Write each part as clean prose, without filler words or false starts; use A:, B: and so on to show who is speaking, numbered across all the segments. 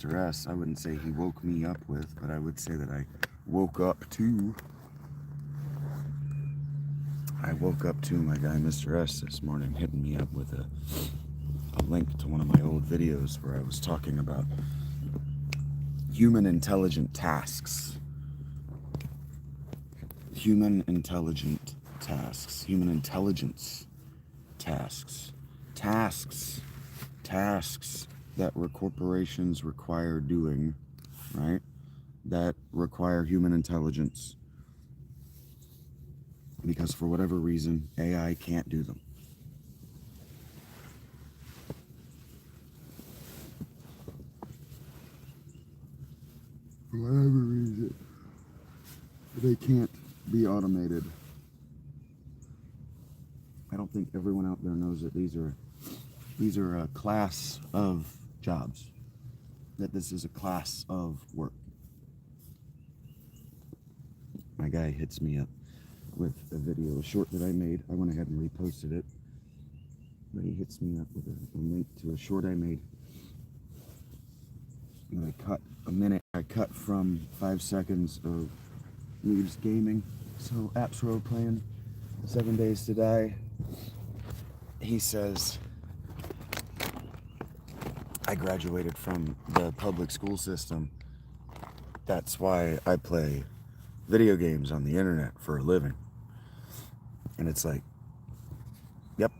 A: Mr. S. I wouldn't say he woke me up with, but I would say that I woke up to my guy Mr. S this morning, hitting me up with a link to one of my old videos where I was talking about human intelligent tasks. Human intelligent tasks. Human intelligence tasks. Tasks that corporations require doing, right? That require human intelligence. Because for whatever reason, AI can't do them. For whatever reason, they can't be automated. I don't think everyone out there knows that these are a class of jobs. That this is a class of work. My guy hits me up with a video, a short that I made. I went ahead and reposted it. But he hits me up with a link to a short I made. And I cut a minute. I cut from 5 seconds of me just gaming. So apps role playing, 7 Days to Die. He says, I graduated from the public school system. That's why I play video games on the internet for a living. And it's like, yep.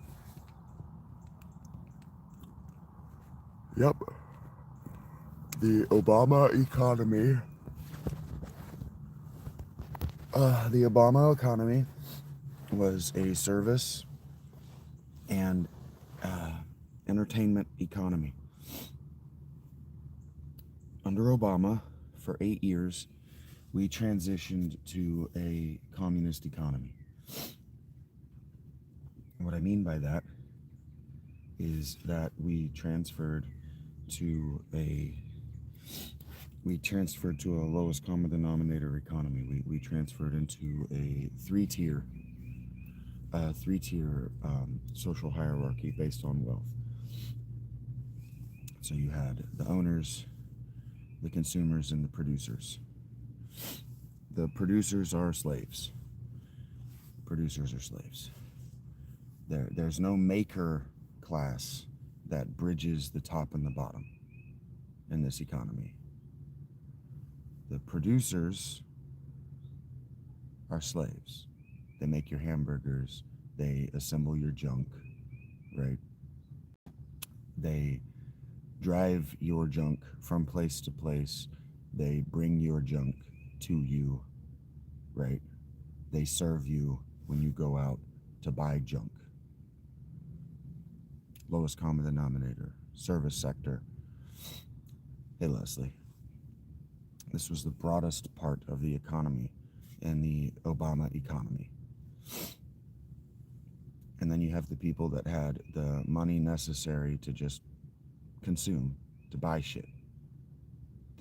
A: The Obama economy was a service and entertainment economy. Under Obama, for 8 years, we transitioned to a communist economy. What I mean by that is that we transferred to a lowest common denominator economy. We transferred into a three-tier social hierarchy based on wealth. So you had the owners, the consumers, and the producers. The producers are slaves. There's no maker class that bridges the top and the bottom in this economy. The producers are slaves. They make your hamburgers. They assemble your junk, right? They drive your junk from place to place. They bring your junk to you, right? They serve you when you go out to buy junk. Lowest common denominator, service sector. Hey, Leslie. This was the broadest part of the economy in the Obama economy. And then you have the people that had the money necessary to just consume, to buy shit.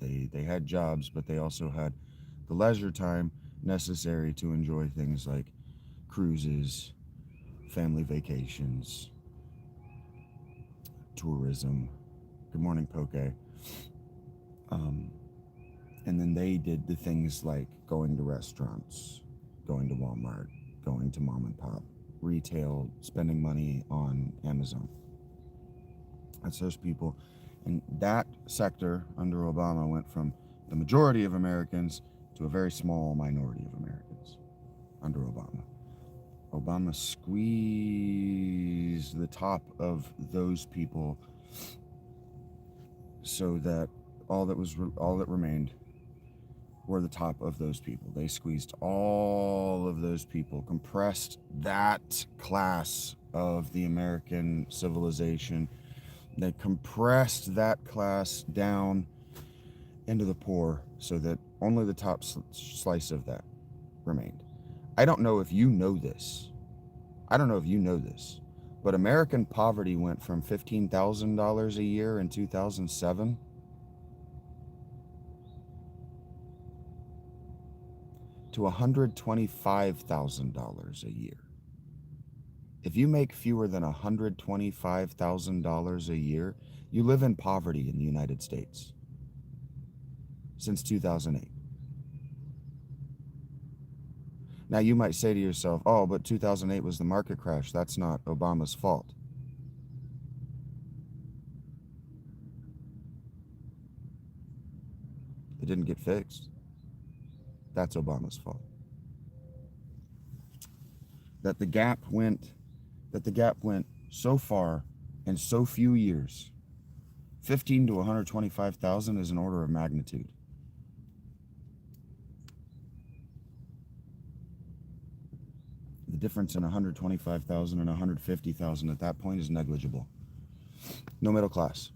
A: They had jobs, but they also had the leisure time necessary to enjoy things like cruises, family vacations, tourism. Good morning, Poke. And then they did the things like going to restaurants, going to Walmart, going to mom and pop, retail, spending money on Amazon. That's those people. And that sector under Obama went from the majority of Americans to a very small minority of Americans under Obama. Obama squeezed the top of those people so that all that remained were the top of those people. They squeezed all of those people, compressed that class of the American civilization. They compressed that class down into the poor so that only the top slice of that remained. I don't know if you know this. But American poverty went from $15,000 a year in 2007 to $125,000 a year. If you make fewer than $125,000 a year, you live in poverty in the United States. since 2008. Now, you might say to yourself, oh, but 2008 was the market crash. That's not Obama's fault. It didn't get fixed. That's Obama's fault. That the gap went so far in so few years. 15 to 125,000 is an order of magnitude. The difference in 125,000 and 150,000 at that point is negligible. No middle class.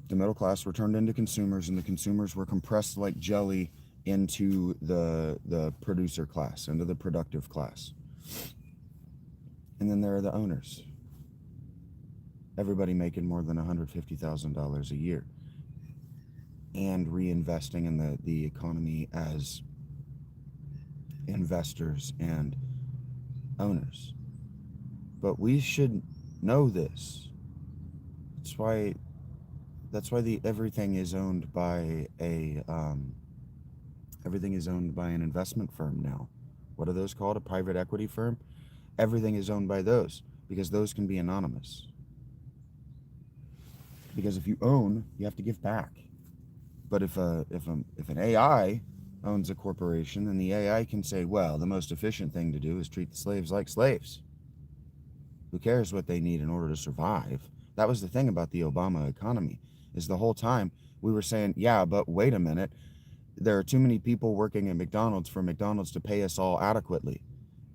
A: The middle class were turned into consumers, and the consumers were compressed like jelly into the producer class, into the productive class. And then there are the owners. Everybody making more than $150,000 a year and reinvesting in the economy as investors and owners. But we should know this. That's why everything is owned by an investment firm now. What are those called? A private equity firm? Everything is owned by those, because those can be anonymous. Because if you own, you have to give back. But if an AI owns a corporation, then the AI can say, well, the most efficient thing to do is treat the slaves like slaves. Who cares what they need in order to survive? That was the thing about the Obama economy, is the whole time we were saying, yeah, but wait a minute, there are too many people working at McDonald's for McDonald's to pay us all adequately.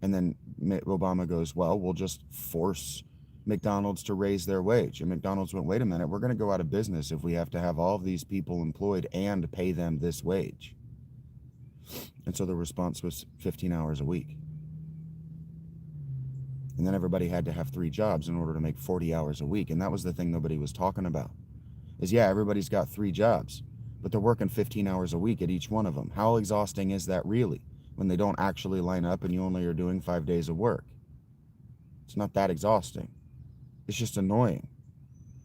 A: And then Obama goes, well, we'll just force McDonald's to raise their wage. And McDonald's went, wait a minute, we're going to go out of business if we have to have all of these people employed and pay them this wage. And so the response was 15 hours a week. And then everybody had to have 3 jobs in order to make 40 hours a week. And that was the thing nobody was talking about. Is, yeah, everybody's got 3 jobs, but they're working 15 hours a week at each one of them. How exhausting is that really, when they don't actually line up and you only are doing 5 days of work? It's not that exhausting. It's just annoying.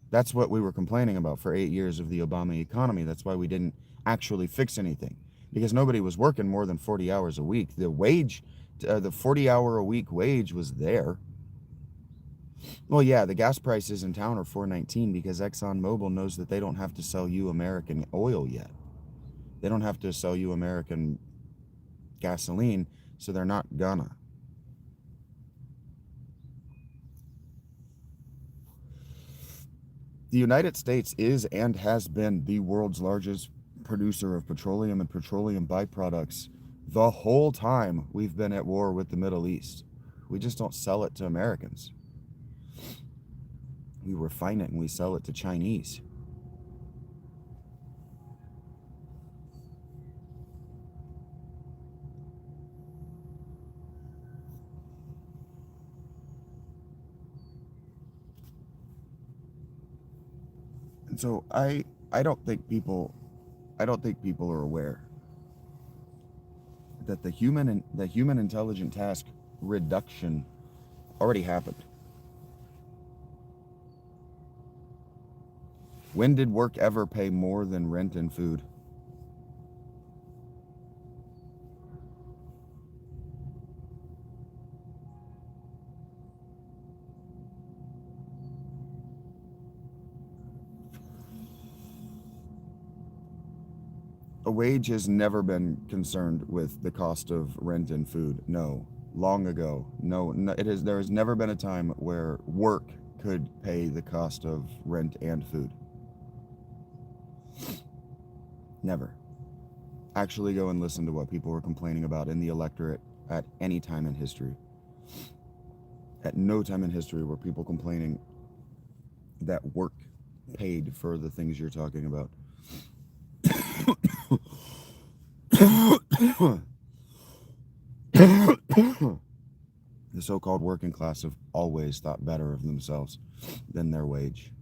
A: That's what we were complaining about for 8 years of the Obama economy. That's why we didn't actually fix anything, because nobody was working more than 40 hours a week. The wage, the 40-hour-a-week wage was there. Well, yeah, the gas prices in town are $4.19 because ExxonMobil knows that they don't have to sell you American oil yet. They don't have to sell you American gasoline, so they're not gonna. The United States is and has been the world's largest producer of petroleum and petroleum byproducts the whole time we've been at war with the Middle East. We just don't sell it to Americans. We refine it and we sell it to Chinese. And so I don't think people are aware that the human intelligent task reduction already happened. When did work ever pay more than rent and food? A wage has never been concerned with the cost of rent and food. No, long ago. No, there has never been a time where work could pay the cost of rent and food. Never. Actually go and listen to what people were complaining about in the electorate at any time in history. At no time in history were people complaining that work paid for the things you're talking about. The so-called working class have always thought better of themselves than their wage.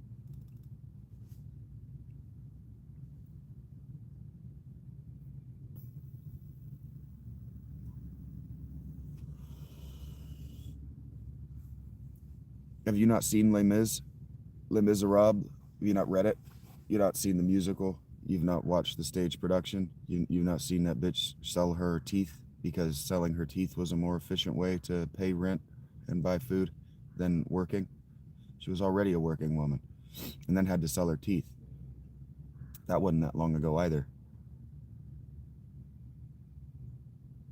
A: Have you not seen Les Miserables? Have you not read it? You've not seen the musical? You've not watched the stage production? You've not seen that bitch sell her teeth because selling her teeth was a more efficient way to pay rent and buy food than working? She was already a working woman and then had to sell her teeth. That wasn't that long ago either.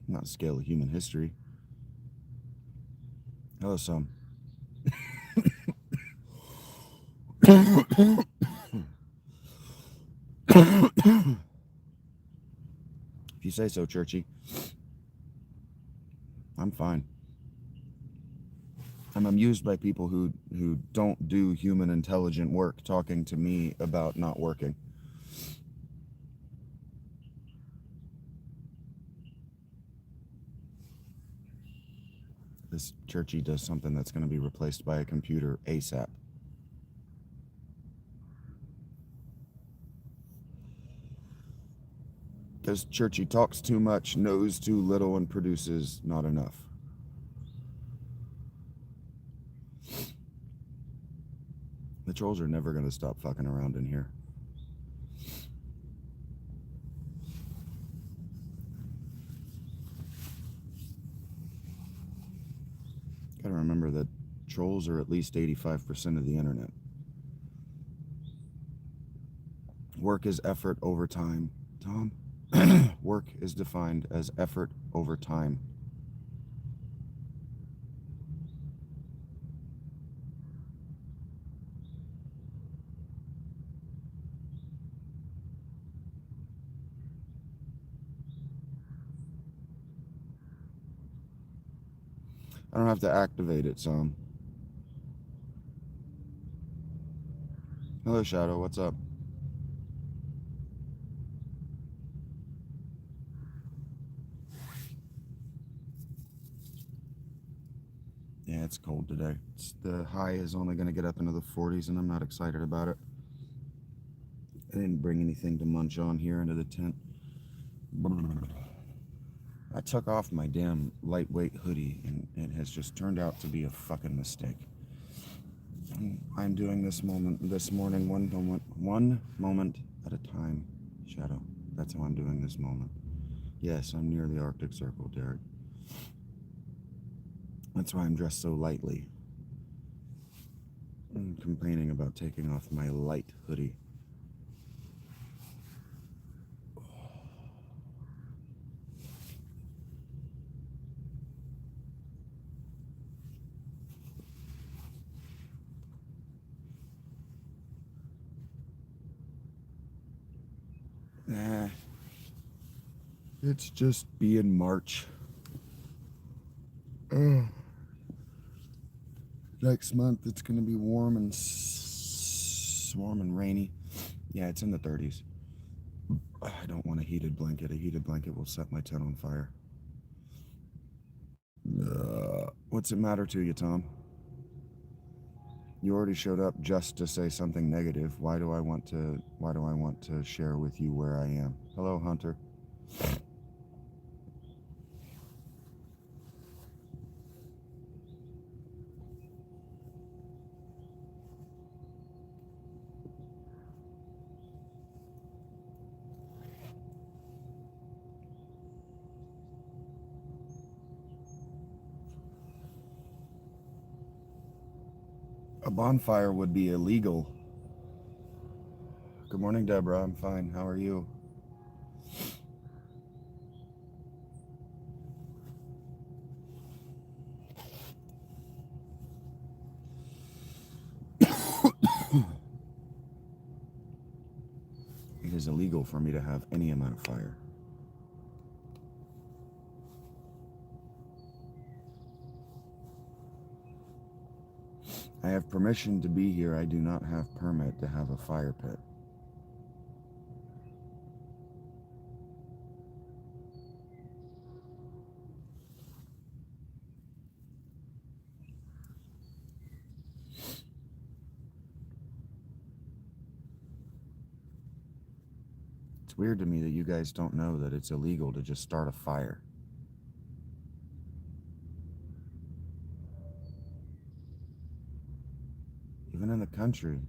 A: Not the scale of human history. Hello, son. If you say so, Churchy. I'm fine. I'm amused by people who don't do human intelligent work talking to me about not working. This Churchy does something that's going to be replaced by a computer ASAP. Because Churchy talks too much, knows too little, and produces not enough. The trolls are never going to stop fucking around in here. Gotta remember that trolls are at least 85% of the internet. Work is effort over time. Tom? Work is defined as effort over time. I don't have to activate it, Sam. Hello, Shadow. What's up? Yeah, it's cold today. The high is only going to get up into the 40s, and I'm not excited about it. I didn't bring anything to munch on here into the tent. I took off my damn lightweight hoodie, and it has just turned out to be a fucking mistake. I'm doing this morning, one moment at a time. Shadow. That's how I'm doing this moment. Yes, I'm near the Arctic Circle, Derek. That's why I'm dressed so lightly. I'm complaining about taking off my light hoodie. Nah. It's just being March. Next month it's gonna be warm and rainy. Yeah, it's in the 30s. I don't want a heated blanket. A heated blanket will set my tent on fire. What's it matter to you, Tom? You already showed up just to say something negative. Why do I want to share with you where I am? Hello, Hunter. A bonfire would be illegal. Good morning, Deborah. I'm fine. How are you? It is illegal for me to have any amount of fire. I have permission to be here. I do not have permit to have a fire pit. It's weird to me that you guys don't know that it's illegal to just start a fire. Even in the country.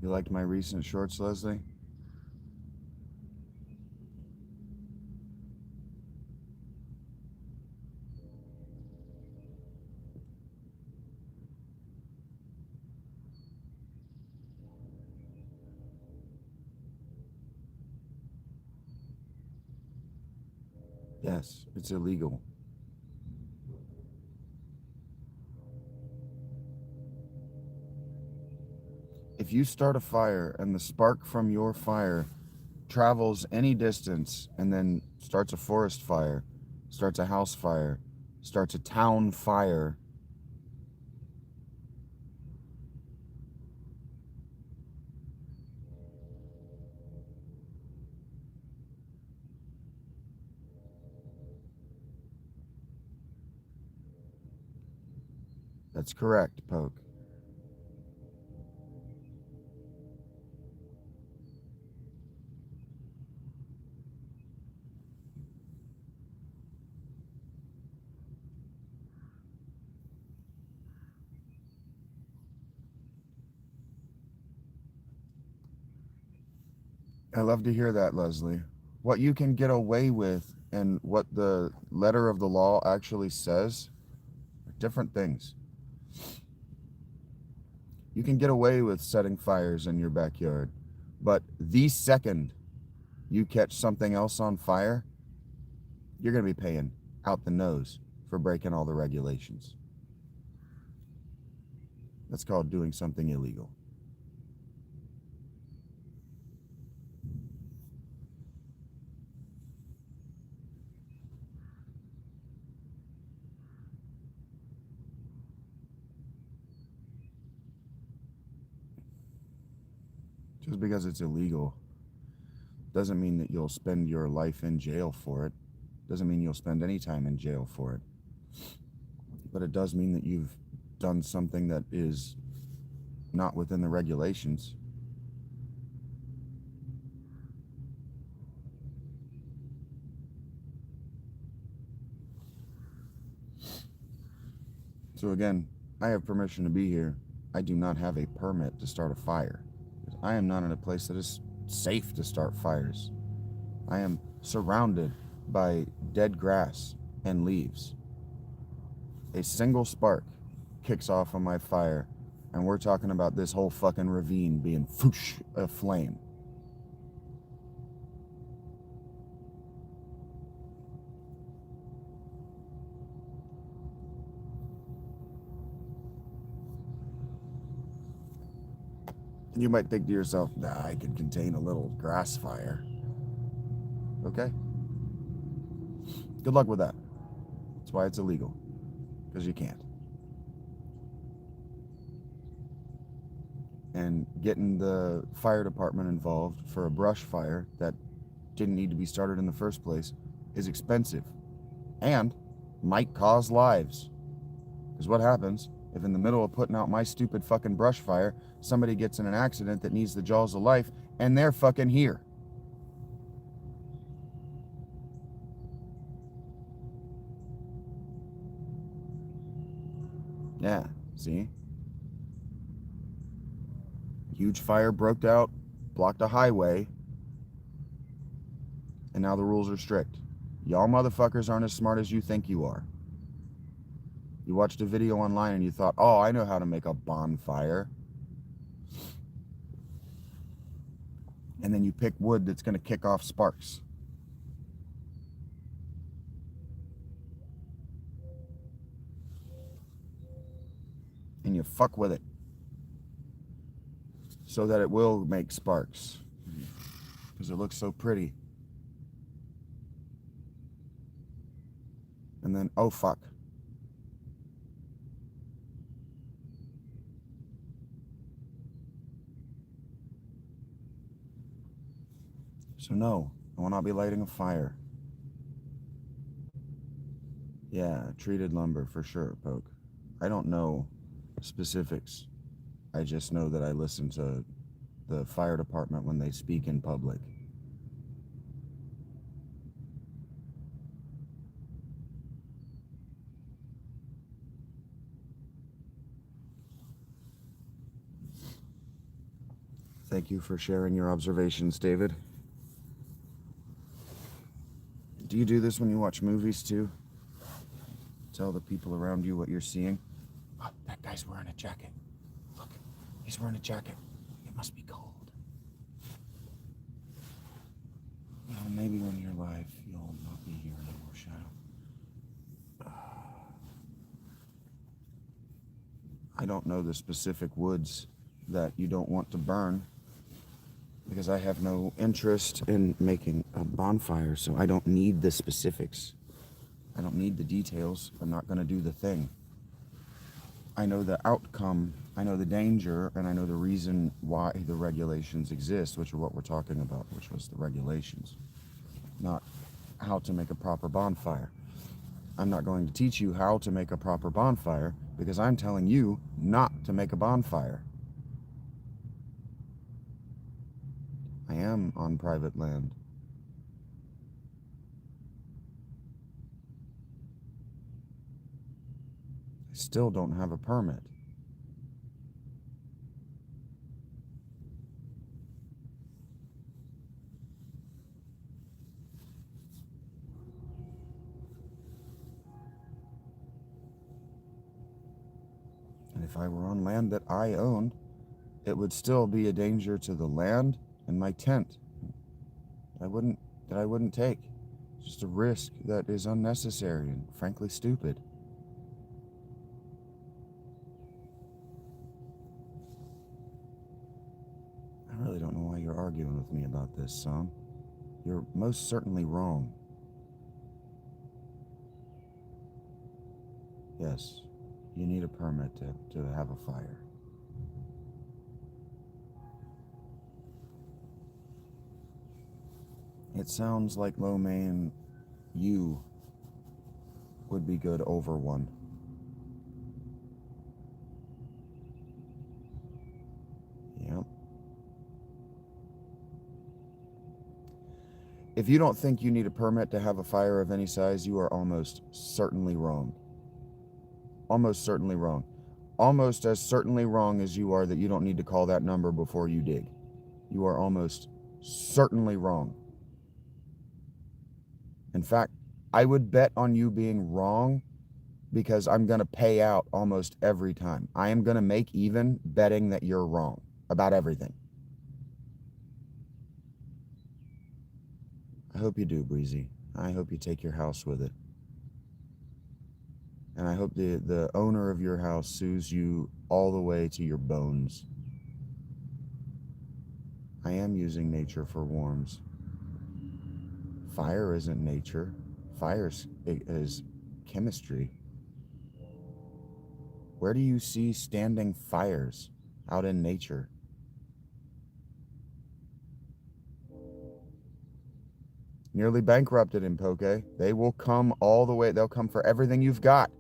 A: You liked my recent shorts, Leslie? Yes, it's illegal. If you start a fire and the spark from your fire travels any distance and then starts a forest fire, starts a house fire, starts a town fire, that's correct, Poke. I love to hear that, Leslie. What you can get away with and what the letter of the law actually says are different things. You can get away with setting fires in your backyard, but the second you catch something else on fire, you're going to be paying out the nose for breaking all the regulations. That's called doing something illegal. Just because it's illegal doesn't mean that you'll spend your life in jail for it. Doesn't mean you'll spend any time in jail for it. But it does mean that you've done something that is not within the regulations. So again, I have permission to be here. I do not have a permit to start a fire. I am not in a place that is safe to start fires. I am surrounded by dead grass and leaves. A single spark kicks off on my fire, and we're talking about this whole fucking ravine being foosh aflame. And you might think to yourself, nah, I could contain a little grass fire. Okay? Good luck with that. That's why it's illegal. Because you can't. And getting the fire department involved for a brush fire that didn't need to be started in the first place is expensive and might cause lives. Because what happens if in the middle of putting out my stupid fucking brush fire, somebody gets in an accident that needs the jaws of life and they're fucking here? Yeah, see? Huge fire broke out, blocked a highway, and now the rules are strict. Y'all motherfuckers aren't as smart as you think you are. You watched a video online and you thought, oh, I know how to make a bonfire. And then you pick wood that's going to kick off sparks. And you fuck with it so that it will make sparks because it looks so pretty. And then, oh fuck. So no, I will not be lighting a fire. Yeah, treated lumber for sure, Poke. I don't know specifics. I just know that I listen to the fire department when they speak in public. Thank you for sharing your observations, David. Do you do this when you watch movies too? Tell the people around you what you're seeing? Oh, that guy's wearing a jacket. Look, he's wearing a jacket. It must be cold. Well, maybe when you're alive, you'll not be here anymore, Shadow. I don't know the specific woods that you don't want to burn, because I have no interest in making a bonfire, so I don't need the specifics. I don't need the details. I'm not going to do the thing. I know the outcome, I know the danger, and I know the reason why the regulations exist, which are what we're talking about, which was the regulations, not how to make a proper bonfire. I'm not going to teach you how to make a proper bonfire, because I'm telling you not to make a bonfire. I am on private land. I still don't have a permit. And if I were on land that I owned, it would still be a danger to the land and my tent. I wouldn't take. It's just a risk that is unnecessary and frankly stupid. I really don't know why you're arguing with me about this, son. You're most certainly wrong. Yes, you need a permit to have a fire. It sounds like lo mein, you would be good over one. Yep. If you don't think you need a permit to have a fire of any size, you are almost certainly wrong. Almost certainly wrong. Almost as certainly wrong as you are that you don't need to call that number before you dig. You are almost certainly wrong. In fact, I would bet on you being wrong, because I'm going to pay out almost every time. I am going to make even betting that you're wrong about everything. I hope you do, Breezy. I hope you take your house with it. And I hope the owner of your house sues you all the way to your bones. I am using nature for warms. Fire isn't nature. Fire is chemistry. Where do you see standing fires out in nature? Nearly bankrupted in Poke. They will come all the way. They'll come for everything you've got.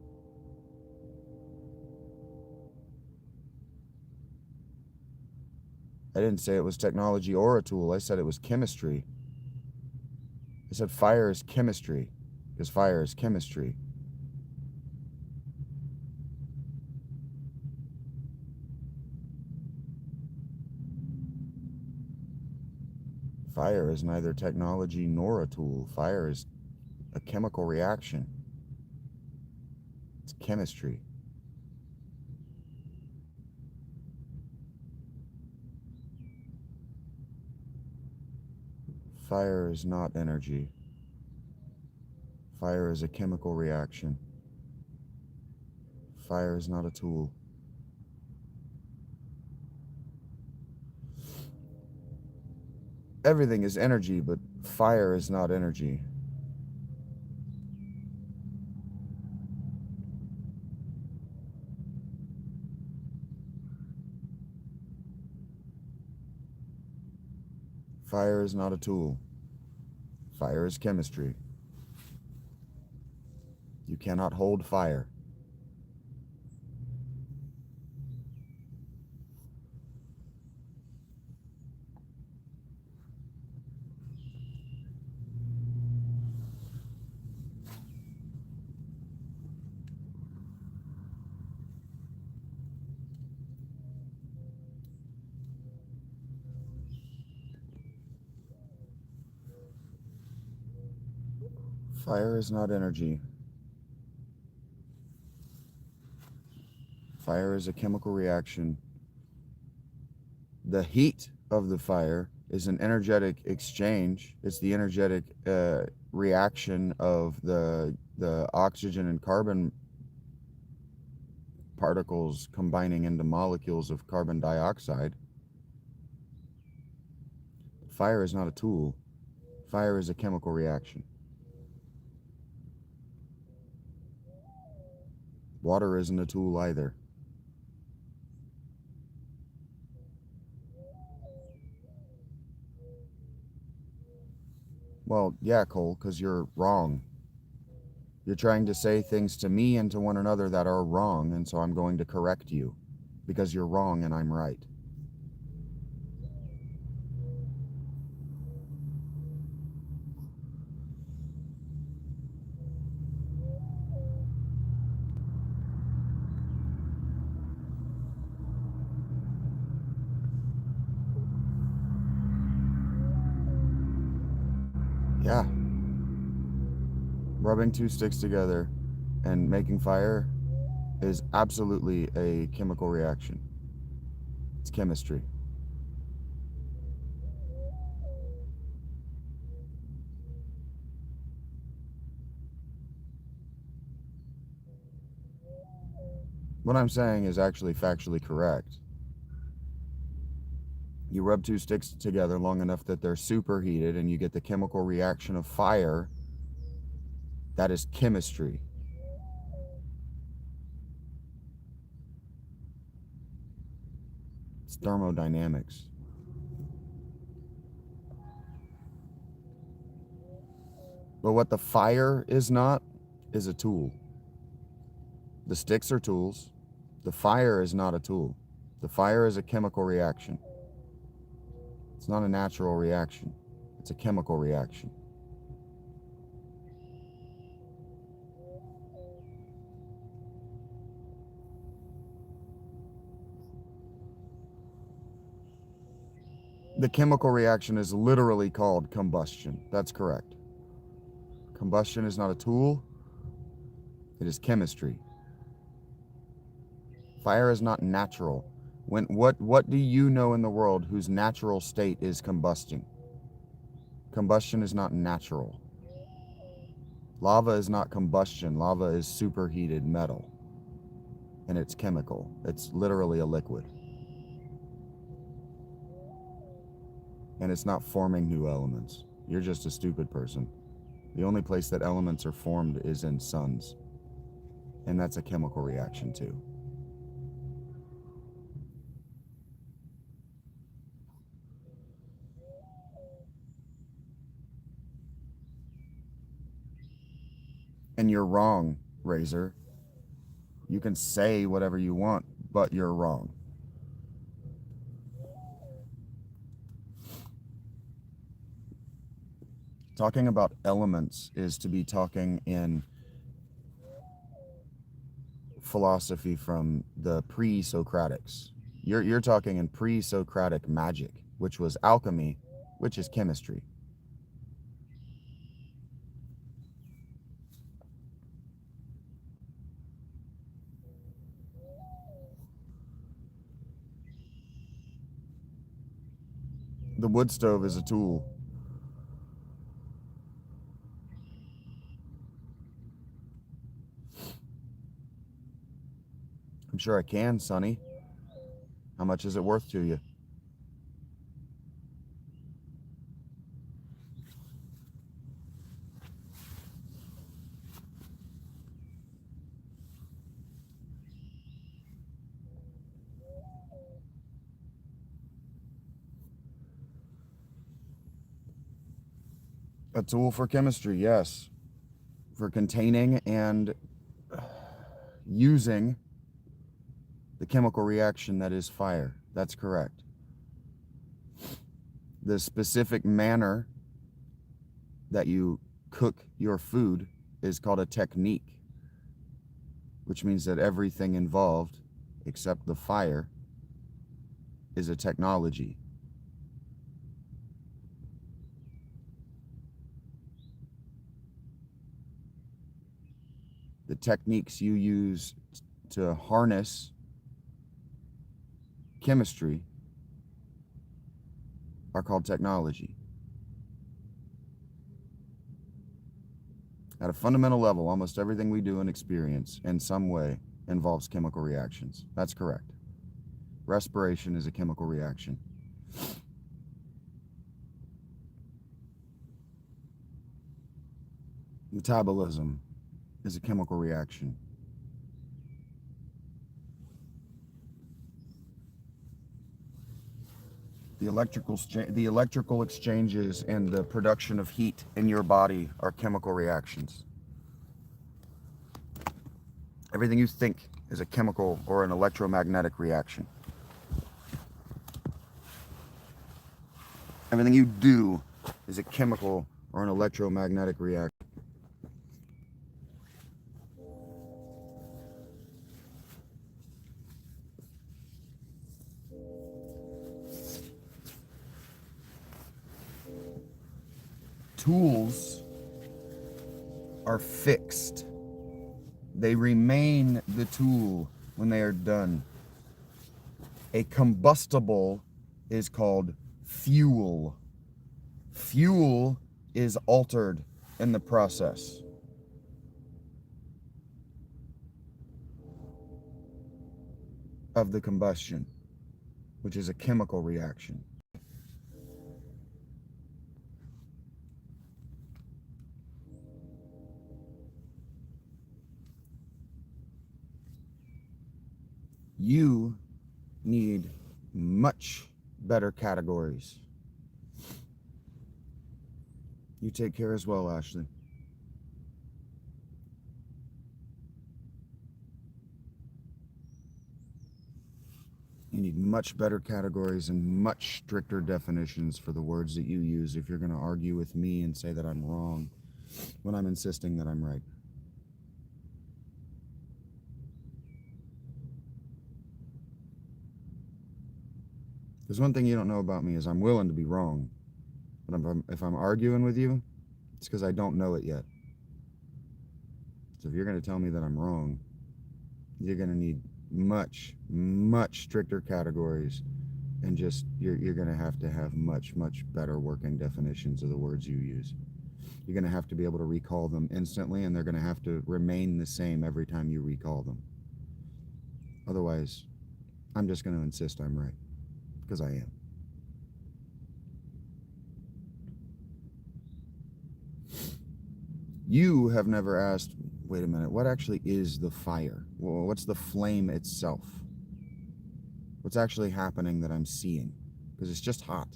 A: I didn't say it was technology or a tool. I said it was chemistry. I said fire is chemistry, because fire is chemistry. Fire is neither technology nor a tool. Fire is a chemical reaction. It's chemistry. Fire is not energy. Fire is a chemical reaction. Fire is not a tool. Everything is energy, but fire is not energy. Fire is not a tool. Fire is chemistry. You cannot hold fire. Fire is not energy. Fire is a chemical reaction. The heat of the fire is an energetic exchange. It's the energetic reaction of the oxygen and carbon particles combining into molecules of carbon dioxide. Fire is not a tool. Fire is a chemical reaction. Water isn't a tool either. Well, yeah, Cole, because you're wrong. You're trying to say things to me and to one another that are wrong, and so I'm going to correct you. Because you're wrong and I'm right. Yeah. Rubbing two sticks together and making fire is absolutely a chemical reaction. It's chemistry. What I'm saying is actually factually correct. You rub two sticks together long enough that they're superheated and you get the chemical reaction of fire. That is chemistry. It's thermodynamics. But what the fire is not is a tool. The sticks are tools. The fire is not a tool. The fire is a chemical reaction. It's not a natural reaction. It's a chemical reaction. The chemical reaction is literally called combustion. That's correct. Combustion is not a tool. It is chemistry. Fire is not natural. What do you know in the world whose natural state is combusting? Combustion is not natural. Lava is not combustion. Lava is superheated metal. And it's chemical. It's literally a liquid. And it's not forming new elements. You're just a stupid person. The only place that elements are formed is in suns. And that's a chemical reaction too. And you're wrong, Razor. You can say whatever you want, but you're wrong. Talking about elements is to be talking in philosophy from the pre-Socratics. You're talking in pre-Socratic magic, which was alchemy, which is chemistry. The wood stove is a tool. I'm sure I can, Sonny. How much is it worth to you? A tool for chemistry, yes. For containing and using the chemical reaction that is fire. That's correct. The specific manner that you cook your food is called a technique, which means that everything involved, except the fire, is a technology. techniques you use to harness chemistry are called technology. At a fundamental level, almost everything we do and experience in some way involves chemical reactions. That's correct. Respiration is a chemical reaction. Metabolism is a chemical reaction. The electrical exchanges and the production of heat in your body are chemical reactions. Everything you think is a chemical or an electromagnetic reaction. Everything you do is a chemical or an electromagnetic reaction. Tools are fixed. They remain the tool when they are done. A combustible is called fuel. Fuel is altered in the process. Of the combustion, which is a chemical reaction. You need much better categories. You take care as well, Ashley. You need much better categories and much stricter definitions for the words that you use if you're going to argue with me and say that I'm wrong when I'm insisting that I'm right. Because one thing you don't know about me is I'm willing to be wrong. But if I'm arguing with you, it's because I don't know it yet. So if you're going to tell me that I'm wrong, you're going to need much, much stricter categories. And just, you're going to have much, much better working definitions of the words you use. You're going to have to be able to recall them instantly, and they're going to have to remain the same every time you recall them. Otherwise, I'm just going to insist I'm right. Because I am. You have never asked, wait a minute, what actually is the fire? Well, what's the flame itself? What's actually happening that I'm seeing? Because it's just hot.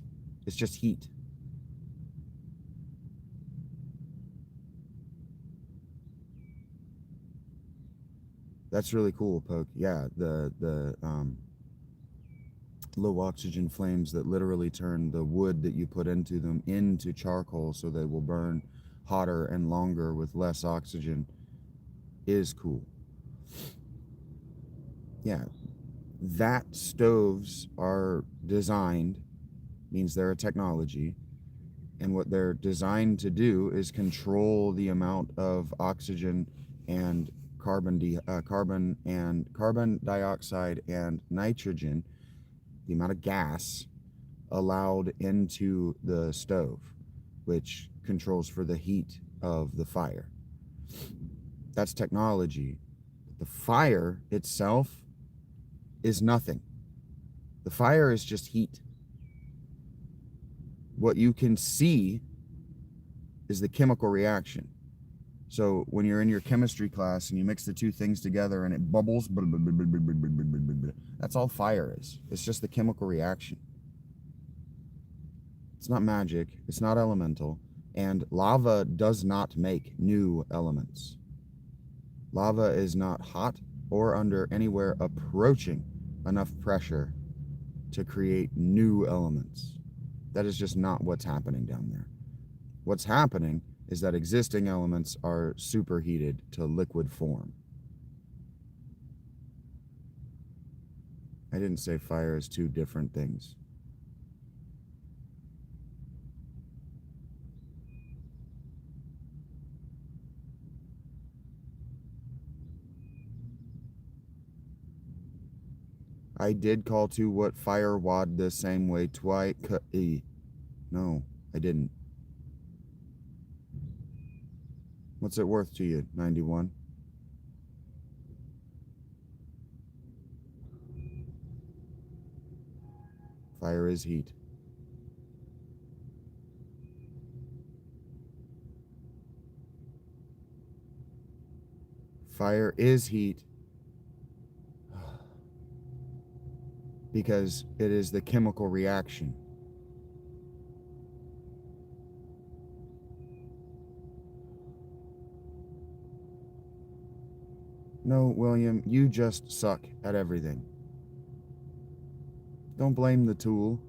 A: It's just heat. That's really cool, Poke. Yeah, the low oxygen flames that literally turn the wood that you put into them into charcoal so they will burn hotter and longer with less oxygen is cool. Yeah, that stoves are designed, means they're a technology, and what they're designed to do is control the amount of oxygen and carbon dioxide and nitrogen, the amount of gas allowed into the stove, which controls for the heat of the fire. That's technology. The fire itself is nothing. The fire is just heat. What you can see is the chemical reaction. So when you're in your chemistry class and you mix the two things together and it bubbles, that's all fire is. It's just the chemical reaction. It's not magic. It's not elemental. And lava does not make new elements. Lava is not hot or under anywhere approaching enough pressure to create new elements. That is just not what's happening down there. What's happening is that existing elements are superheated to liquid form. I didn't say fire is two different things. I did call to what fire wad the same way twice. No, I didn't. What's it worth to you, 91? Fire is heat. Fire is heat because it is the chemical reaction. No, William, you just suck at everything. Don't blame the tool.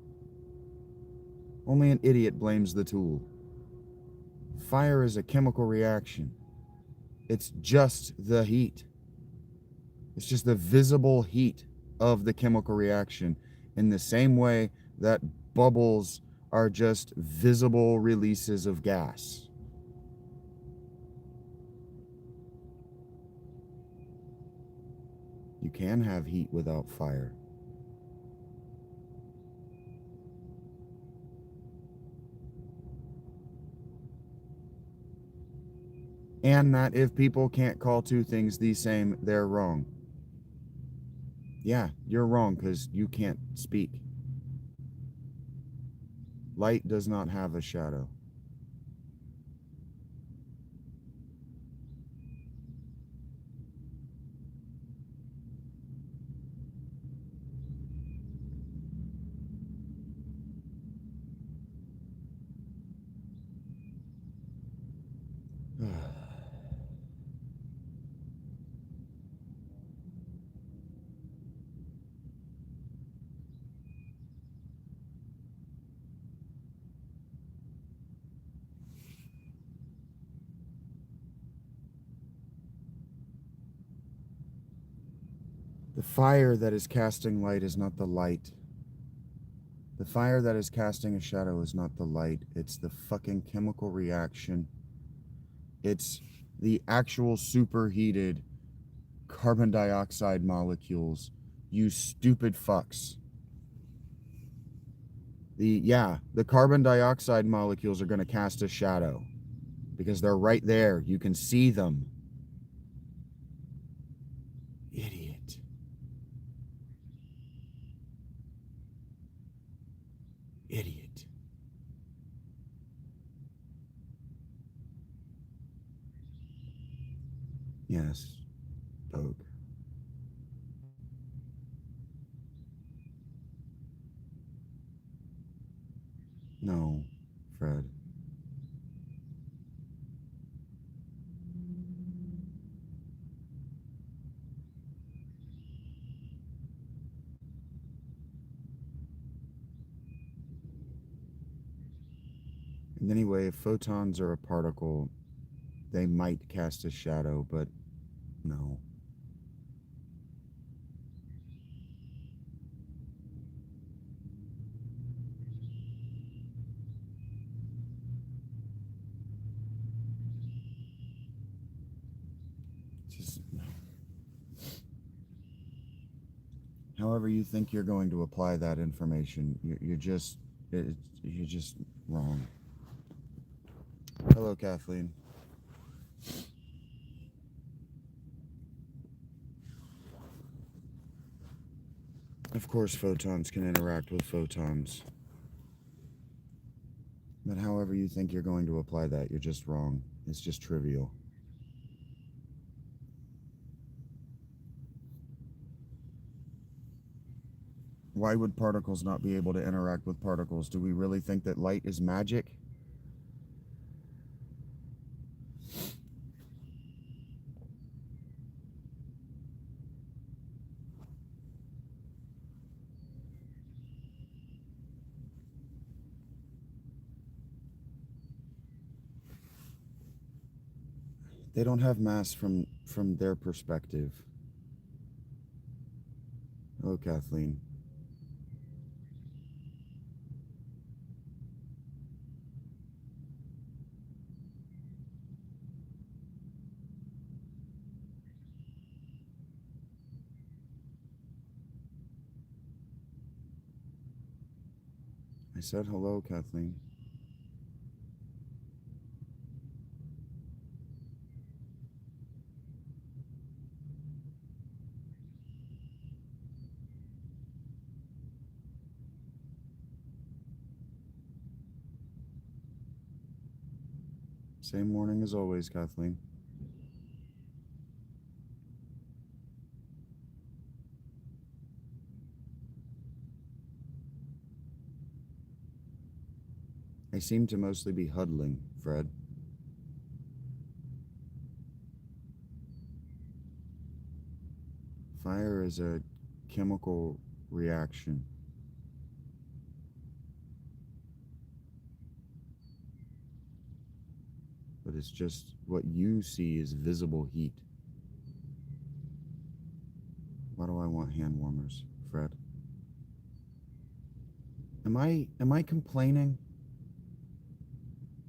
A: Only an idiot blames the tool. Fire is a chemical reaction. It's just the heat. It's just the visible heat of the chemical reaction, in the same way that bubbles are just visible releases of gas. You can have heat without fire. And that if people can't call two things the same, they're wrong. Yeah, you're wrong because you can't speak. Light does not have a shadow. The fire that is casting light is not the light. The fire that is casting a shadow is not the light. It's the fucking chemical reaction. It's the actual superheated carbon dioxide molecules. You stupid fucks. The carbon dioxide molecules are going to cast a shadow because they're right there. You can see them. Idiot. Idiot. Yes, Doug. No, Fred. And anyway, if photons are a particle, they might cast a shadow, but no. Just no. However you think you're going to apply that information, you're just wrong. Hello, Kathleen. Of course, photons can interact with photons. But however you think you're going to apply that, you're just wrong. It's just trivial. Why would particles not be able to interact with particles? Do we really think that light is magic? They don't have mass from their perspective. Hello, Kathleen. I said hello, Kathleen. Same morning as always, Kathleen. I seem to mostly be huddling, Fred. Fire is a chemical reaction. But it's just what you see is visible heat. Why do I want hand warmers, Fred? Am I complaining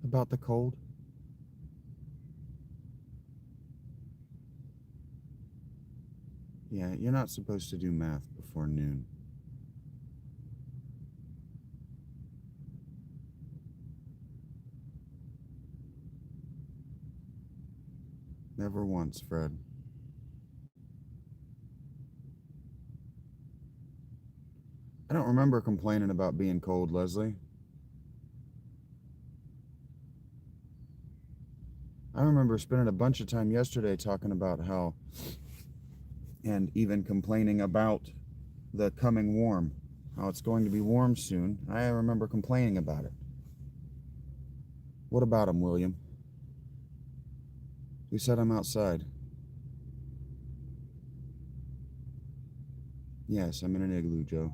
A: about the cold? Yeah, you're not supposed to do math before noon. Never once, Fred. I don't remember complaining about being cold, Leslie. I remember spending a bunch of time yesterday talking about how, and even complaining about the coming warm, how it's going to be warm soon. I remember complaining about it. What about him, William? Who said I'm outside? Yes, I'm in an igloo, Joe.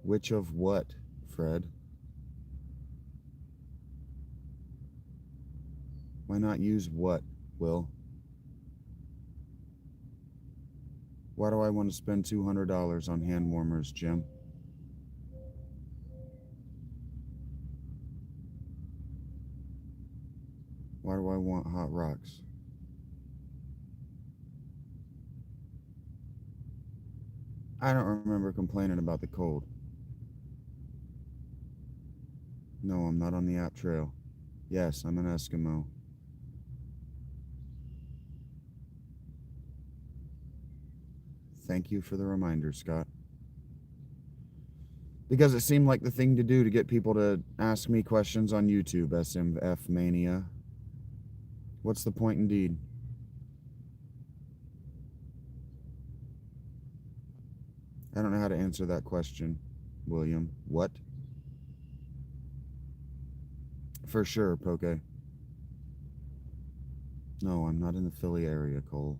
A: Which of what, Fred? Why not use what, Will? Why do I want to spend $200 on hand warmers, Jim? Why do I want hot rocks? I don't remember complaining about the cold. No, I'm not on the app trail. Yes, I'm an Eskimo. Thank you for the reminder, Scott. Because it seemed like the thing to do to get people to ask me questions on YouTube, SMF Mania. What's the point indeed? I don't know how to answer that question, William. What? For sure, Poke. No, I'm not in the Philly area, Cole.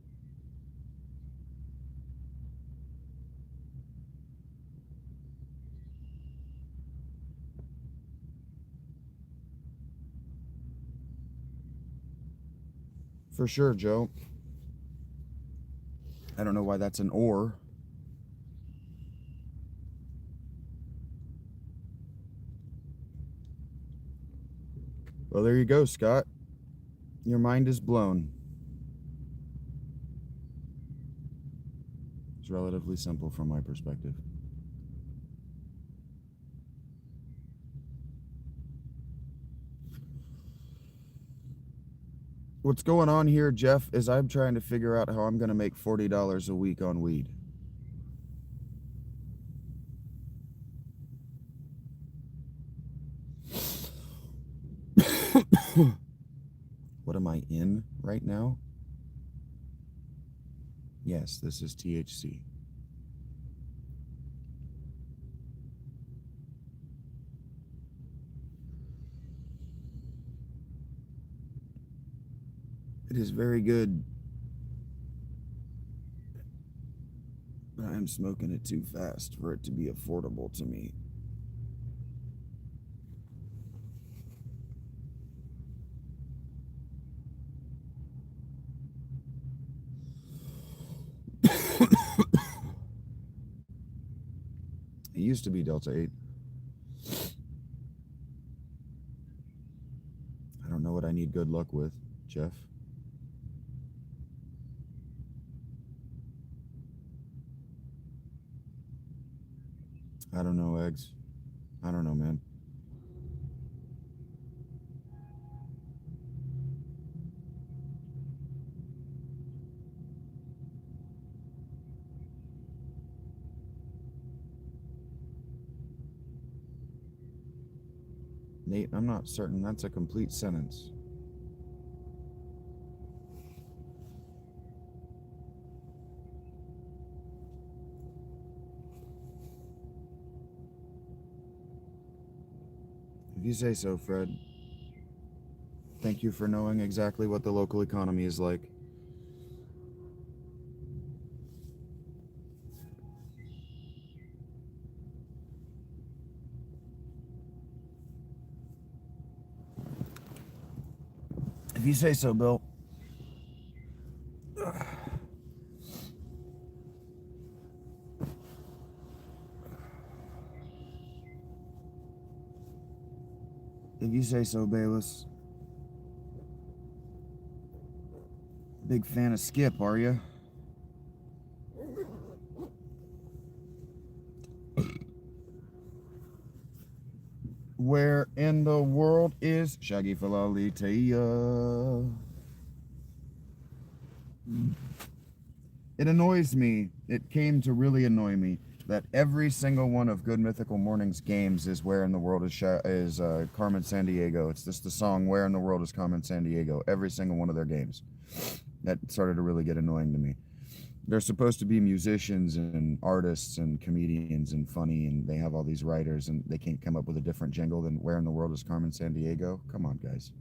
A: For sure, Joe. I don't know why that's an or. Well, there you go, Scott. Your mind is blown. It's relatively simple from my perspective. What's going on here, Jeff, is I'm trying to figure out how I'm going to make $40 a week on weed. What am I in right now? Yes, this is THC. It is very good, but I'm smoking it too fast for it to be affordable to me. It used to be Delta 8. I don't know what I need good luck with, Jeff. I don't know, eggs. I don't know, man. Nate, I'm not certain that's a complete sentence. If you say so, Fred. Thank you for knowing exactly what the local economy is like. If you say so, Bill. If you say so, Bayless. Big fan of Skip, are you? Where in the world is Shaggy Philalitheia? It annoys me. It came to really annoy me that every single one of Good Mythical Morning's games is Where in the World is Carmen Sandiego. It's just the song Where in the World is Carmen Sandiego. Every single one of their games. That started to really get annoying to me. They're supposed to be musicians and artists and comedians and funny, and they have all these writers, and they can't come up with a different jingle than Where in the World is Carmen Sandiego? Come on, guys.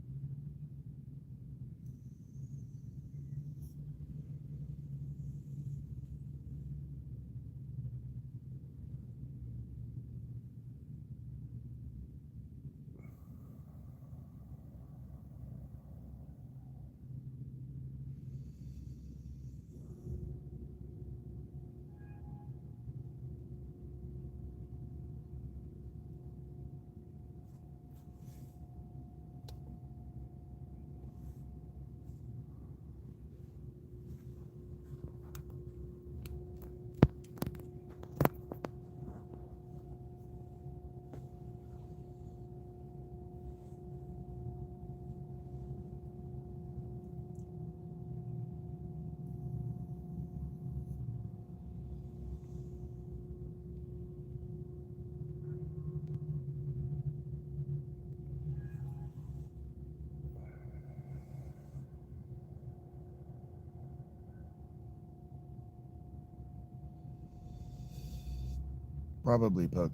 A: Probably, Puck.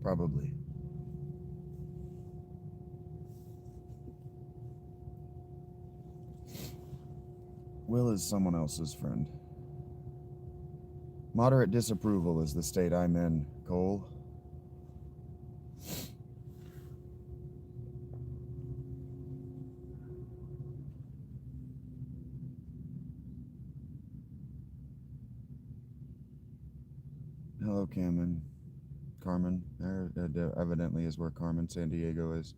A: Probably. Will is someone else's friend. Moderate disapproval is the state I'm in, Cole. Hello, Carmen. Carmen. There evidently is where Carmen Sandiego is.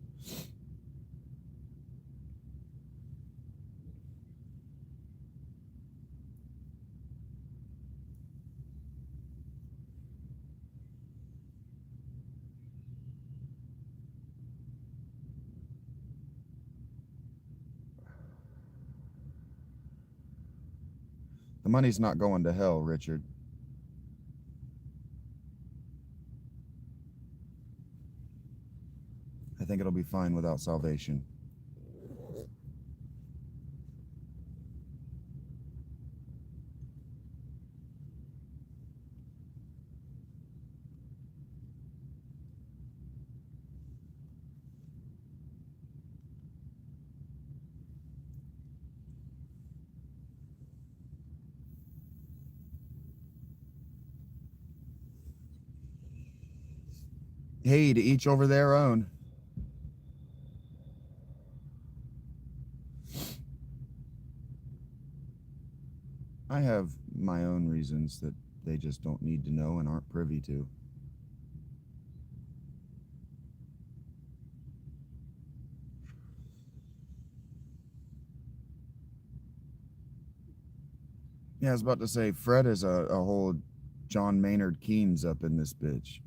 A: The money's not going to hell, Richard. I think it'll be fine without salvation. Hey, to each over their own. I have my own reasons that they just don't need to know and aren't privy to. Yeah, I was about to say, Fred is a whole John Maynard Keynes up in this bitch.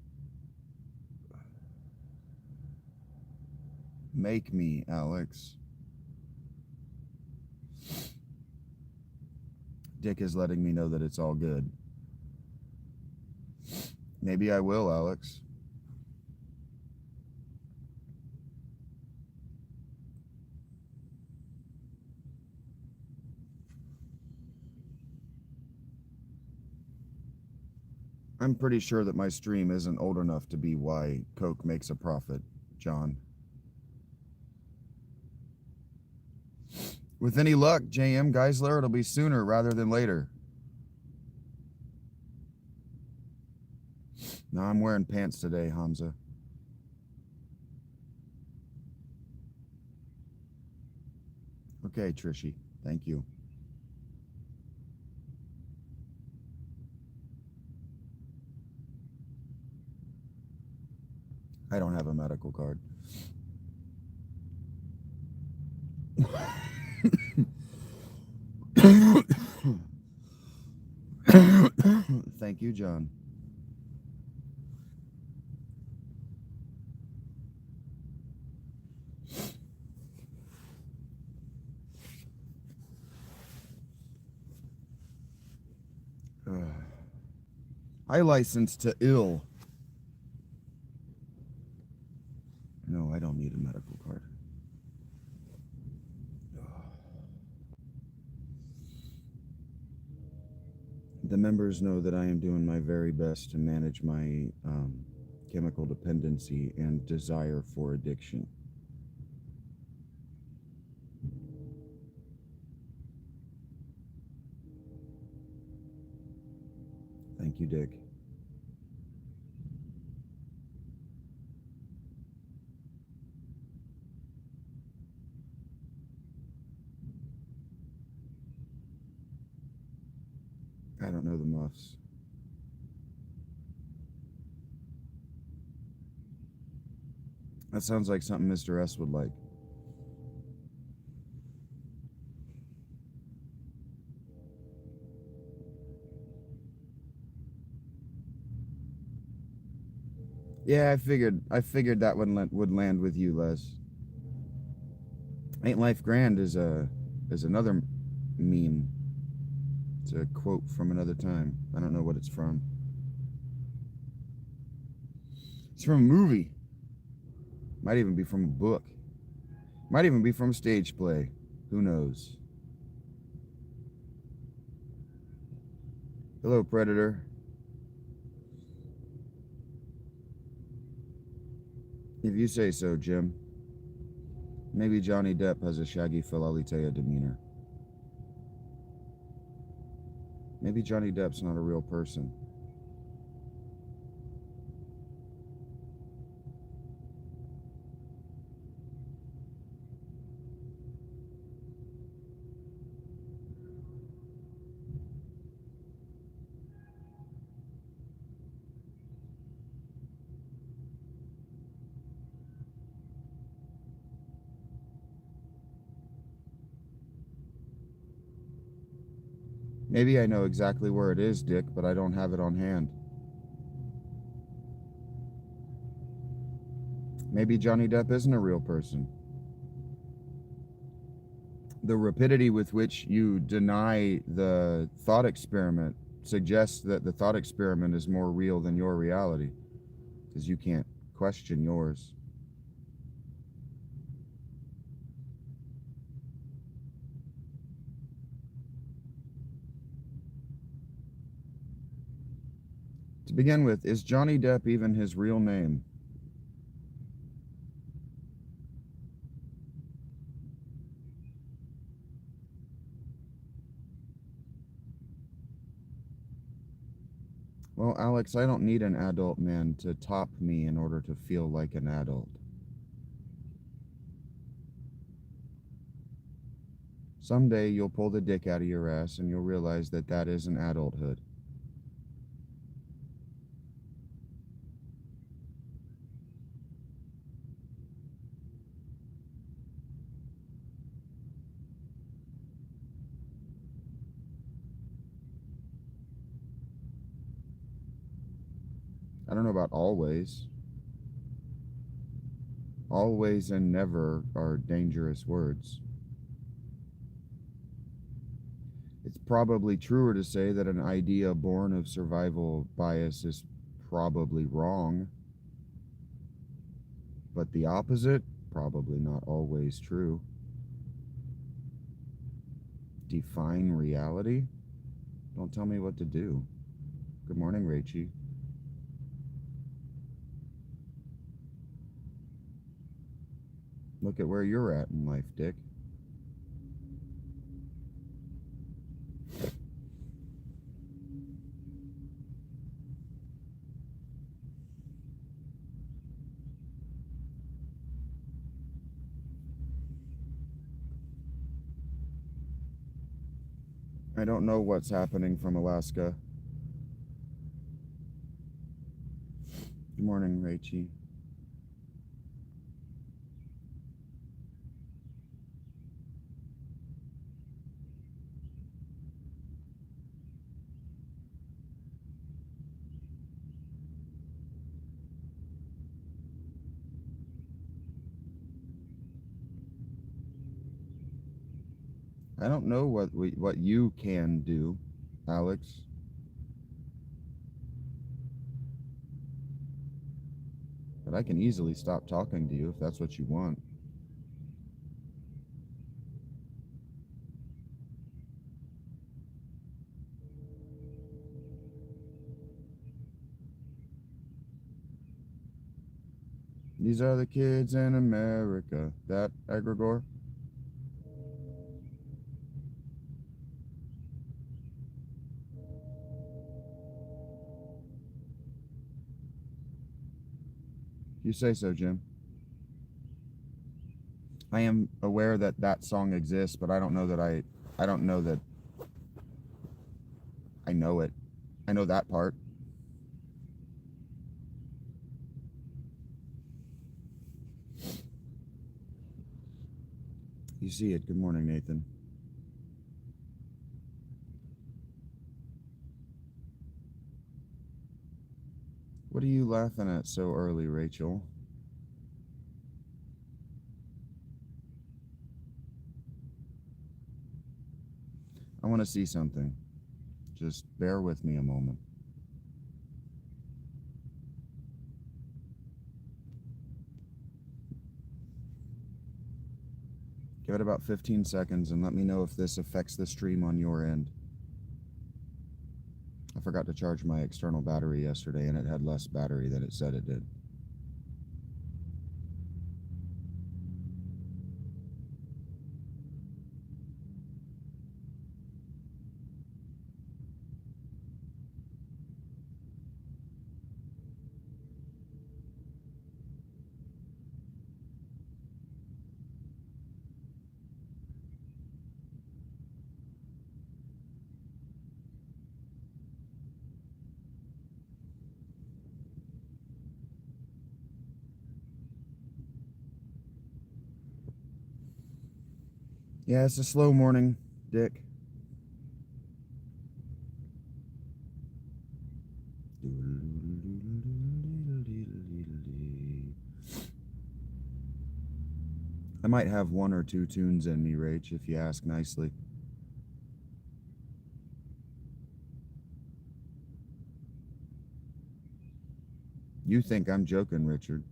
A: Make me, Alex. Dick is letting me know that it's all good. Maybe I will, Alex. I'm pretty sure that my stream isn't old enough to be why Coke makes a profit, John. With any luck, JM Geisler, it'll be sooner rather than later. No, I'm wearing pants today, Hamza. Okay, Trishy. Thank you. I don't have a medical card. Thank you, John. I license to ill. No, I don't need a medical card. The members know that I am doing my very best to manage my chemical dependency and desire for addiction. Thank you, Dick. I don't know the muffs. That sounds like something Mr. S would like. Yeah, I figured that would land with you, Les. Ain't Life Grand is another meme. It's a quote from another time. I don't know what it's from. It's from a movie. Might even be from a book. Might even be from a stage play. Who knows? Hello, Predator. If you say so, Jim. Maybe Johnny Depp has a Shaggy Philalitheia demeanor. Maybe Johnny Depp's not a real person. Maybe I know exactly where it is, Dick, but I don't have it on hand. Maybe Johnny Depp isn't a real person. The rapidity with which you deny the thought experiment suggests that the thought experiment is more real than your reality, because you can't question yours. To begin with, is Johnny Depp even his real name? Well, Alex, I don't need an adult man to top me in order to feel like an adult. Someday you'll pull the dick out of your ass and you'll realize that that isn't adulthood. I don't know about always. Always and never are dangerous words. It's probably truer to say that an idea born of survival bias is probably wrong, but the opposite, probably not always true. Define reality? Don't tell me what to do. Good morning, Rachie. Look at where you're at in life, Dick. I don't know what's happening from Alaska. Good morning, Rachie. I don't know what you can do, Alex. But I can easily stop talking to you if that's what you want. These are the kids in America. That egregore? You say so, Jim. I am aware that that song exists, but I don't know that I don't know that I know it. I know that part. You see it. Good morning, Nathan. What are you laughing at so early, Rachel? I want to see something. Just bear with me a moment. Give it about 15 seconds and let me know if this affects the stream on your end. I forgot to charge my external battery yesterday and it had less battery than it said it did. Yeah, it's a slow morning, Dick. I might have one or two tunes in me, Rach, if you ask nicely. You think I'm joking, Richard.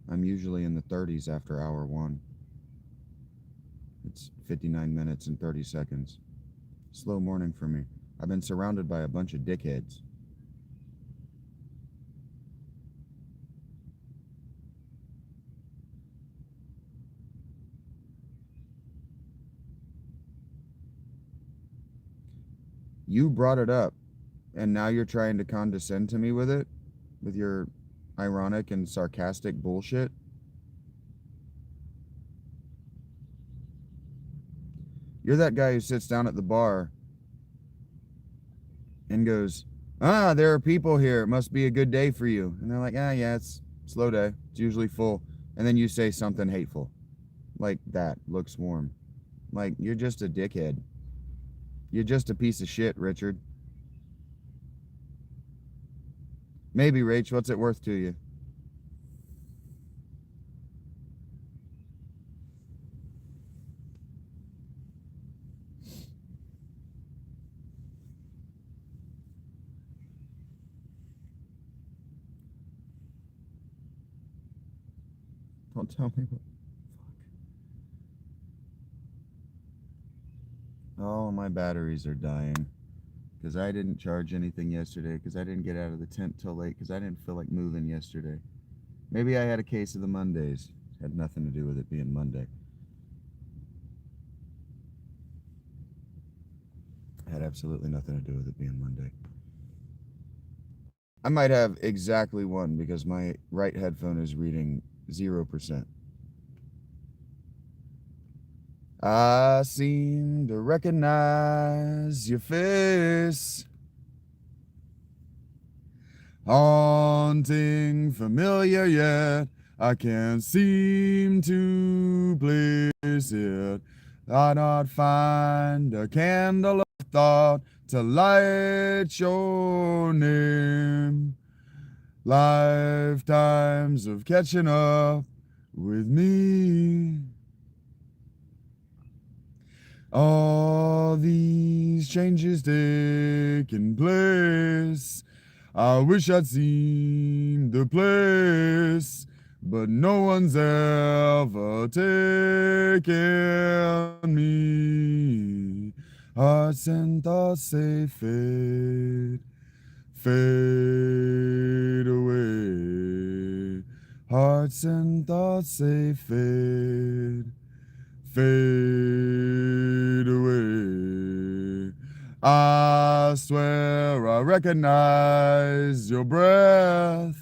A: I'm usually in the 30s after hour one. It's 59 minutes and 30 seconds. Slow morning for me. I've been surrounded by a bunch of dickheads. You brought it up, and now you're trying to condescend to me with it? With your ironic and sarcastic bullshit? You're that guy who sits down at the bar and goes, "Ah, there are people here. It must be a good day for you." And they're like, "Ah, yeah, it's a slow day. It's usually full." And then you say something hateful. Like that. Looks warm. Like, you're just a dickhead. You're just a piece of shit, Richard. Maybe, Rach, what's it worth to you? Don't tell me what. Oh, my batteries are dying. Because I didn't charge anything yesterday. Because I didn't get out of the tent till late. Because I didn't feel like moving yesterday. Maybe I had a case of the Mondays. Had nothing to do with it being Monday. Had absolutely nothing to do with it being Monday. I might have exactly one because my right headphone is reading 0%. I seem to recognize your face, haunting, familiar yet I can't seem to place it. I not find a candle of thought to light your name. Lifetimes of catching up with me. All these changes taking place. I wish I'd seen the place, but no one's ever taken me. Hearts and thoughts they fade, fade away. Hearts and thoughts they fade, fade away. I swear I recognize your breath.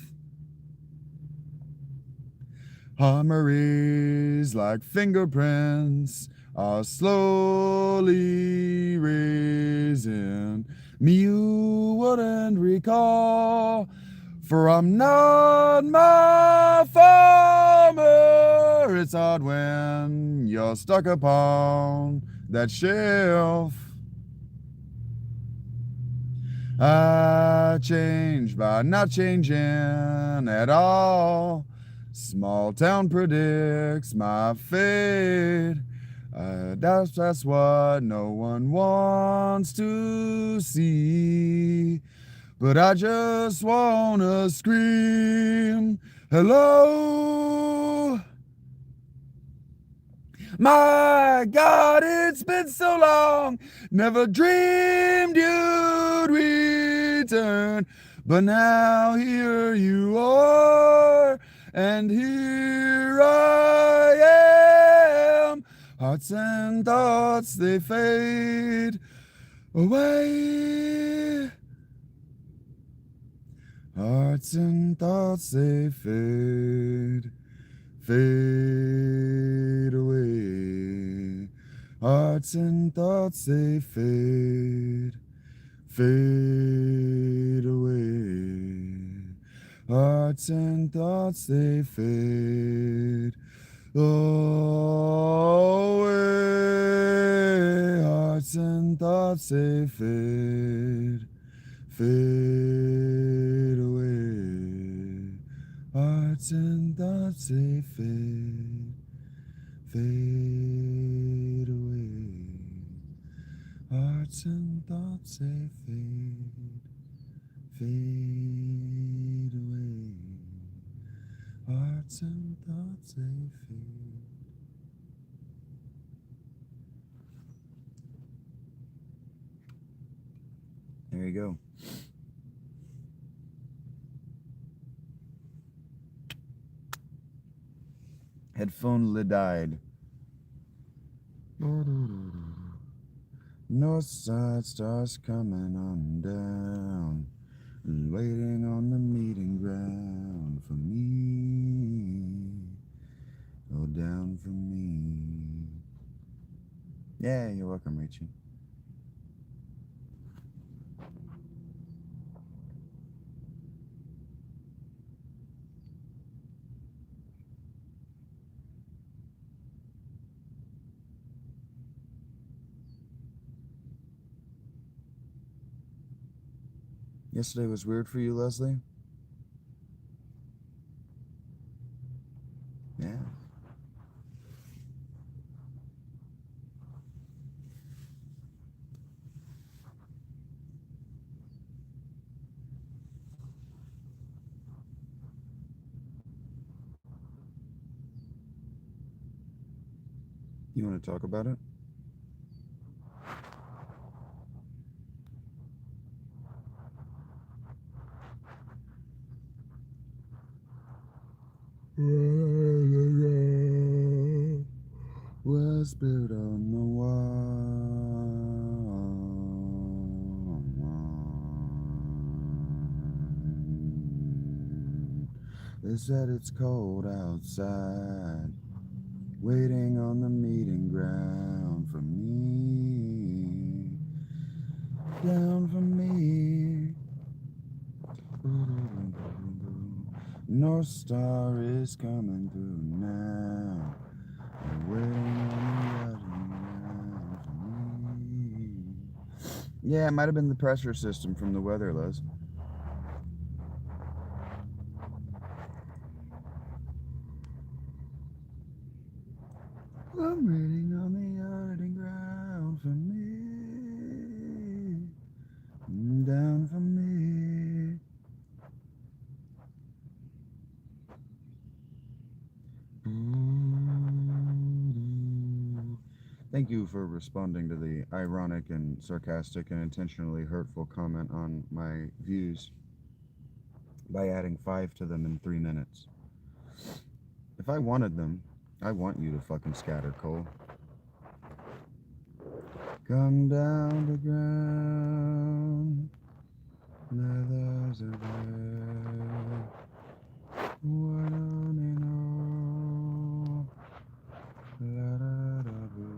A: Memories like fingerprints are slowly raising. Me you wouldn't recall, for I'm not my farmer. It's hard when you're stuck upon that shelf. I changed by not changing at all. Small town predicts my fate. That's what no one wants to see. But I just wanna scream, hello. My God, it's been so long. Never dreamed you'd return. But now here you are, and here I am. Hearts and thoughts, they fade away. Hearts and thoughts, they fade, fade away. Hearts and thoughts, they fade, fade away. Hearts and thoughts, they fade away. Hearts and thoughts, they fade, fade away. Hearts and thoughts, they fade, fade away. Hearts and thoughts, they fade, fade away. Hearts and thoughts, they fade. There you go. Headphone lid died. North side stars coming on down, waiting on the meeting ground for me. Oh, down for me. Yeah, you're welcome, Rachel. Yesterday was weird for you, Leslie? You want to talk about it? Whispered on the wall. They said it's cold outside, waiting on the meeting ground for me, down for me. North Star is coming through now, waiting on the ground for me. Yeah, it might have been the pressure system from the weather, Les. I'm waiting on the yarding ground for me, down for me. Thank you for responding to the ironic and sarcastic and intentionally hurtful comment on my views by adding 5 to them in 3 minutes. If I wanted them, I want you to fucking scatter, Cole. Come down to ground, leathers are there, what on and all, la da da boo.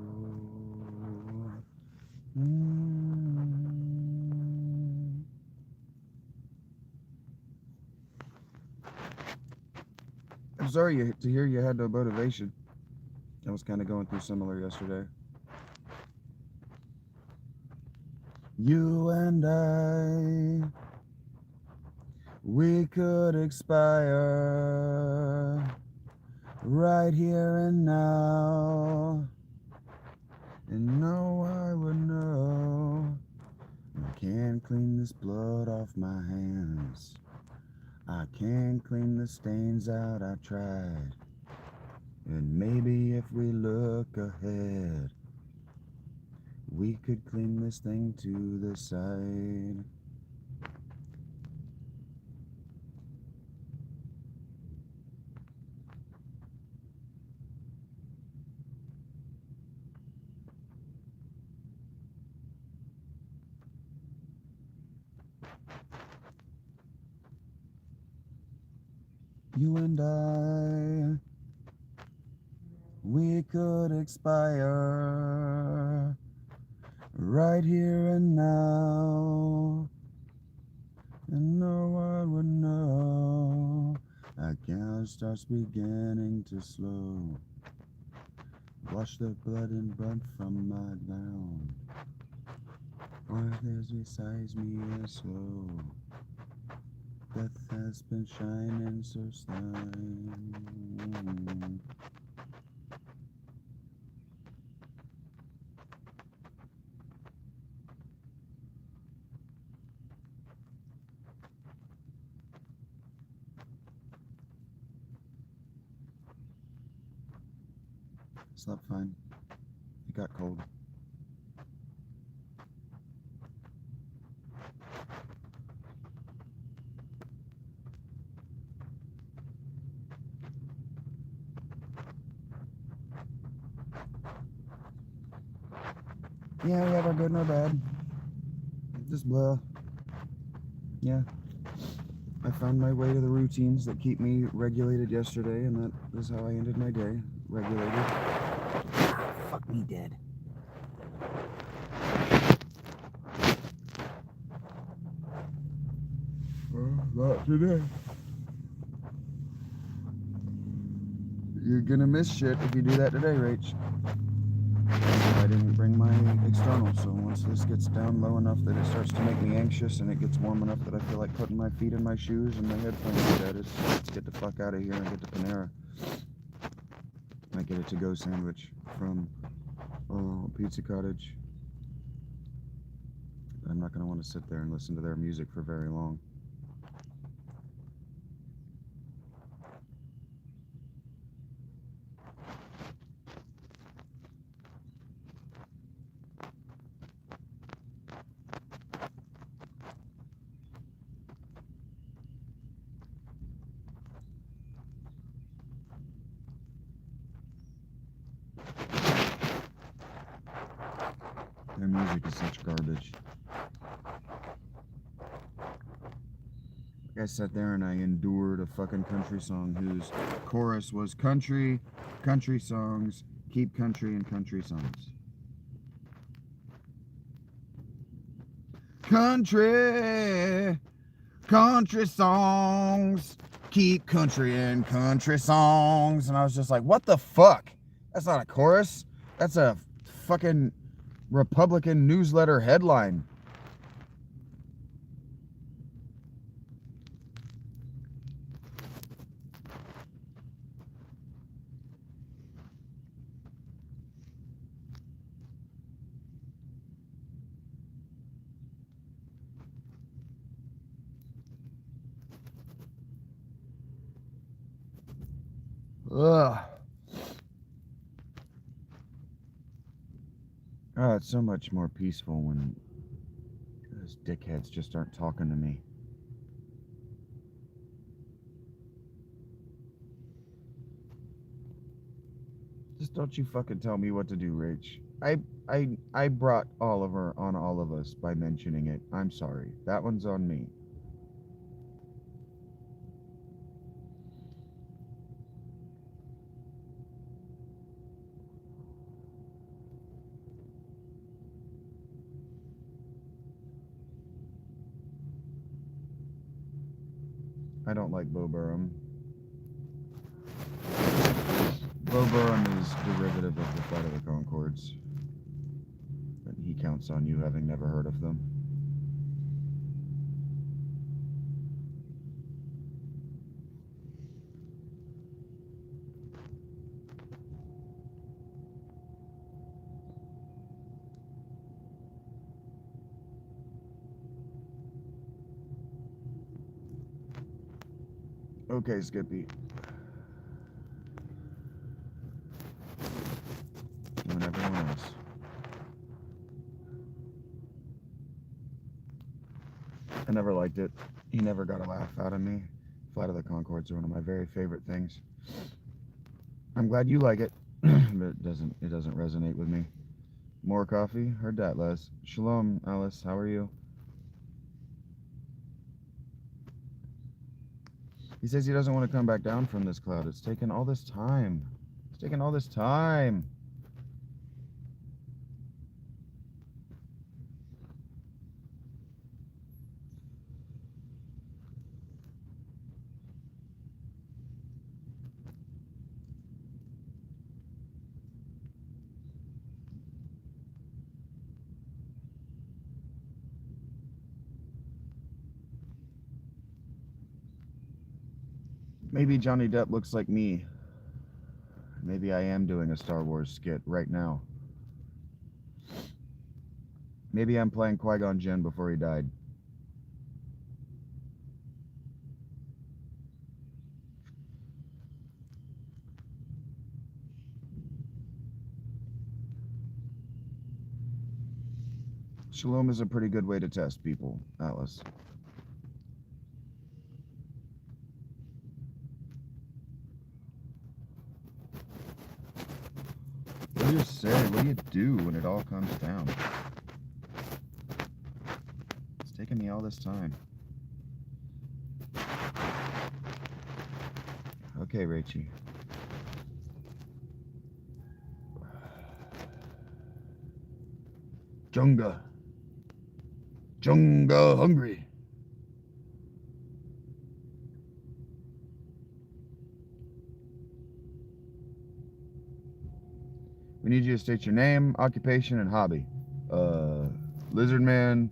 A: I'm sorry to hear you had no motivation. I was kind of going through similar yesterday. You and I, we could expire right here and now, and no one would know. I can't clean this blood off my hands, I can't clean the stains out, I tried. And maybe if we look ahead, we could clean this thing to the side. You and I, we could expire right here and now, and no one would know. Our count starts beginning to slow. Wash the blood and blood from my ground. What is besides me is slow. Death has been shining so slime. Slept fine. It got cold. Yeah, we have our good and our bad. Just blah. Yeah. I found my way to the routines that keep me regulated yesterday, and that is how I ended my day. Regulated. Ah, fuck me dead. Not today. You're gonna miss shit if you do that today, Rach. I didn't bring my external, so once this gets down low enough that it starts to make me anxious and it gets warm enough that I feel like putting my feet in my shoes and my headphones are dead, let's get the fuck out of here and get to Panera. I get a to-go sandwich from Pizza Cottage. I'm not going to want to sit there and listen to their music for very long. music is such garbage. I sat there and I endured a fucking country song whose chorus was country songs, keep country and country songs. Country songs, keep country and country songs. And I was just like, what the fuck? That's not a chorus. That's a fucking Republican newsletter headline. Ugh. Oh, it's so much more peaceful when those dickheads just aren't talking to me. Just don't you fucking tell me what to do, Rach. I brought Oliver on all of us by mentioning it. I'm sorry. That one's on me. I don't like Bo Burnham. Bo Burnham is derivative of the Flight of the Conchords. But he counts on you having never heard of them. Okay, Skippy. You and everyone else. I never liked it. He never got a laugh out of me. Flight of the Conchords are one of my very favorite things. I'm glad you like it, but it doesn't resonate with me. More coffee? Heard that, Les. Shalom, Alice. How are you? He says he doesn't want to come back down from this cloud. It's taken all this time. It's taken all this time. Maybe Johnny Depp looks like me. Maybe I am doing a Star Wars skit right now. Maybe I'm playing Qui-Gon Jinn before he died. Shalom is a pretty good way to test people, Alice. What do you say? What do you do when it all comes down? It's taken me all this time. Okay, Rachie. Junga hungry. We need you to state your name, occupation, and hobby. Lizard man.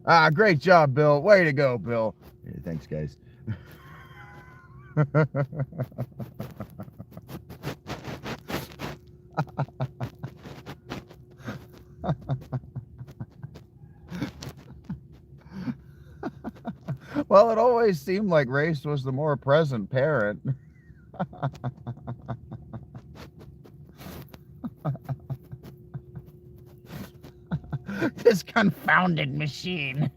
A: Ah, great job, Bill. Way to go, Bill. Yeah, thanks, guys. Well, it always seemed like Race was the more present parent. This confounded machine.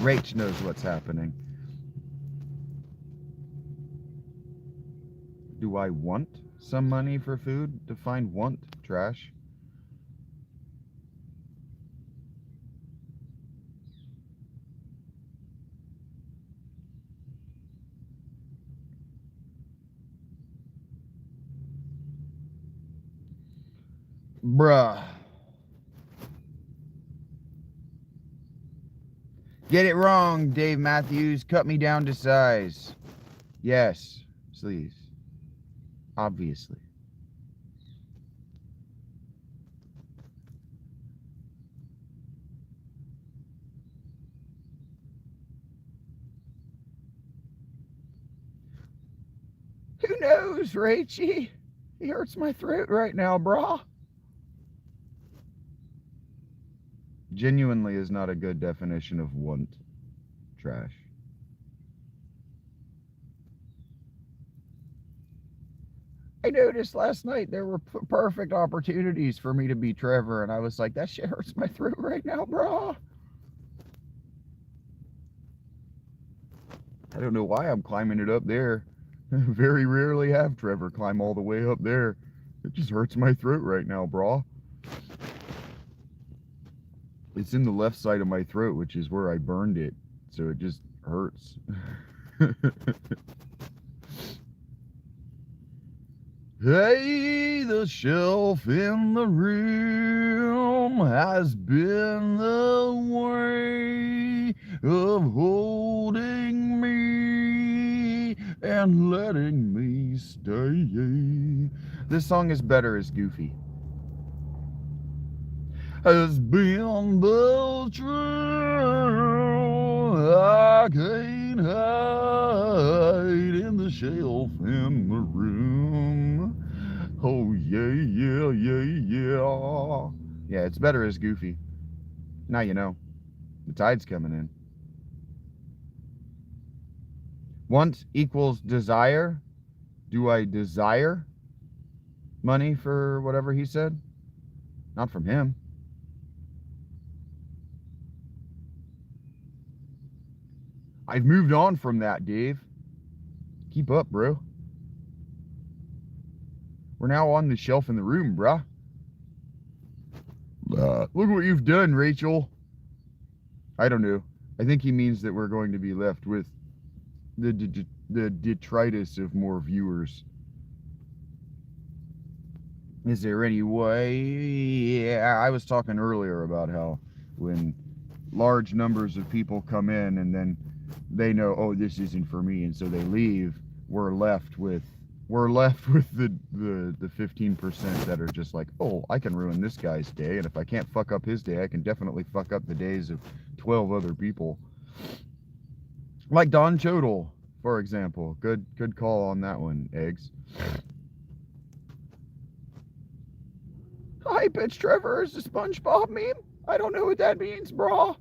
A: Rach knows what's happening. Do I want some money for food? Define want, trash. Bruh. Get it wrong, Dave Matthews. Cut me down to size. Yes, please. Obviously. Who knows, Rachy? He hurts my throat right now, brah. Genuinely is not a good definition of want, trash. I noticed last night there were perfect opportunities for me to be Trevor, and I was like, that shit hurts my throat right now, brah. I don't know why I'm climbing it up there. Very rarely have Trevor climb all the way up there. It just hurts my throat right now, brah. It's in the left side of my throat, which is where I burned it, so it just hurts. Hey, the shelf in the room has been the way of holding me and letting me stay. This song is better as Goofy. Has been the truth. I can't hide in the shelf in the room. Oh yeah, yeah, yeah, yeah. Yeah, it's better as Goofy. Now you know. The tide's coming in. Want equals desire. Do I desire money for whatever he said? Not from him. I've moved on from that, Dave. Keep up, bro. We're now on the shelf in the room, bruh. Look what you've done, Rachel. I don't know. I think he means that we're going to be left with the detritus of more viewers. Is there any way? Yeah, I was talking earlier about how when large numbers of people come in and then they know, oh, this isn't for me, and so they leave, we're left with the 15% that are just like, oh, I can ruin this guy's day, and if I can't fuck up his day, I can definitely fuck up the days of 12 other people. Like Don Chodel, for example. Good call on that one, Eggs. High pitch Trevor is a SpongeBob meme? I don't know what that means, brah.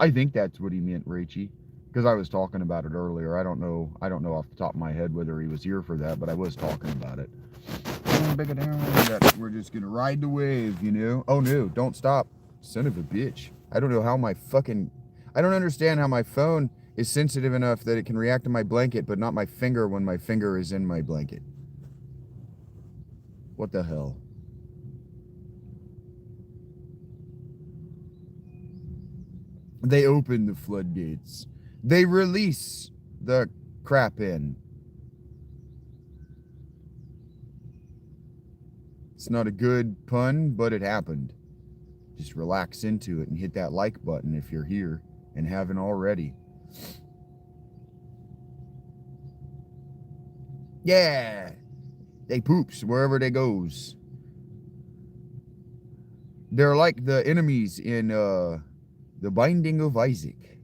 A: I think that's what he meant, Rachy, because I was talking about it earlier. I don't know off the top of my head whether he was here for that, but I was talking about it. We're just gonna ride the wave, you know? Oh no, don't stop. Son of a bitch. I don't know how I don't understand how my phone is sensitive enough that it can react to my blanket, but not my finger when my finger is in my blanket. What the hell? They open the floodgates. They release the crap in. It's not a good pun, but it happened. Just relax into it and hit that like button if you're here and haven't already. Yeah. They poops wherever they goes. They're like the enemies in The Binding of Isaac.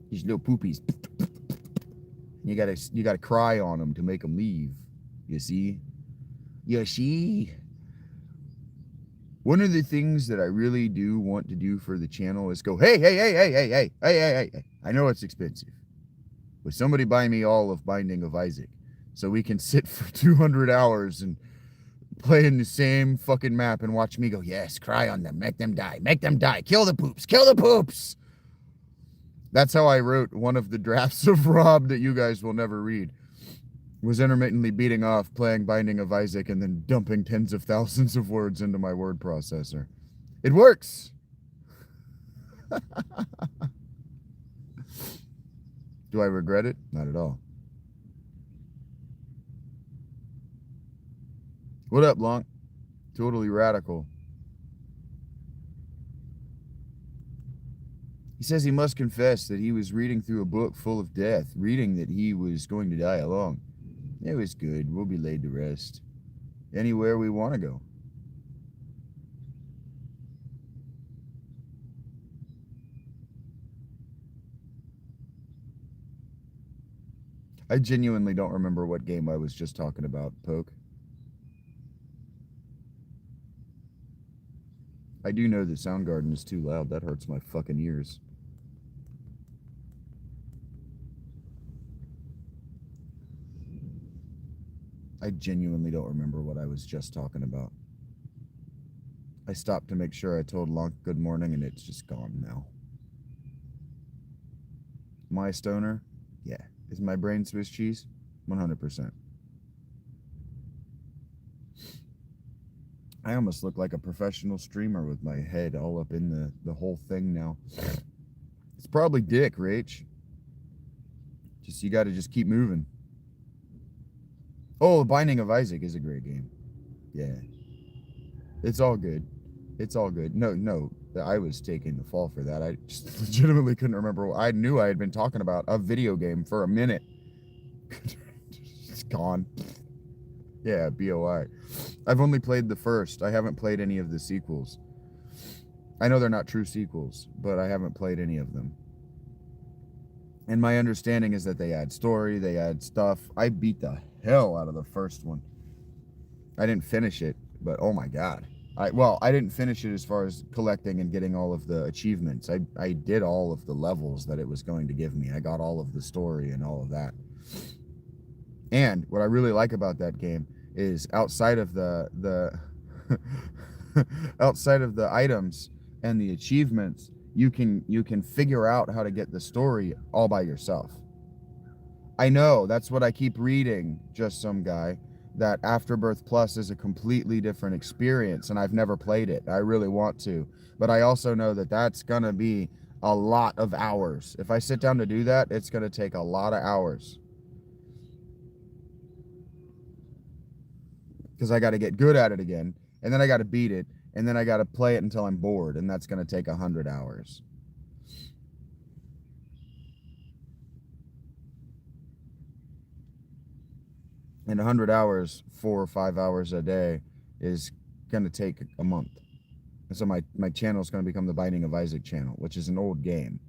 A: These little poopies. You gotta cry on them to make them leave. You see? You see? One of the things that I really do want to do for the channel is go, hey. I know it's expensive, but somebody buy me all of Binding of Isaac so we can sit for 200 hours and playing the same fucking map and watch me go, yes, cry on them, make them die, kill the poops. That's how I wrote one of the drafts of Rob that you guys will never read. Was intermittently beating off, playing Binding of Isaac, and then dumping tens of thousands of words into my word processor. It works. Do I regret it? Not at all. What up, Lonk? Totally radical. He says he must confess that he was reading through a book full of death, reading that he was going to die alone. It was good. We'll be laid to rest. Anywhere we want to go. I genuinely don't remember what game I was just talking about, Poke. I do know that Soundgarden is too loud. That hurts my fucking ears. I genuinely don't remember what I was just talking about. I stopped to make sure I told Lonk good morning, and it's just gone now. My stoner? Yeah. Is my brain Swiss cheese? 100%. I almost look like a professional streamer with my head all up in the whole thing now. It's probably dick, Rach. You gotta just keep moving. Oh, Binding of Isaac is a great game. Yeah. It's all good. It's all good. No, I was taking the fall for that. I just legitimately couldn't remember. I knew I had been talking about a video game for a minute. It's gone. Yeah, BOI. I've only played the first. I haven't played any of the sequels. I know they're not true sequels, but I haven't played any of them. And my understanding is that they add story, they add stuff. I beat the hell out of the first one. I didn't finish it, but oh my god. I didn't finish it as far as collecting and getting all of the achievements. I did all of the levels that it was going to give me. I got all of the story and all of that. And what I really like about that game is outside of the outside of the items and the achievements, you can figure out how to get the story all by yourself. I know, that's what I keep reading, just some guy, that Afterbirth Plus is a completely different experience, and I've never played it. I really want to. But I also know that that's going to be a lot of hours. If I sit down to do that, it's going to take a lot of hours. Because I got to get good at it again, and then I got to beat it, and then I got to play it until I'm bored, and that's going to take 100 hours. And 100 hours, 4 or 5 hours a day, is going to take a month. And so my channel is going to become the Binding of Isaac channel, which is an old game.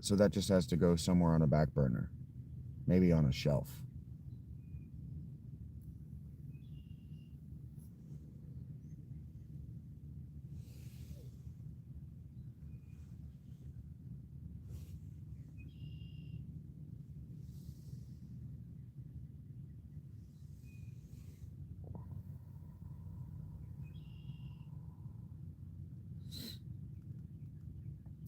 A: So that just has to go somewhere on a back burner. Maybe on a shelf.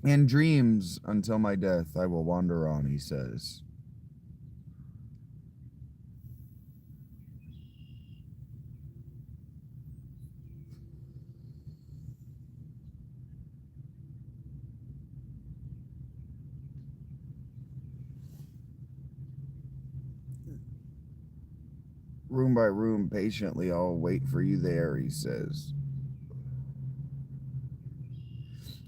A: In dreams, until my death, I will wander on, he says. Room by room, patiently, I'll wait for you there, he says.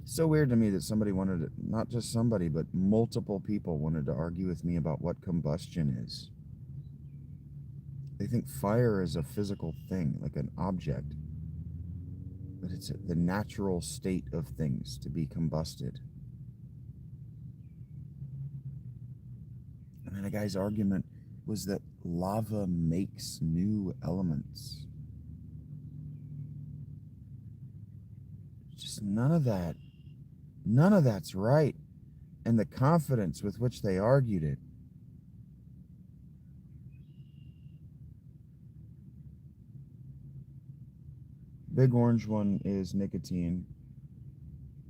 A: So weird to me that somebody wanted to, not just somebody, but multiple people wanted to argue with me about what combustion is. They think fire is a physical thing, like an object. But it's the natural state of things to be combusted. And then a guy's argument was that lava makes new elements. Just none of that's right. And the confidence with which they argued it. big orange one is nicotine.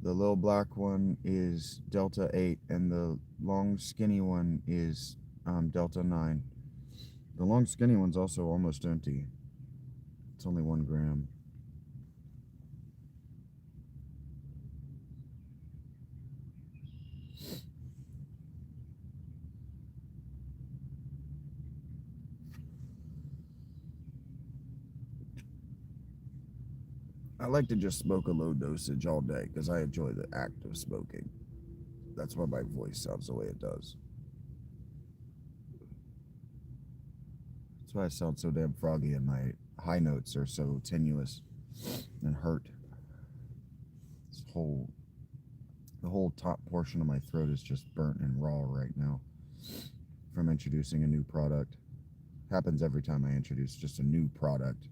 A: The little black one is Delta 8, and the long skinny one is Delta 9. The long skinny one's also almost empty. It's only 1 gram. I like to just smoke a low dosage all day because I enjoy the act of smoking. That's why my voice sounds the way it does. That's why I sound so damn froggy and my high notes are so tenuous and hurt. The whole top portion of my throat is just burnt and raw right now from introducing a new product. Happens every time I introduce just a new product,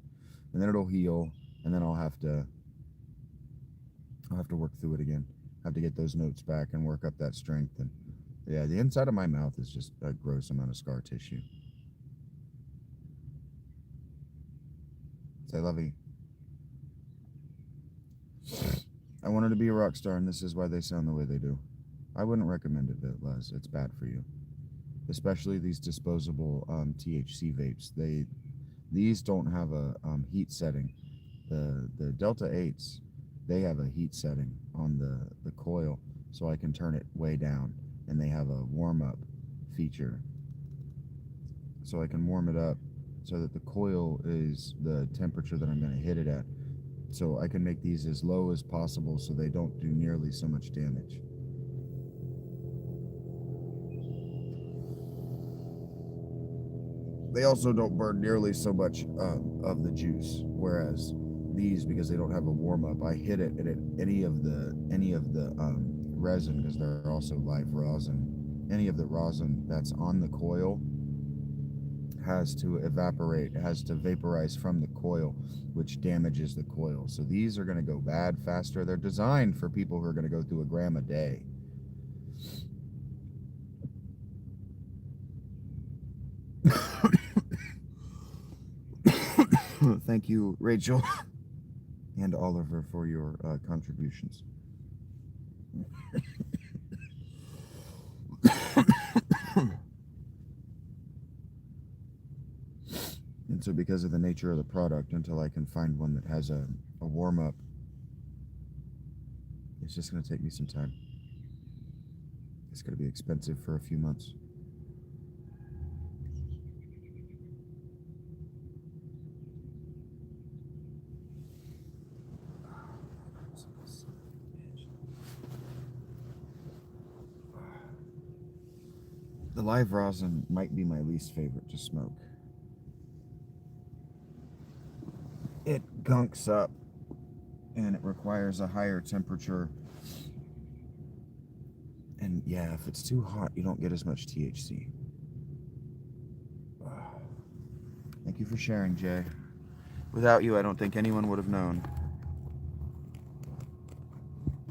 A: and then it'll heal, and then I'll have to work through it again. Have to get those notes back and work up that strength. And yeah, the inside of my mouth is just a gross amount of scar tissue. Say lovey. I wanted to be a rock star, and this is why they sound the way they do. I wouldn't recommend it, Les. It's bad for you. Especially these disposable THC vapes. These don't have a heat setting. The Delta 8s, they have a heat setting on the coil, so I can turn it way down, and they have a warm-up feature. So I can warm it up so that the coil is the temperature that I'm going to hit it at. So I can make these as low as possible so they don't do nearly so much damage. They also don't burn nearly so much of the juice, whereas these, because they don't have a warm-up, I hit it, and any of the resin, because they're also live rosin, any of the rosin that's on the coil has to evaporate, has to vaporize from the coil, which damages the coil. So these are going to go bad faster. They're designed for people who are going to go through 1 gram a day. Thank you, Rachel and Oliver, for your contributions. And so because of the nature of the product, until I can find one that has a warm-up, it's just going to take me some time. It's going to be expensive for a few months. The live rosin might be my least favorite to smoke. It gunks up, and it requires a higher temperature. And yeah, if it's too hot, you don't get as much THC. Thank you for sharing, Jay. Without you, I don't think anyone would have known.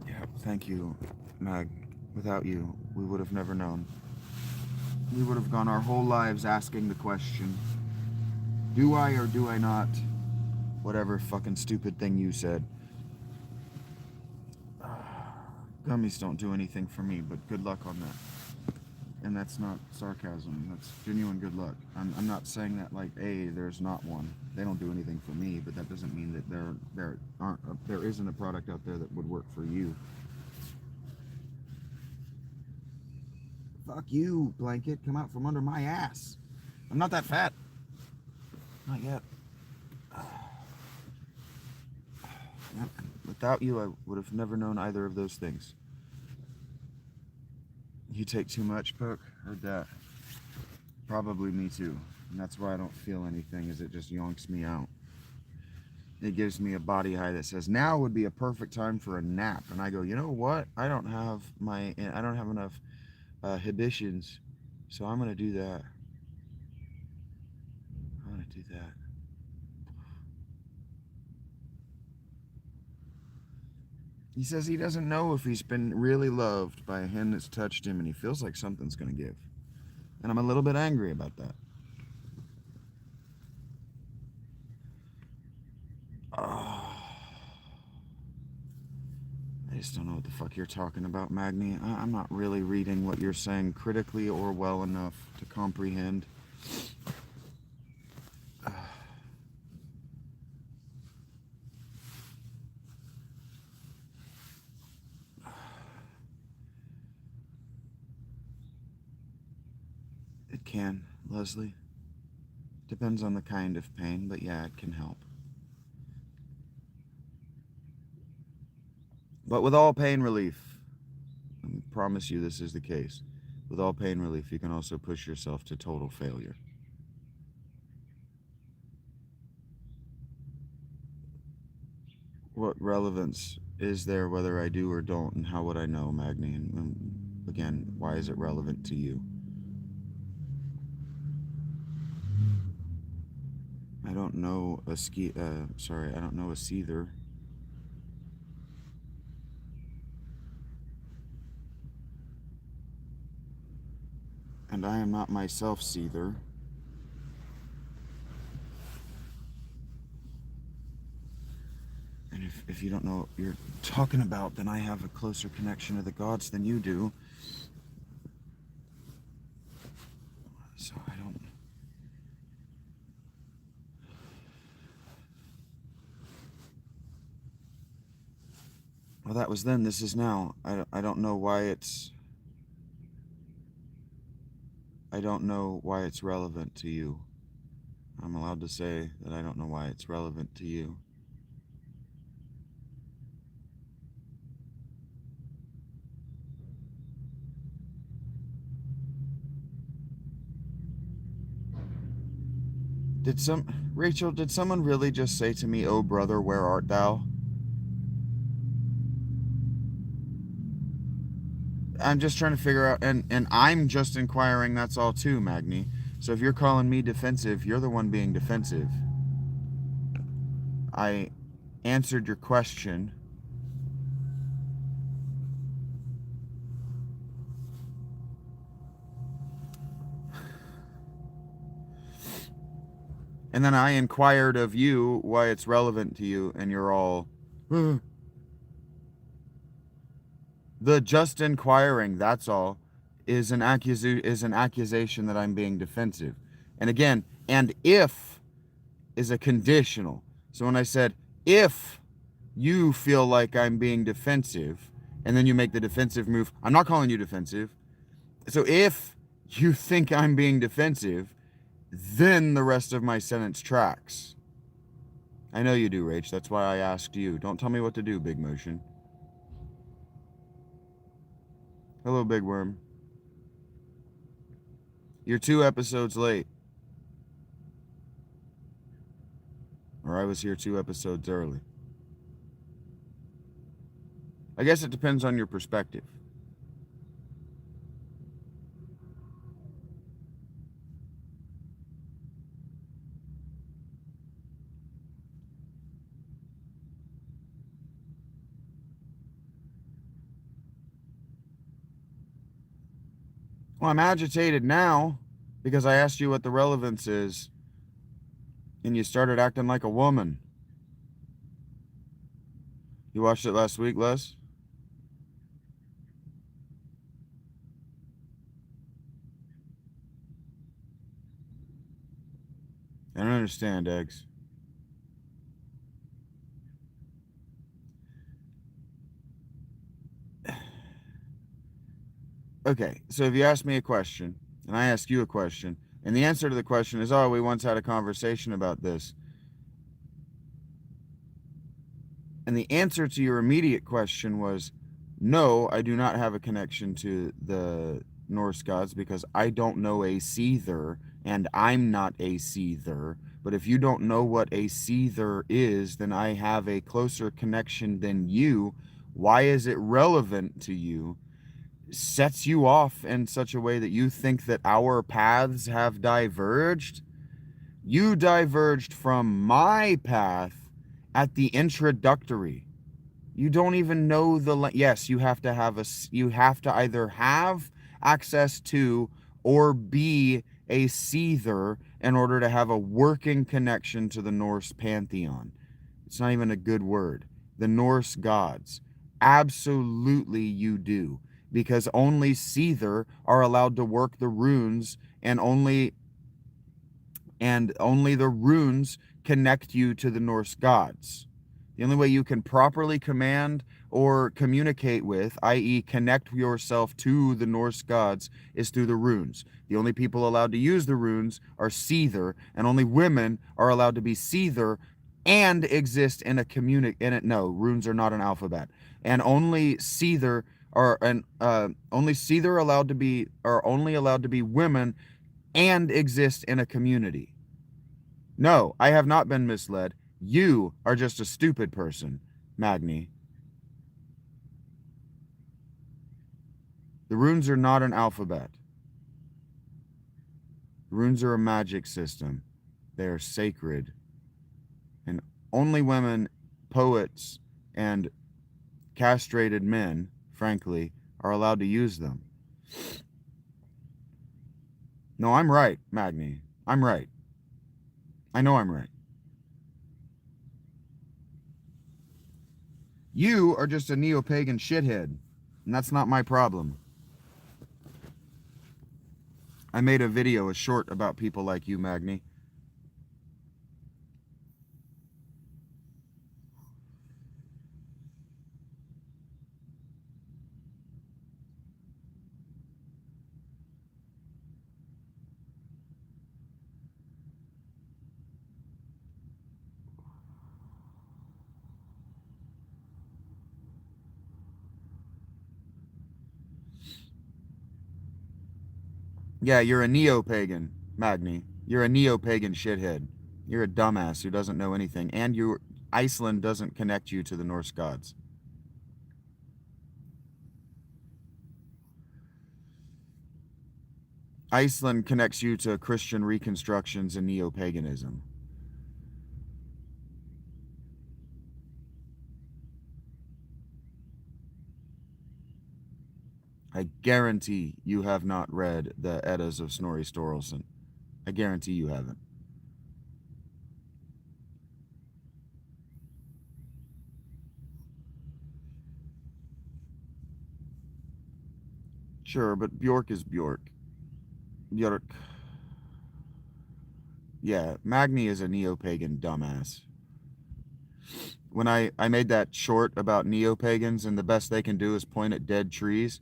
A: Yeah, thank you, Mag. Without you, we would have never known. We would have gone our whole lives asking the question, do I or do I not? Whatever fucking stupid thing you said. Gummies don't do anything for me, but good luck on that. And that's not sarcasm. That's genuine good luck. I'm not saying that like, hey, there's not one. They don't do anything for me, but that doesn't mean that there isn't a product out there that would work for you. Fuck you, blanket. Come out from under my ass. I'm not that fat. Not yet. Without you, I would have never known either of those things. You take too much, Poke? Heard that. Probably me too. And that's why I don't feel anything, is it just yonks me out. It gives me a body high that says, now would be a perfect time for a nap. And I go, you know what? I don't have enough inhibitions, so I'm going to do that. He says he doesn't know if he's been really loved by a hand that's touched him, and he feels like something's going to give. And I'm a little bit angry about that. Oh, I just don't know what the fuck you're talking about, Magni. I'm not really reading what you're saying critically or well enough to comprehend. It can, Leslie. Depends on the kind of pain, but yeah, it can help. But with all pain relief, I promise you this is the case. With all pain relief, you can also push yourself to total failure. What relevance is there whether I do or don't, and how would I know, Magni? And again, why is it relevant to you? I don't know a I don't know a seether. And I am not myself seether. And if you don't know what you're talking about, then I have a closer connection to the gods than you do. So I don't... Well, that was then, this is now. I don't know why it's... I don't know why it's relevant to you. I'm allowed to say that I don't know why it's relevant to you. Rachel, did someone really just say to me, "Oh brother, where art thou?" I'm just trying to figure out, and I'm just inquiring, that's all too, Magni. So if you're calling me defensive, you're the one being defensive. I answered your question. And then I inquired of you why it's relevant to you, and you're all... The just inquiring, that's all, is an accusation that I'm being defensive. And again, and if is a conditional. So when I said, if you feel like I'm being defensive, and then you make the defensive move, I'm not calling you defensive. So if you think I'm being defensive, then the rest of my sentence tracks. I know you do, Rach. That's why I asked you. Don't tell me what to do, Big Motion. Hello, Big Worm. You're 2 episodes late. Or I was here 2 episodes early. I guess it depends on your perspective. Well, I'm agitated now because I asked you what the relevance is, and you started acting like a woman. You watched it last week, Les? I don't understand, Eggs. Okay, so if you ask me a question, and I ask you a question, and the answer to the question is, oh, we once had a conversation about this, and the answer to your immediate question was, no, I do not have a connection to the Norse gods because I don't know a seether, and I'm not a seether. But if you don't know what a seether is, then I have a closer connection than you. Why is it relevant to you? Sets you off in such a way that you think that our paths have diverged. You diverged from my path at the introductory. You don't even know the... Yes, you have to either have access to or be a seether in order to have a working connection to the Norse pantheon. It's not even a good word. The Norse gods. Absolutely you do. Because only Seether are allowed to work the runes, and only the runes connect you to the Norse gods. The only way you can properly command or communicate with, i.e., connect yourself to the Norse gods, is through the runes. The only people allowed to use the runes are Seether, and only women are allowed to be Seether and exist in a community. No, runes are not an alphabet, and only Seether only Seether are only allowed to be women and exist in a community. No, I have not been misled. You are just a stupid person, Magni. The runes are not an alphabet. Runes are a magic system. They are sacred. And only women, poets, and castrated men, frankly, are allowed to use them. No, I'm right, Magni. I'm right. I know I'm right. You are just a neo-pagan shithead, and that's not my problem. I made a video, a short, about people like you, Magni. Yeah, you're a neo-pagan, Magni. You're a neo-pagan shithead. You're a dumbass who doesn't know anything, and Iceland doesn't connect you to the Norse gods. Iceland connects you to Christian reconstructions and neo-paganism. I guarantee you have not read the Eddas of Snorri Sturluson. I guarantee you haven't. Sure, but Bjork is Bjork. Bjork. Yeah, Magni is a neo-pagan dumbass. When I made that short about neo-pagans and the best they can do is point at dead trees,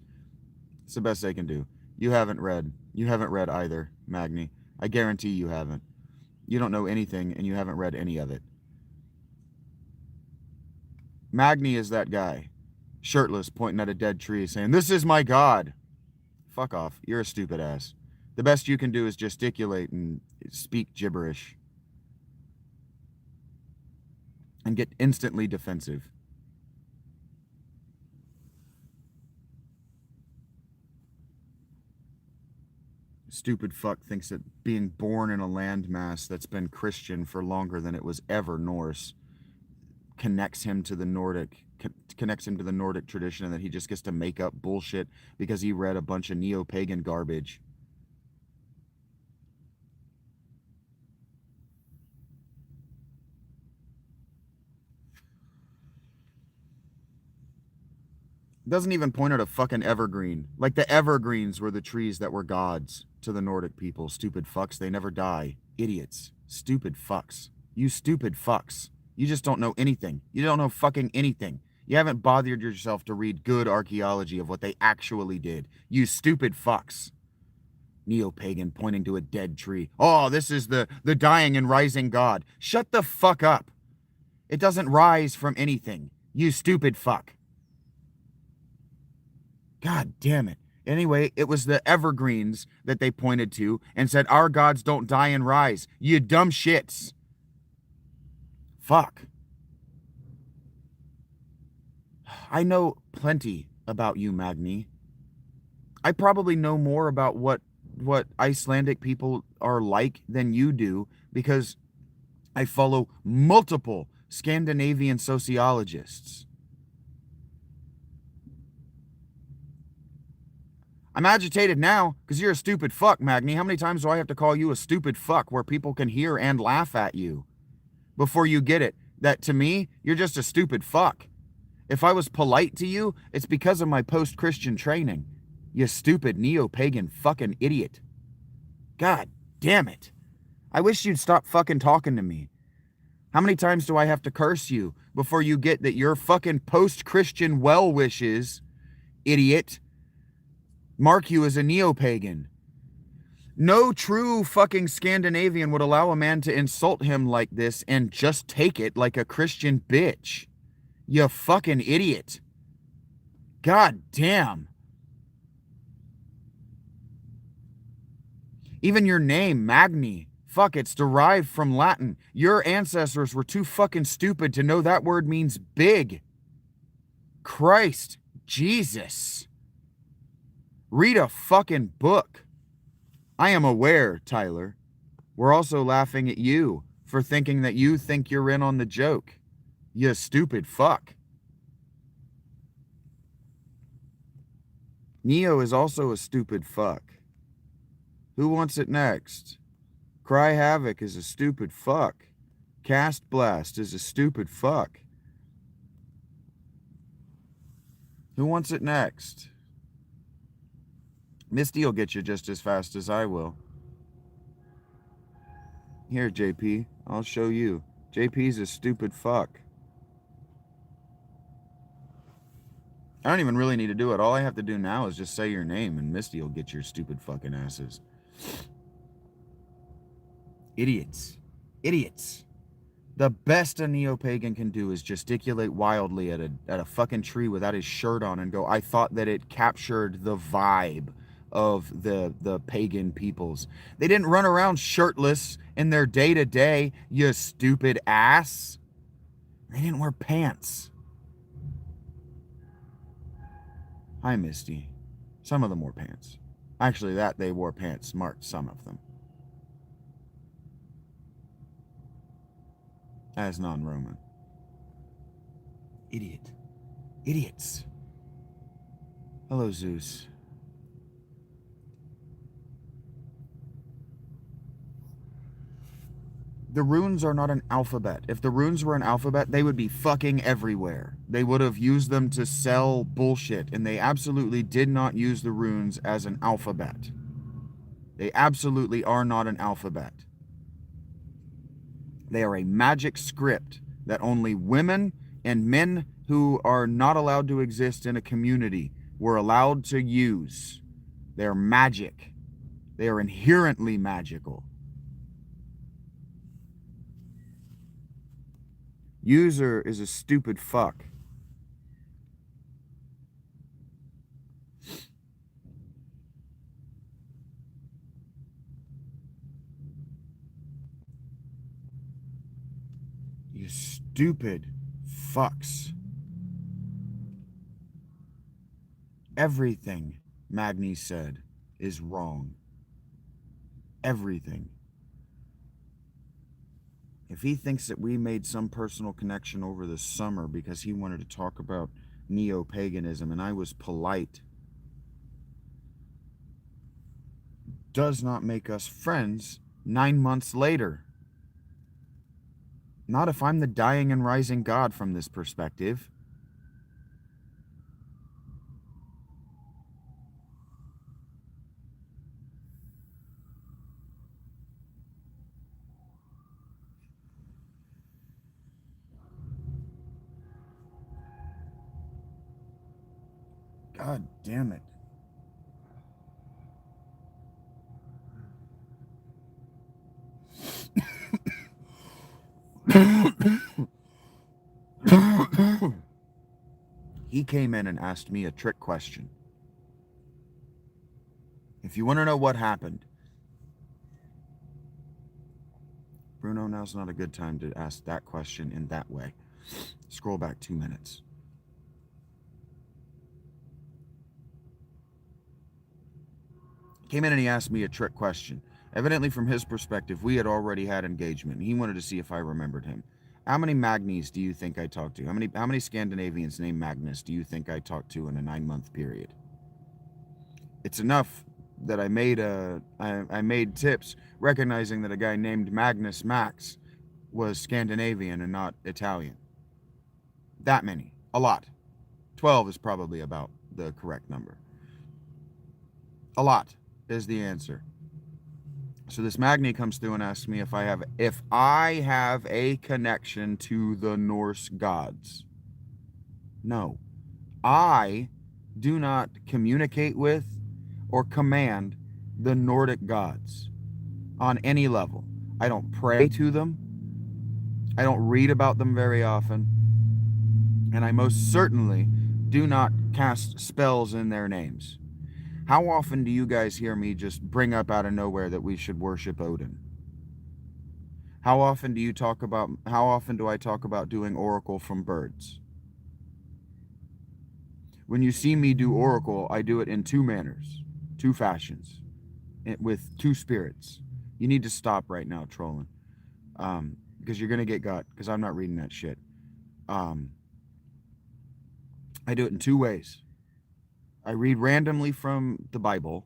A: it's the best they can do. You haven't read either, Magni. I guarantee you haven't. You don't know anything and you haven't read any of it. Magni is that guy, shirtless, pointing at a dead tree saying, "This is my god." Fuck off. You're a stupid ass. The best you can do is gesticulate and speak gibberish and get instantly defensive. Stupid fuck thinks that being born in a landmass that's been Christian for longer than it was ever Norse connects him to the Nordic tradition, and that he just gets to make up bullshit because he read a bunch of neo-pagan garbage. Doesn't even point at a fucking evergreen. Like the evergreens were the trees that were gods to the Nordic people. Stupid fucks. They never die. Idiots. Stupid fucks. You stupid fucks. You just don't know anything. You don't know fucking anything. You haven't bothered yourself to read good archaeology of what they actually did. You stupid fucks. Neo-pagan pointing to a dead tree. Oh, this is the dying and rising god. Shut the fuck up. It doesn't rise from anything. You stupid fuck. God damn it. Anyway, it was the evergreens that they pointed to and said, our gods don't die and rise. You dumb shits. Fuck. I know plenty about you, Magni. I probably know more about what Icelandic people are like than you do because I follow multiple Scandinavian sociologists. I'm agitated now because you're a stupid fuck, Magni. How many times do I have to call you a stupid fuck where people can hear and laugh at you before you get it? That to me, you're just a stupid fuck. If I was polite to you, it's because of my post-Christian training. You stupid neo-pagan fucking idiot. God damn it. I wish you'd stop fucking talking to me. How many times do I have to curse you before you get that your fucking post-Christian well wishes, idiot, mark you as a neo-pagan? No true fucking Scandinavian would allow a man to insult him like this and just take it like a Christian bitch. You fucking idiot. God damn. Even your name, Magni, fuck, it's derived from Latin. Your ancestors were too fucking stupid to know that word means big. Christ, Jesus. Read a fucking book. I am aware, Tyler. We're also laughing at you for thinking that you think you're in on the joke. You stupid fuck. Neo is also a stupid fuck. Who wants it next? Cry Havoc is a stupid fuck. Cast Blast is a stupid fuck. Who wants it next? Misty will get you just as fast as I will. Here, JP, I'll show you. JP's a stupid fuck. I don't even really need to do it. All I have to do now is just say your name and Misty will get your stupid fucking asses. Idiots. Idiots. The best a neo-pagan can do is gesticulate wildly at a fucking tree without his shirt on and go, I thought that it captured the vibe of the pagan peoples. They didn't run around shirtless in their day-to-day, you stupid ass. They didn't wear pants. Hi, Misty. Some of them wore pants. Actually, that they wore pants smart, some of them. As non-Roman. Idiot. Idiots. Hello, Zeus. The runes are not an alphabet. If the runes were an alphabet, they would be fucking everywhere. They would have used them to sell bullshit, and they absolutely did not use the runes as an alphabet. They absolutely are not an alphabet. They are a magic script that only women and men who are not allowed to exist in a community were allowed to use. They're magic. They are inherently magical. User is a stupid fuck. You stupid fucks. Everything Magni said is wrong. Everything. If he thinks that we made some personal connection over the summer because he wanted to talk about neo-paganism and I was polite, does not make us friends 9 months later. Not if I'm the dying and rising god from this perspective. God damn it. He came in and asked me a trick question. If you want to know what happened, Bruno, now's not a good time to ask that question in that way. Scroll back 2 minutes. Came in and he asked me a trick question. Evidently, from his perspective, we had already had engagement. He wanted to see if I remembered him. How many Magnis do you think I talked to? How many Scandinavians named Magnus do you think I talked to in a 9-month period? It's enough that I made tips recognizing that a guy named Magnus Max was Scandinavian and not Italian. That many. A lot. 12 is probably about the correct number. A lot is the answer. So this Magni comes through and asks me if I have a connection to the Norse gods. No. I do not communicate with or command the Nordic gods on any level. I don't pray to them. I don't read about them very often. And I most certainly do not cast spells in their names. How often do you guys hear me just bring up out of nowhere that we should worship Odin? How often do I talk about doing oracle from birds? When you see me do oracle, I do it in two manners, two fashions, with two spirits. You need to stop right now trolling, because you're gonna get got, because I'm not reading that shit. I do it in two ways. I read randomly from the Bible,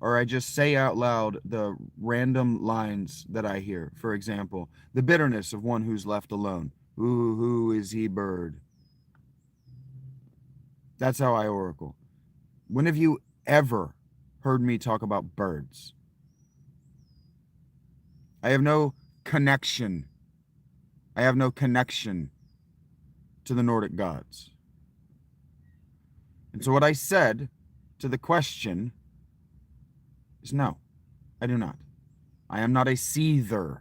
A: or I just say out loud the random lines that I hear. For example, the bitterness of one who's left alone. Ooh, who is he bird? That's how I oracle. When have you ever heard me talk about birds? I have no connection. I have no connection to the Nordic gods. And so what I said to the question is no, I do not. I am not a seether.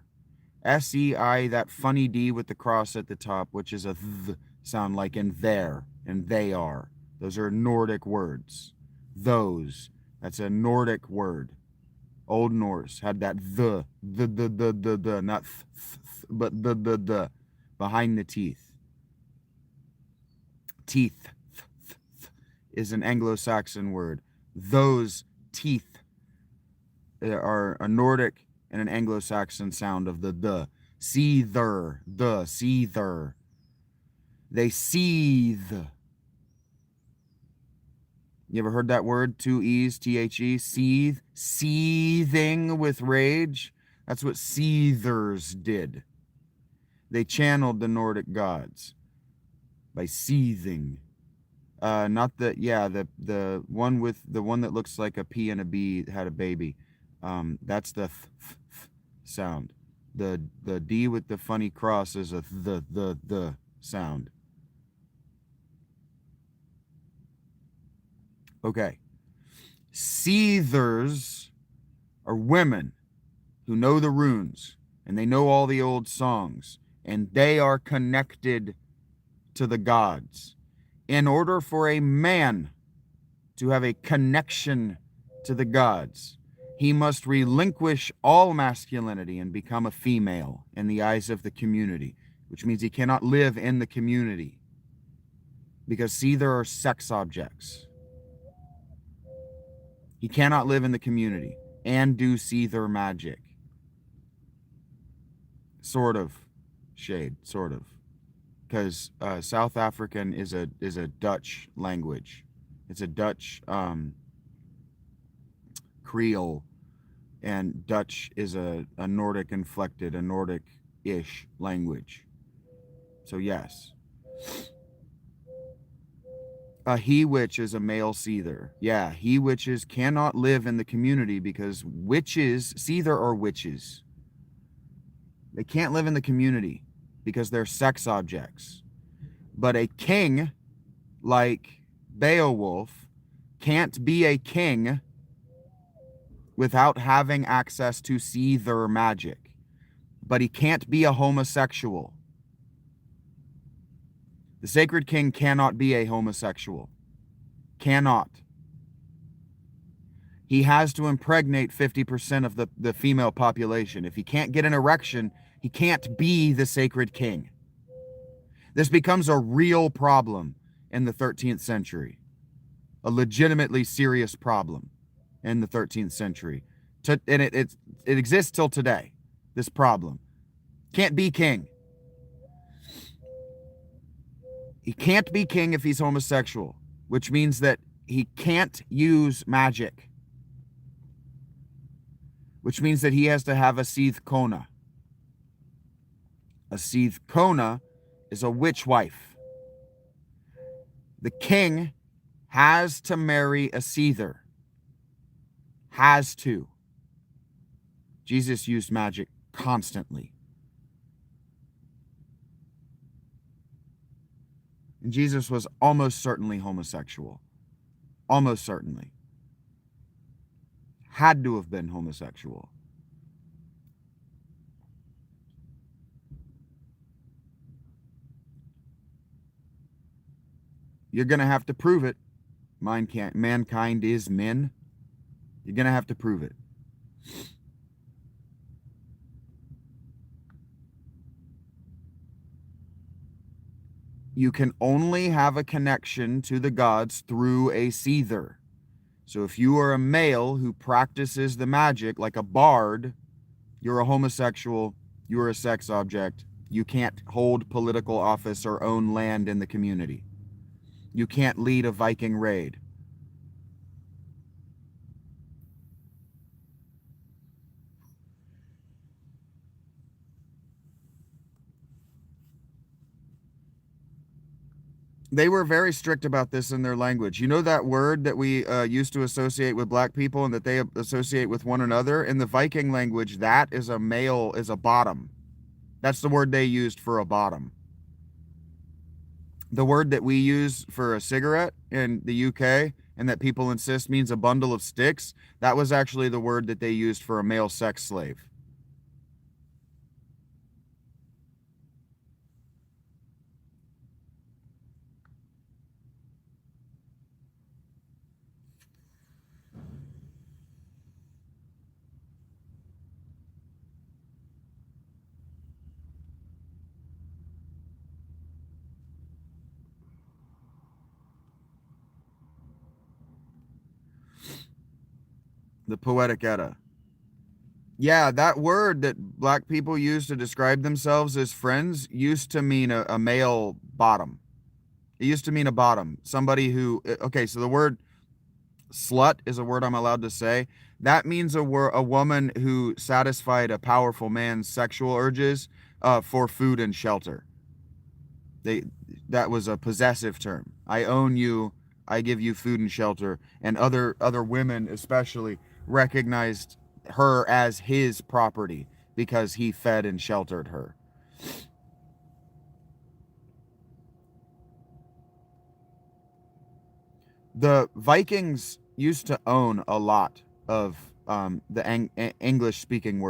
A: S-E-I, that funny D with the cross at the top, which is a th sound like in there, and they are. Those are Nordic words. Those, that's a Nordic word. Old Norse had that the, not but the, behind the teeth. Teeth is an Anglo-Saxon word. Those teeth are a Nordic and an Anglo-Saxon sound of the. Seether, the seether. They seethe. You ever heard that word? Two E's, T-H-E, seethe, seething with rage. That's what seethers did. They channeled the Nordic gods by seething. Not the, yeah, the one that looks like a P and a B had a baby. That's the sound. The D with the funny cross is a the sound. Okay. Seethers are women who know the runes and they know all the old songs and they are connected to the gods. In order for a man to have a connection to the gods, he must relinquish all masculinity and become a female in the eyes of the community, which means he cannot live in the community because seether are sex objects. He cannot live in the community and do seether magic. Sort of. Shade, sort of. Because South African is a Dutch language. It's a Dutch Creole, and Dutch is a Nordic inflected, a Nordic-ish language. So yes. A he-witch is a male seether. Yeah, he-witches cannot live in the community because witches, seether are witches. They can't live in the community because they're sex objects. But a king, like Beowulf, can't be a king without having access to seether magic. But he can't be a homosexual. The Sacred King cannot be a homosexual. Cannot. He has to impregnate 50% of the female population. If he can't get an erection, he can't be the Sacred King. This becomes a real problem in the 13th century. A legitimately serious problem in the 13th century. And it exists till today, this problem. Can't be king. He can't be king if he's homosexual, which means that he can't use magic, which means that he has to have a seeth kona. A seeth kona is a witch wife. The king has to marry a seether. Has to. Jesus used magic constantly. And Jesus was almost certainly homosexual. Almost certainly. Had to have been homosexual. You're going to have to prove it. Mankind is men. You're going to have to prove it. You can only have a connection to the gods through a seether. So if you are a male who practices the magic like a bard, you're a homosexual, you're a sex object, you can't hold political office or own land in the community. You can't lead a Viking raid. They were very strict about this in their language. You know that word that we used to associate with black people and that they associate with one another? In the Viking language, that is a male, is a bottom. That's the word they used for a bottom. The word that we use for a cigarette in the UK and that people insist means a bundle of sticks, that was actually the word that they used for a male sex slave. The Poetic Edda. Yeah, that word that black people use to describe themselves as friends used to mean a male bottom. It used to mean a bottom. Somebody who, okay, so the word slut is a word I'm allowed to say. That means a woman who satisfied a powerful man's sexual urges for food and shelter. That was a possessive term. I own you. I give you food and shelter. And other women especially recognized her as his property because he fed and sheltered her. The Vikings used to own a lot of the English-speaking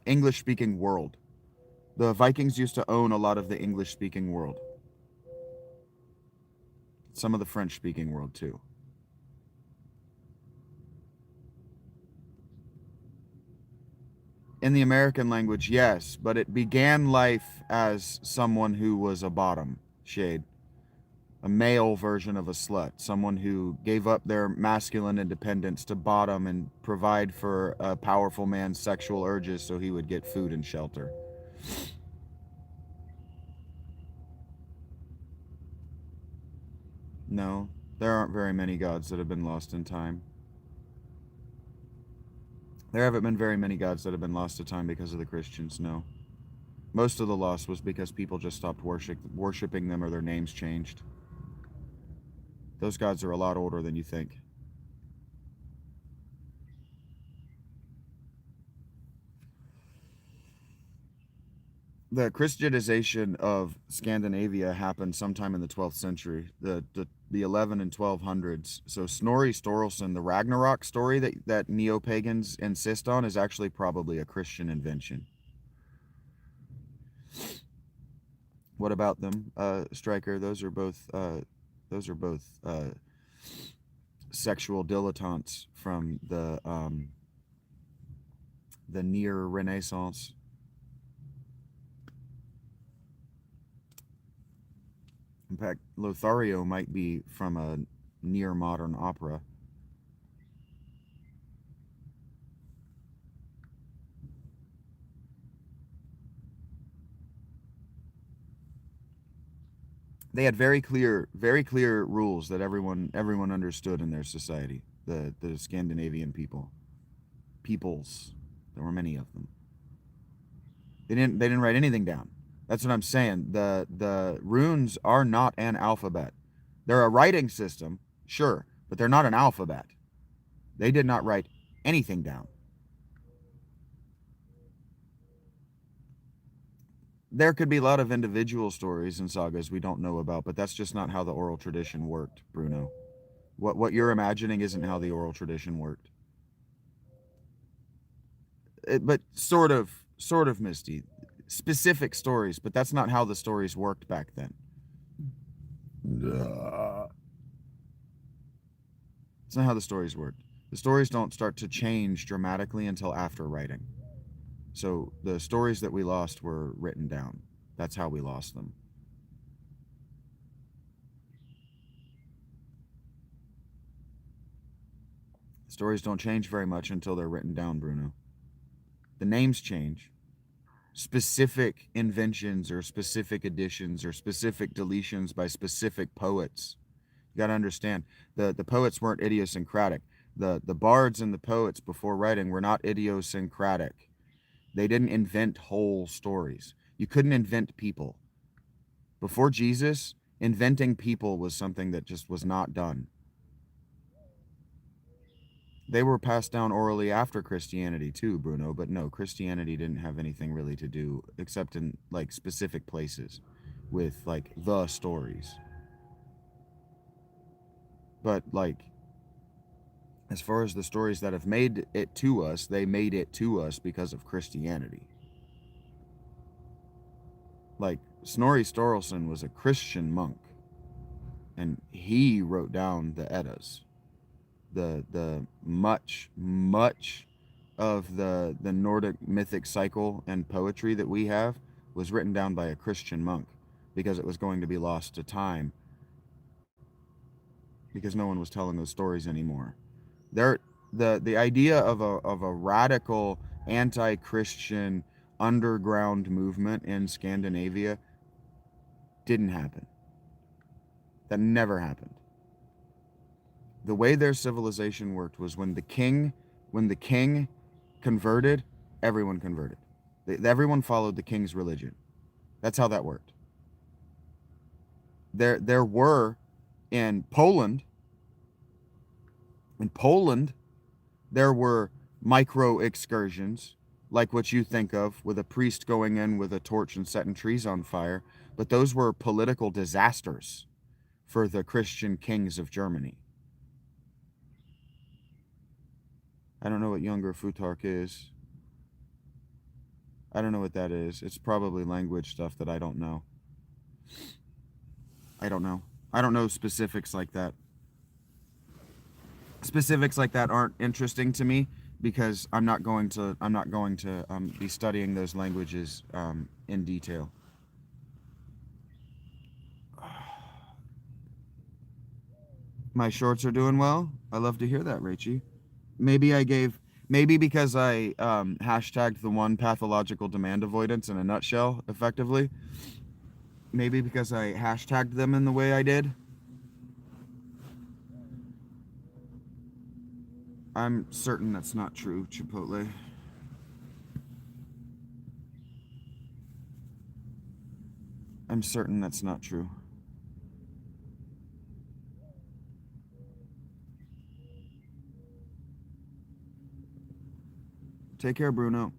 A: English-speaking world. The Vikings used to own a lot of the English-speaking world. Some of the French-speaking world, too. In the American language, yes, but it began life as someone who was a bottom shade. A male version of a slut, someone who gave up their masculine independence to bottom and provide for a powerful man's sexual urges so he would get food and shelter. No, there aren't very many gods that have been lost in time. There haven't been very many gods that have been lost to time because of the Christians, no. Most of the loss was because people just stopped worshiping them or their names changed. Those gods are a lot older than you think. The Christianization of Scandinavia happened sometime in the 12th century, the 11 and 1200s. So Snorri Sturluson, the Ragnarok story that neo-pagans insist on, is actually probably a Christian invention. What about them, Stryker? Those are both sexual dilettantes from the near Renaissance. In fact, Lothario might be from a near modern opera. They had very clear rules that everyone understood in their society. The Scandinavian peoples. There were many of them. They didn't write anything down. That's what I'm saying. The runes are not an alphabet. They're a writing system, sure, but they're not an alphabet. They did not write anything down. There could be a lot of individual stories and sagas we don't know about, but that's just not how the oral tradition worked, Bruno. What you're imagining isn't how the oral tradition worked. But sort of, Misty. Specific stories, but that's not how the stories worked back then. It's not how the stories worked. The stories don't start to change dramatically until after writing. So the stories that we lost were written down. That's how we lost them. Stories don't change very much until they're written down, Bruno. The names change. Specific inventions or specific additions or specific deletions by specific poets. You got to understand, the poets weren't idiosyncratic. The bards and the poets before writing were not idiosyncratic. They didn't invent whole stories. You couldn't invent people. Before Jesus, inventing people was something that just was not done. They were passed down orally after Christianity too, Bruno, but no, Christianity didn't have anything really to do, except in like specific places with like the stories. But like, as far as the stories that have made it to us, they made it to us because of Christianity. Like, Snorri Sturluson was a Christian monk, and he wrote down the Eddas. The much of the Nordic mythic cycle and poetry that we have was written down by a Christian monk because it was going to be lost to time because no one was telling those stories anymore. The idea of a radical anti-Christian underground movement in Scandinavia didn't happen. That never happened. The way their civilization worked was when the king converted, everyone converted. Everyone followed the king's religion. That's how that worked. There were in Poland, there were micro excursions like what you think of with a priest going in with a torch and setting trees on fire, but those were political disasters for the Christian kings of Germany. I don't know what Younger Futark is. I don't know what that is. It's probably language stuff that I don't know. I don't know. I don't know specifics like that. Specifics like that aren't interesting to me because I'm not going to be studying those languages in detail. My shorts are doing well. I love to hear that, Rachie. Maybe because I hashtagged the one pathological demand avoidance in a nutshell effectively. Maybe because I hashtagged them in the way I did. I'm certain that's not true, Chipotle. I'm certain that's not true. Take care, Bruno.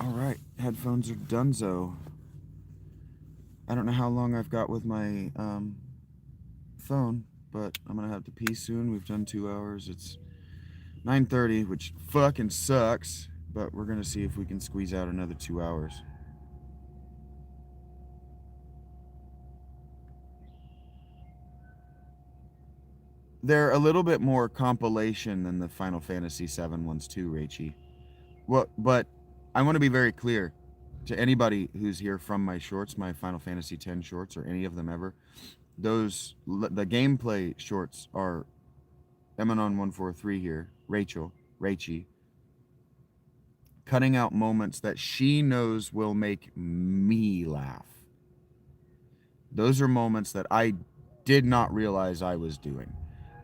A: All right, headphones are donezo. I don't know how long I've got with my phone, but I'm gonna have to pee soon. We've done 2 hours. It's 9:30, which fucking sucks, but we're gonna see if we can squeeze out another 2 hours. They're a little bit more compilation than the Final Fantasy VII ones too, Rachie. Well, but I want to be very clear to anybody who's here from my shorts, my Final Fantasy X shorts, or any of them ever. The gameplay shorts are Emanon143 here, Rachie, cutting out moments that she knows will make me laugh. Those are moments that I did not realize I was doing.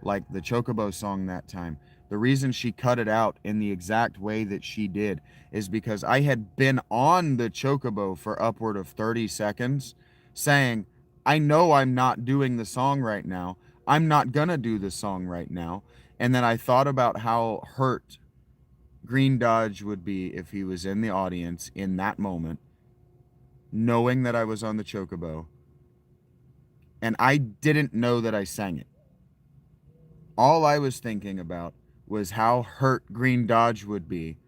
A: Like the Chocobo song that time. The reason she cut it out in the exact way that she did is because I had been on the Chocobo for upward of 30 seconds saying, I know I'm not doing the song right now. I'm not gonna do the song right now. And then I thought about how hurt Green Dodge would be if he was in the audience in that moment, knowing that I was on the Chocobo, and I didn't know that I sang it. All I was thinking about was how hurt Green Dodge would be.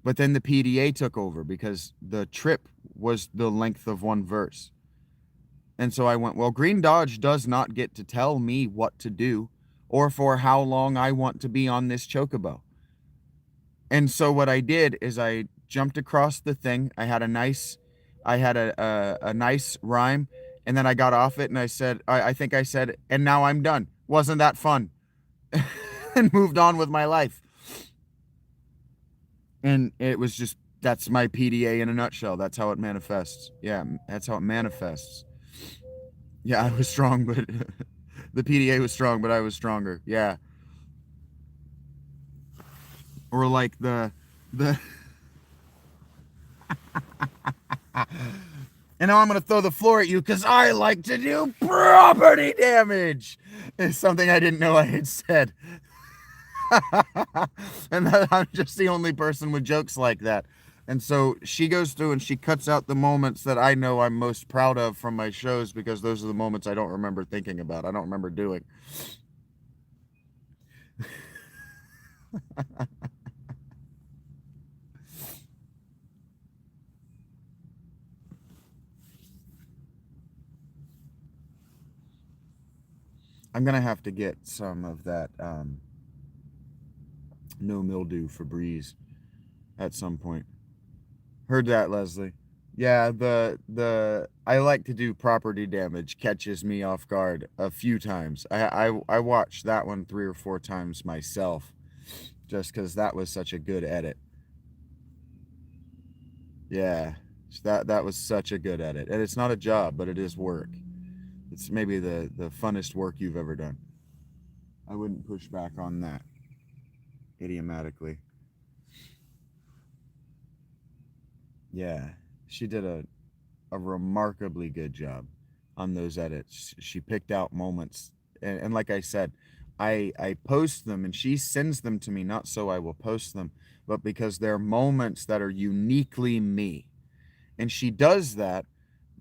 A: But then the PDA took over because the trip was the length of one verse. And so I went, well, Green Dodge does not get to tell me what to do or for how long I want to be on this Chocobo. And so what I did is I jumped across the thing. I had a nice rhyme, and then I got off it and I said, I think I said, and now I'm done. Wasn't that fun? And moved on with my life. And it was just, that's my PDA in a nutshell. That's how it manifests. Yeah, that's how it manifests. Yeah, I was strong, but the PDA was strong, but I was stronger. Yeah. Or like the and now I'm going to throw the floor at you because I like to do property damage. It's something I didn't know I had said. And that I'm just the only person with jokes like that. And so she goes through and she cuts out the moments that I know I'm most proud of from my shows because those are the moments I don't remember thinking about. I don't remember doing. I'm going to have to get some of that no mildew Febreze at some point. Heard that, Leslie. Yeah, the I like to do property damage catches me off guard a few times. I watched that one 3 or 4 times myself, just because that was such a good edit. Yeah, that was such a good edit, and it's not a job, but it is work. It's maybe the funnest work you've ever done. I wouldn't push back on that idiomatically. Yeah, she did a remarkably good job on those edits. She picked out moments, and like I said, I post them and she sends them to me not so I will post them, but because they're moments that are uniquely me. And she does that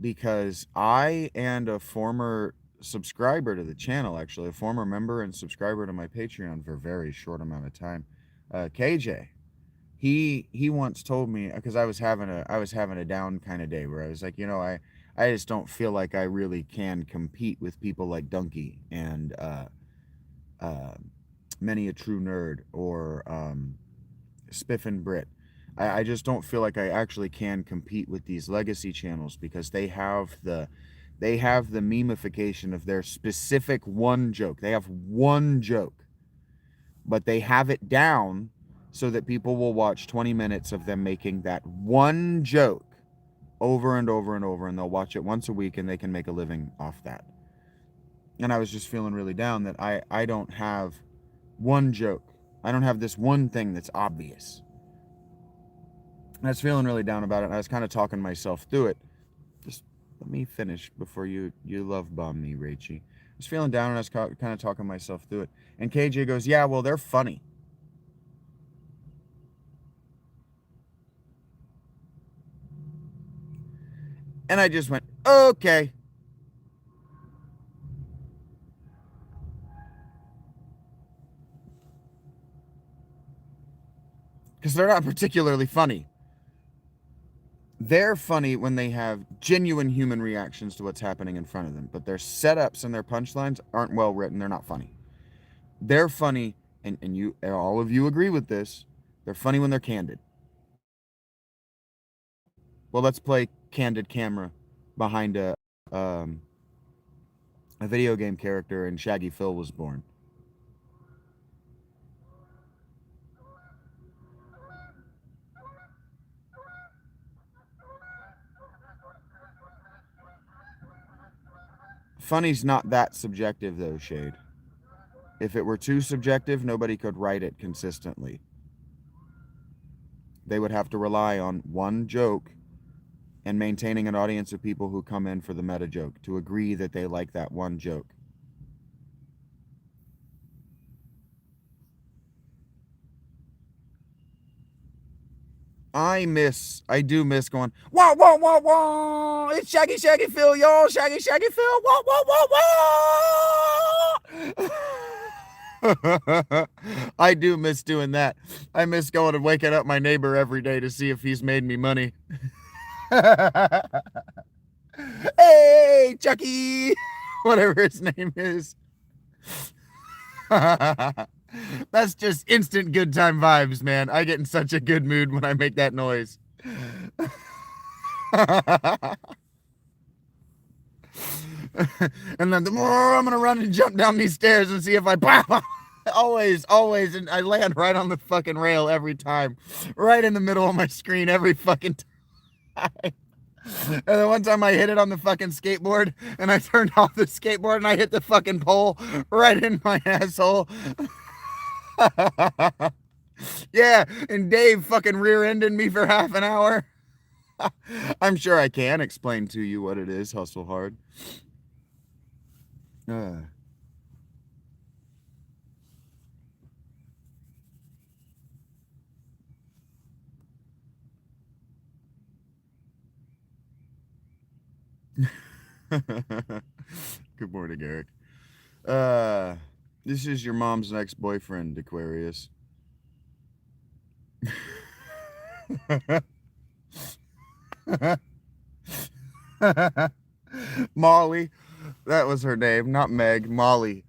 A: because I and a former subscriber to the channel, actually a former member and subscriber to my Patreon for a very short amount of time, KJ, he once told me, because I was having a down kind of day where I was like, I just don't feel like I really can compete with people like Donkey and uh, Many a True Nerd or Spiff and Brit. I just don't feel like I actually can compete with these legacy channels because they have the memification of their specific one joke. They have one joke, but they have it down so that people will watch 20 minutes of them making that one joke over and over and over, and they'll watch it once a week and they can make a living off that. And I was just feeling really down that I don't have one joke. I don't have this one thing that's obvious. And I was feeling really down about it, and I was kind of talking myself through it. Just let me finish before you love bomb me, Rachy. I was feeling down, and I was kind of talking myself through it. And KJ goes, yeah, well, they're funny. And I just went, okay. Because they're not particularly funny. They're funny when they have genuine human reactions to what's happening in front of them. But their setups and their punchlines aren't well written. They're not funny. They're funny, and you, all of you agree with this. They're funny when they're candid. Well, let's play candid camera behind um, a video game character and Shaggy Phil was born. Funny's not that subjective, though, Shade. If it were too subjective, nobody could write it consistently. They would have to rely on one joke and maintaining an audience of people who come in for the meta joke to agree that they like that one joke. I do miss going, wah, wah, wah, wah, it's Shaggy Phil, y'all, Shaggy Phil, wah, wah, wah, wah. I do miss doing that. I miss going and waking up my neighbor every day to see if he's made me money. Hey, Chucky, whatever his name is. That's just instant good time vibes, man. I get in such a good mood when I make that noise. And then I'm gonna run and jump down these stairs and see if I always, and I land right on the fucking rail every time, right in the middle of my screen every fucking time. And then one time I hit it on the fucking skateboard and I turned off the skateboard and I hit the fucking pole right in my asshole. Yeah, and Dave fucking rear-ended me for half an hour. I'm sure I can explain to you what it is, hustle hard. Good morning, Eric. This is your mom's next boyfriend, Aquarius. Molly, that was her name, not Meg. Molly.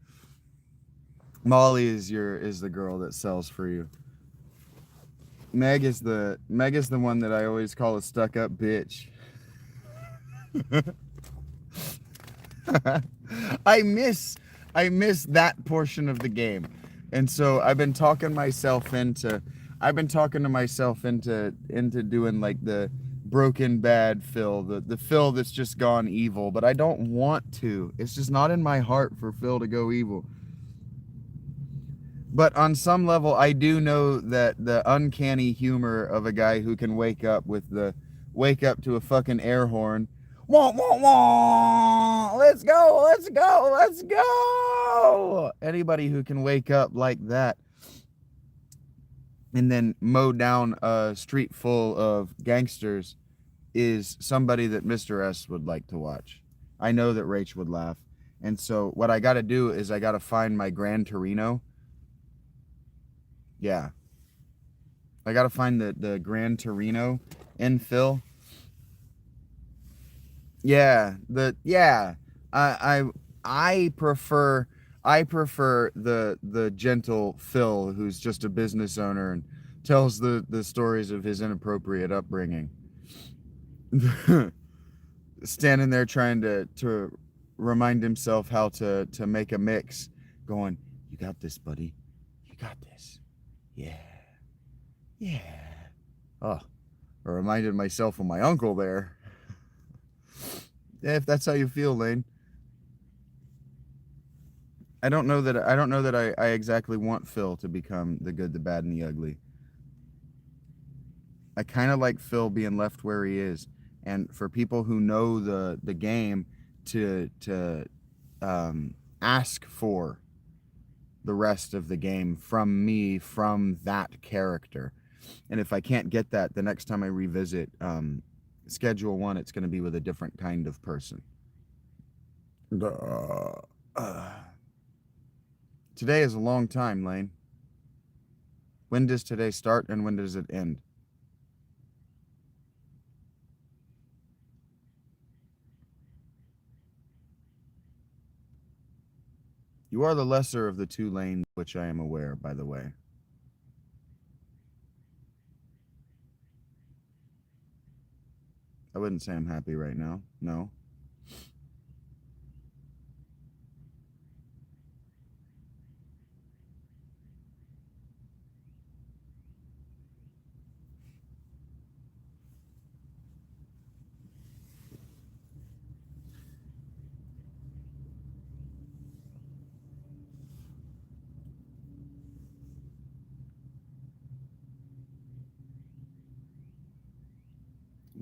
A: Molly is the girl that sells for you. Meg is the one that I always call a stuck-up bitch. I miss that portion of the game, and so I've been talking to myself into doing like the broken bad Phil, the Phil that's just gone evil. But I don't want to. It's just not in my heart for Phil to go evil. But on some level, I do know that the uncanny humor of a guy who can wake up to a fucking air horn. Wah, wah, wah! Let's go, let's go, let's go! Anybody who can wake up like that and then mow down a street full of gangsters is somebody that Mr. S would like to watch. I know that Rach would laugh. And so what I got to do is I got to find my Gran Torino. Yeah. I got to find the Gran Torino in Phil. Yeah, I prefer the gentle Phil who's just a business owner and tells the stories of his inappropriate upbringing. Standing there trying to remind himself how to make a mix, going, "You got this, buddy. You got this. Yeah. Yeah." Oh, I reminded myself of my uncle there. Yeah, if that's how you feel, Lane. I don't know that I exactly want Phil to become the good, the bad, and the ugly. I kind of like Phil being left where he is, and for people who know the game to ask for the rest of the game from me, from that character. And if I can't get that, the next time I revisit Schedule 1, it's going to be with a different kind of person. Today is a long time, Lane. When does today start and when does it end? You are the lesser of the two lanes, which I am aware, by the way. I wouldn't say I'm happy right now. No.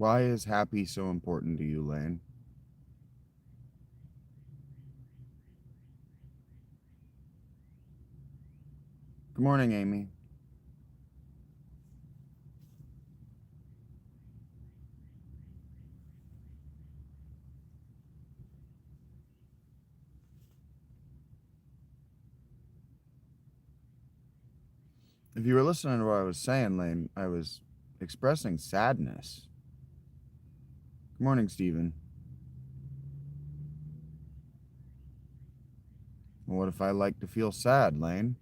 A: Why is happy so important to you, Lane? Good morning, Amy. If you were listening to what I was saying, Lane, I was expressing sadness. Good morning, Stephen. Well, what if I like to feel sad, Lane?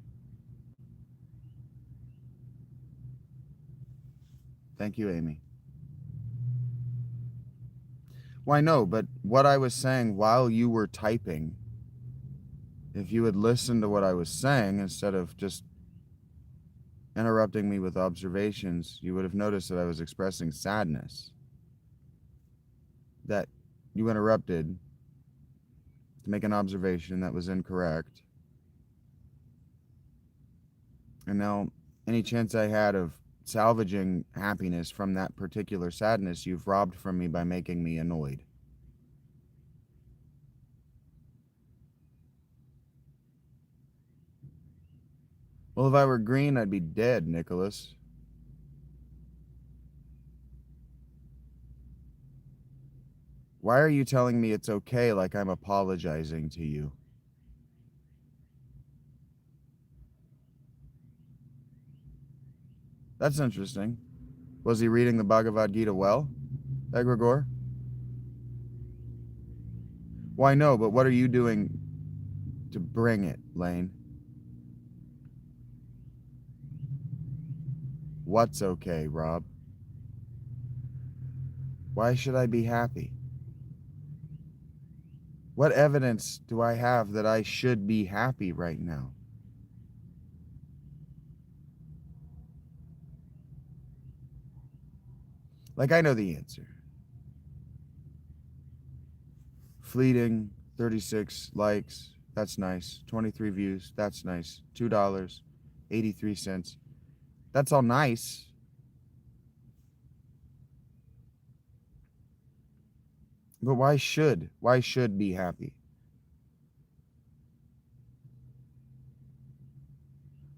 A: Thank you, Amy. Why, no, but what I was saying while you were typing, if you had listened to what I was saying instead of just interrupting me with observations, you would have noticed that I was expressing sadness. That you interrupted to make an observation that was incorrect. And now, any chance I had of salvaging happiness from that particular sadness, you've robbed from me by making me annoyed. Well, if I were green, I'd be dead, Nicholas. Why are you telling me it's okay like I'm apologizing to you? That's interesting. Was he reading the Bhagavad Gita well, Egregore? Why, no, but what are you doing to bring it, Lane? What's okay, Rob? Why should I be happy? What evidence do I have that I should be happy right now? Like, I know the answer. Fleeting, 36 likes, that's nice. 23 views, that's nice. $2, 83 cents. That's all nice. But why should be happy?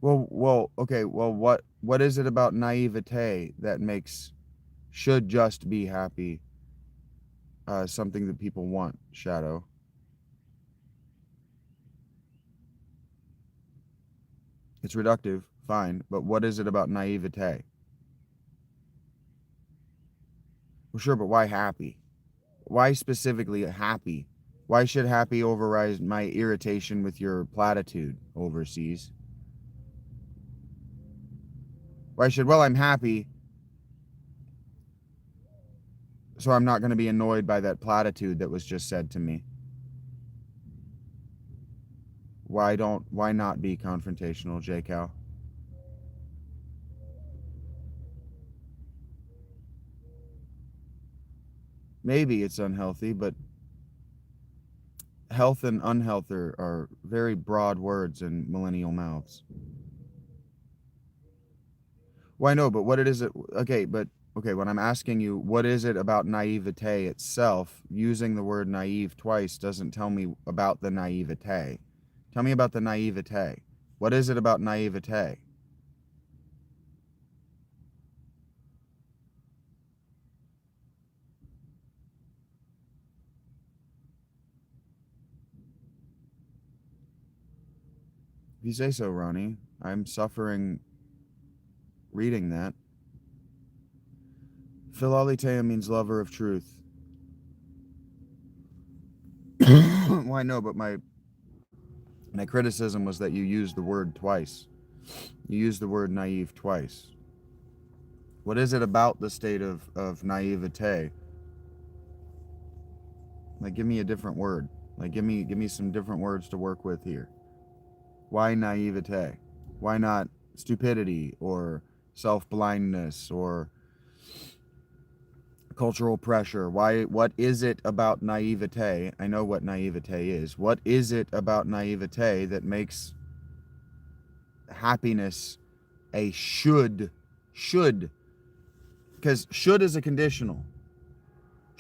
A: Okay, what is it about naivete that makes should just be happy something that people want, Shadow? It's reductive, fine, but what is it about naivete? Well, sure, but why happy? Why specifically happy? Why should happy override my irritation with your platitude overseas? Why should, well, I'm happy, so I'm not going to be annoyed by that platitude that was just said to me? Why not be confrontational, J-Cal? Maybe it's unhealthy, but health and unhealth are very broad words in millennial mouths. Why, no, but what it is it, okay, when I'm asking you, what is it about naivete itself, using the word naive twice doesn't tell me about the naivete. Tell me about the naivete. What is it about naivete? If you say so, Ronnie, I'm suffering reading that. Philalitheia means lover of truth. Why, no, but my criticism was that you used the word twice. You used the word naive twice. What is it about the state of naivete? Like, give me a different word. Like, give me some different words to work with here. Why naivete? Why not stupidity or self-blindness or cultural pressure? What is it about naivete? I know what naivete is. What is it about naivete that makes happiness a should? Because should is a conditional.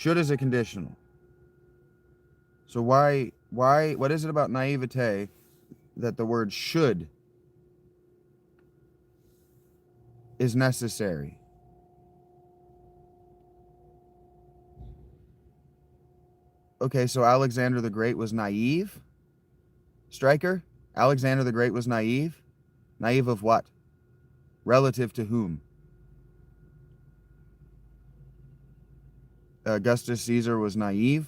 A: Should is a conditional. So what is it about naivete that the word should is necessary? Okay, so Alexander the Great was naive? Stryker? Alexander the Great was naive? Naive of what? Relative to whom? Augustus Caesar was naive?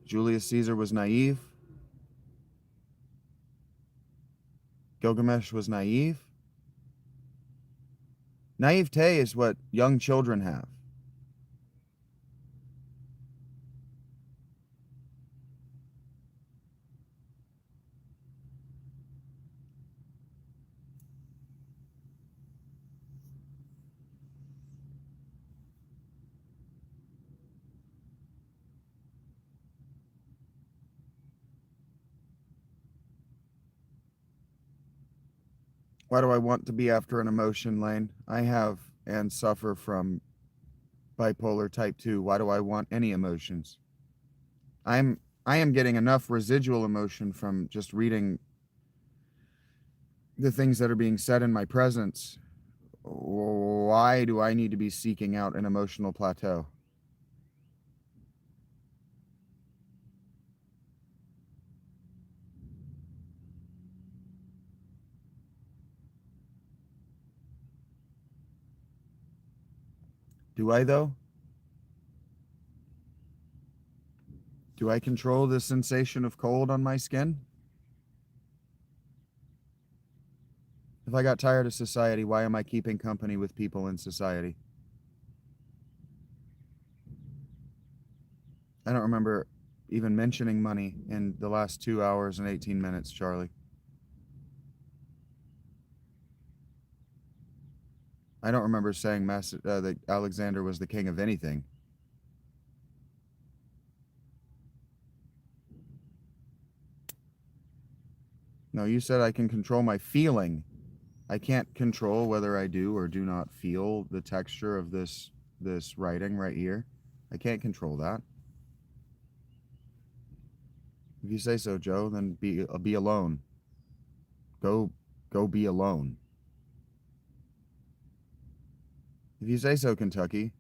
A: Julius Caesar was naive? Gilgamesh was naive? Naivete is what young children have. Why do I want to be after an emotion, Lane? I have and suffer from bipolar type 2. Why do I want any emotions? I am getting enough residual emotion from just reading the things that are being said in my presence. Why do I need to be seeking out an emotional plateau? Do I, though? Do I control the sensation of cold on my skin? If I got tired of society, why am I keeping company with people in society? I don't remember even mentioning money in the last 2 hours and 18 minutes, Charlie. I don't remember saying that Alexander was the king of anything. No, you said I can control my feeling. I can't control whether I do or do not feel the texture of this writing right here. I can't control that. If you say so, Joe, then be alone. Go be alone. If you say so, Kentucky.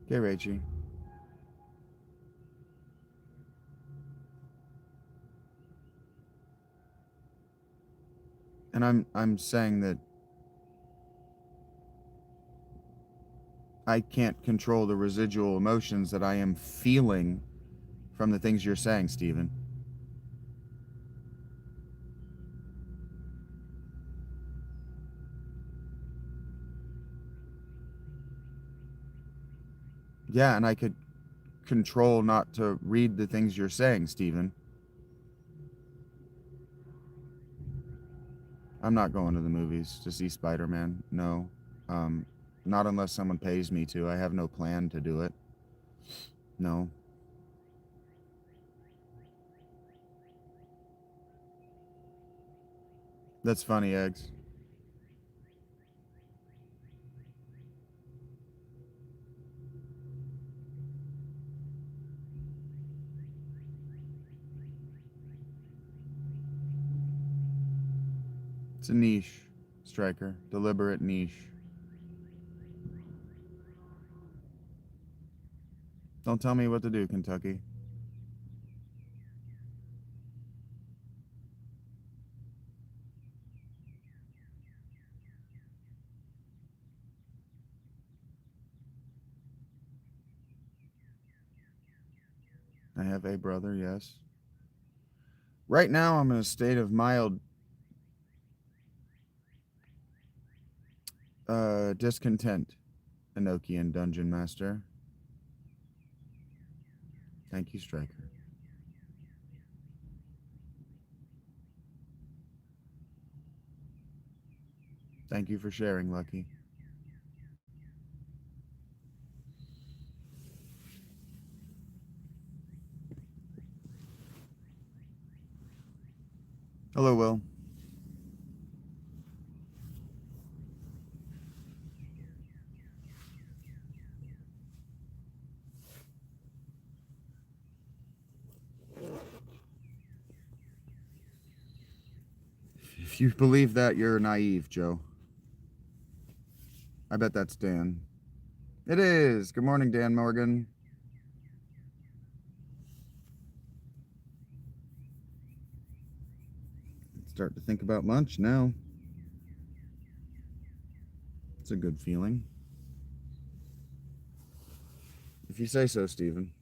A: Okay, Rachie. And I'm saying that I can't control the residual emotions that I am feeling from the things you're saying, Stephen. Yeah, and I could control not to read the things you're saying, Stephen. I'm not going to the movies to see Spider-Man. No. Not unless someone pays me to. I have no plan to do it. No. That's funny, Eggs. It's a niche, Striker. Deliberate niche. Don't tell me what to do, Kentucky. I have a brother, yes. Right now, I'm in a state of mild discontent, Enochian Dungeon Master. Thank you, Striker. Thank you for sharing, Lucky. Hello, Will. If you believe that, you're naive, Joe. I bet that's Dan. It is. Good morning, Dan Morgan. Start to think about lunch now. It's a good feeling. If you say so, Stephen.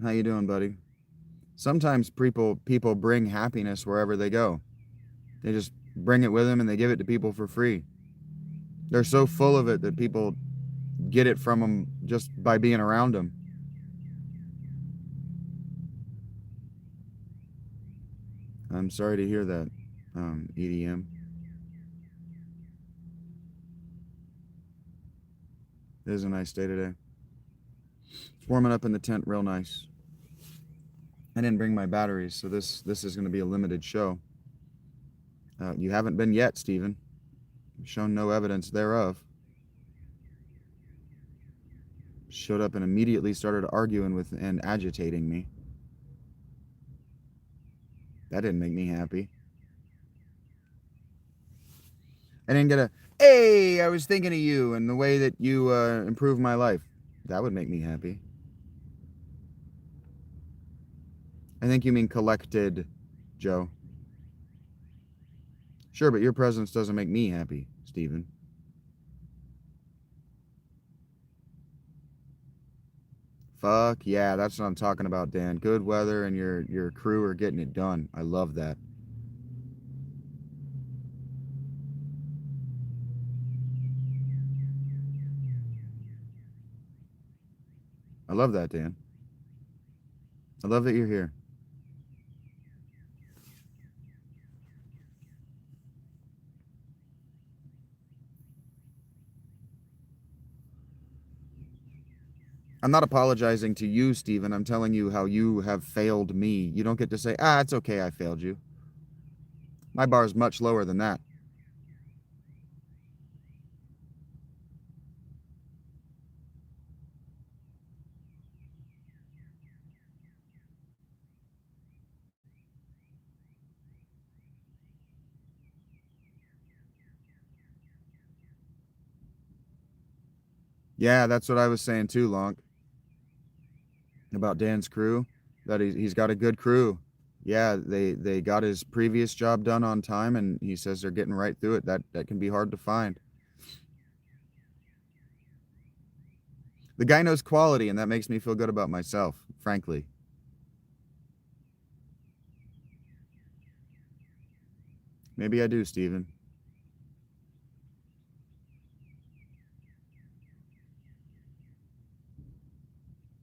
A: How you doing, buddy? Sometimes people bring happiness wherever they go. They just bring it with them and they give it to people for free. They're so full of it that people get it from them just by being around them. I'm sorry to hear that, EDM. It is a nice day today. It's warming up in the tent real nice. I didn't bring my batteries, so this is going to be a limited show. You haven't been yet, Stephen. You've shown no evidence thereof. Showed up and immediately started arguing with and agitating me. That didn't make me happy. I didn't get a, hey, I was thinking of you and the way that you improved my life. That would make me happy. I think you mean collected, Joe. Sure, but your presence doesn't make me happy, Stephen. Fuck yeah, that's what I'm talking about, Dan. Good weather and your crew are getting it done. I love that. I love that, Dan. I love that you're here. I'm not apologizing to you, Stephen. I'm telling you how you have failed me. You don't get to say, it's okay, I failed you. My bar is much lower than that. Yeah, that's what I was saying too, Lonk. About Dan's crew. That he's got a good crew. Yeah, they got his previous job done on time, and he says they're getting right through it. That can be hard to find. The guy knows quality, and that makes me feel good about myself, frankly. Maybe I do, Stephen.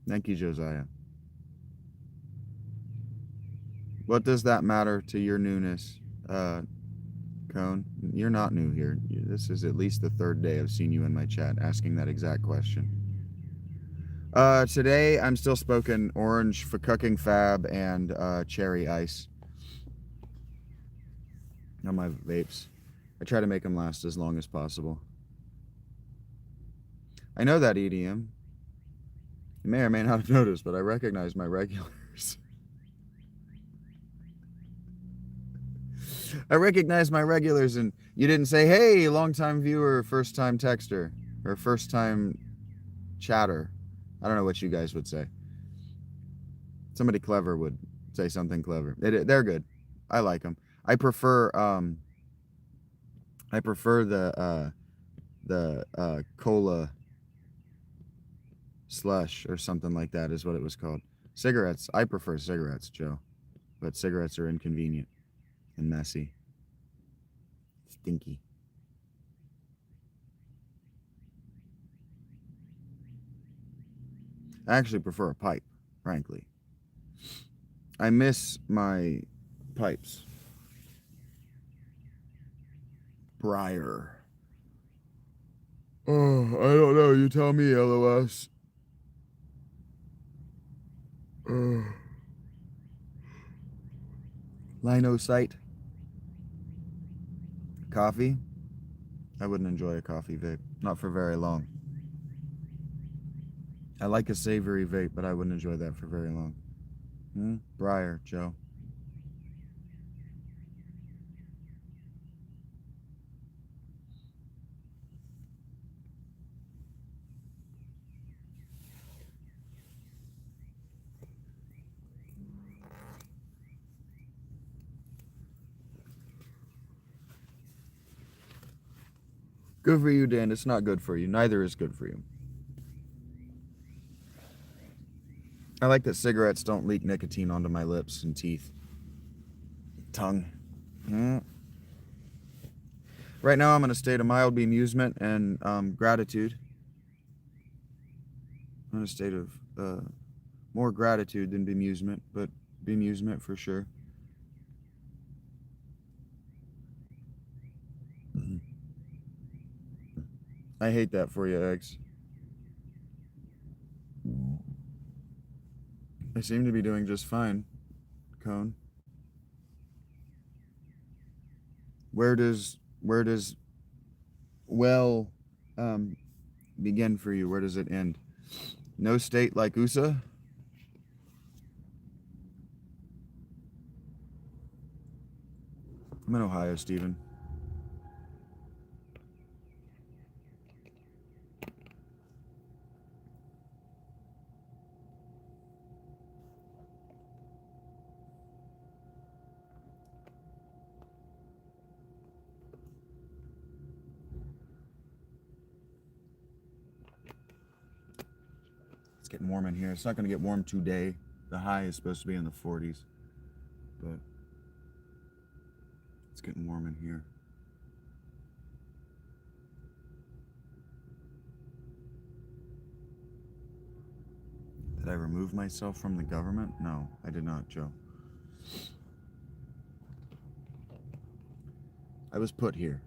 A: Thank you, Josiah. What does that matter to your newness, Cone? You're not new here. This is at least the third day I've seen you in my chat asking that exact question. Today I'm still smoking orange fucking fab and cherry ice on my vapes. I try to make them last as long as possible. I know that, EDM. You may or may not have noticed, but I recognize my regulars. I recognize my regulars, and you didn't say, hey, long-time viewer, first-time texter, or first-time chatter. I don't know what you guys would say. Somebody clever would say something clever. They're good. I like them. I prefer the cola slush or something like that is what it was called. Cigarettes. I prefer cigarettes, Joe. But cigarettes are inconvenient and messy. Stinky. I actually prefer a pipe, frankly. I miss my pipes. Briar. Oh, I don't know. You tell me, LOS. Linocyte. Coffee? I wouldn't enjoy a coffee vape. Not for very long. I like a savory vape, but I wouldn't enjoy that for very long. Briar, Joe. Good for you, Dan. It's not good for you. Neither is good for you. I like that cigarettes don't leak nicotine onto my lips and teeth. Tongue. Right now I'm in a state of mild bemusement and gratitude. I'm in a state of more gratitude than bemusement, but bemusement for sure. I hate that for you, Eggs. I seem to be doing just fine, Cone. Where does well begin for you? Where does it end? No state like USA? I'm in Ohio, Stephen. It's getting warm in here. It's not going to get warm today. The high is supposed to be in the 40s, but it's getting warm in here. Did I remove myself from the government? No, I did not, Joe. I was put here.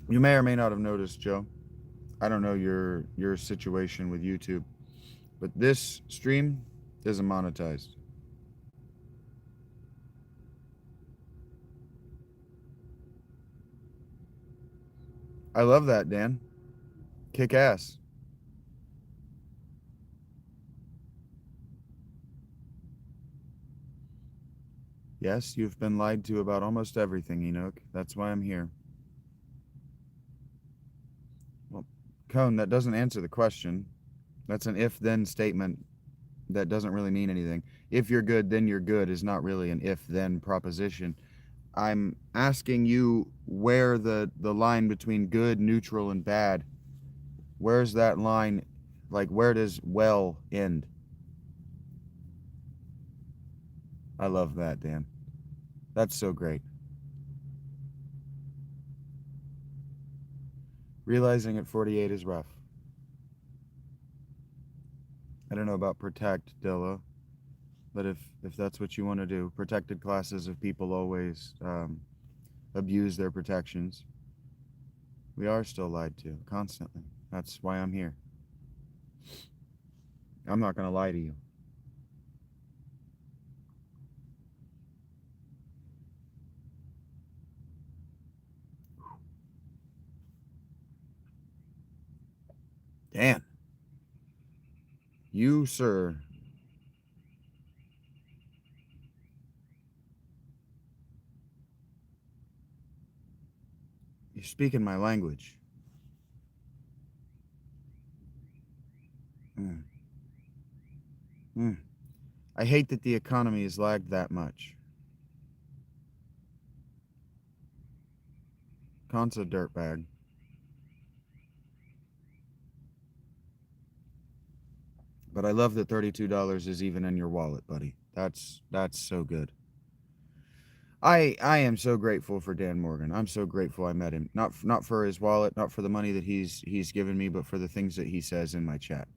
A: You may or may not have noticed, Joe. I don't know your situation with YouTube, but this stream isn't monetized. I love that, Dan. Kick ass. Yes, you've been lied to about almost everything, Enoch. That's why I'm here. Well, Cone, that doesn't answer the question. That's an if-then statement that doesn't really mean anything. If you're good, then you're good is not really an if-then proposition. I'm asking you where the line between good, neutral, and bad, where's that line? Like, where does well end? I love that, Dan. That's so great. Realizing at 48 is rough. I don't know about protect, Dilla, but if that's what you want to do, protected classes of people always abuse their protections. We are still lied to constantly. That's why I'm here. I'm not going to lie to you. Dan. You, sir. You're speaking my language. I hate that the economy has lagged that much. Khan's a dirtbag. But I love that $32 is even in your wallet, buddy. That's so good. I am so grateful for Dan Morgan. I'm so grateful I met him. Not for his wallet, not for the money that he's given me, but for the things that he says in my chat.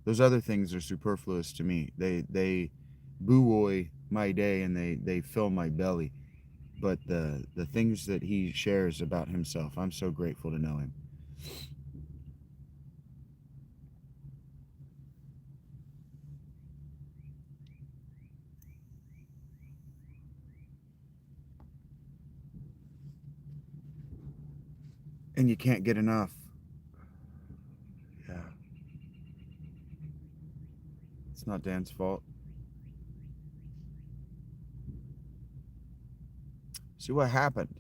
A: Those other things are superfluous to me. They buoy my day and they fill my belly. But the things that he shares about himself, I'm so grateful to know him. And you can't get enough. Yeah. It's not Dan's fault. See what happened?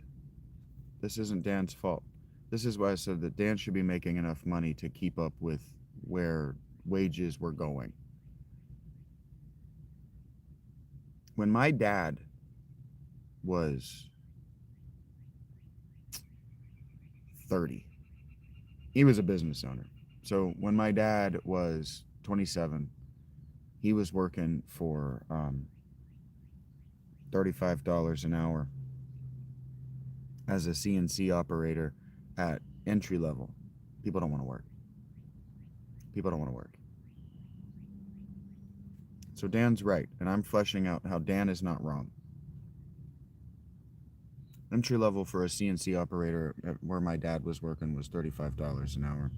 A: This isn't Dan's fault. This is why I said that Dan should be making enough money to keep up with where wages were going. When my dad was 30, he was a business owner. So when my dad was 27, he was working for $35 an hour as a CNC operator at entry level. People don't want to work. People don't want to work. So Dan's right, and I'm fleshing out how Dan is not wrong. Entry level for a CNC operator where my dad was working was $35 an hour.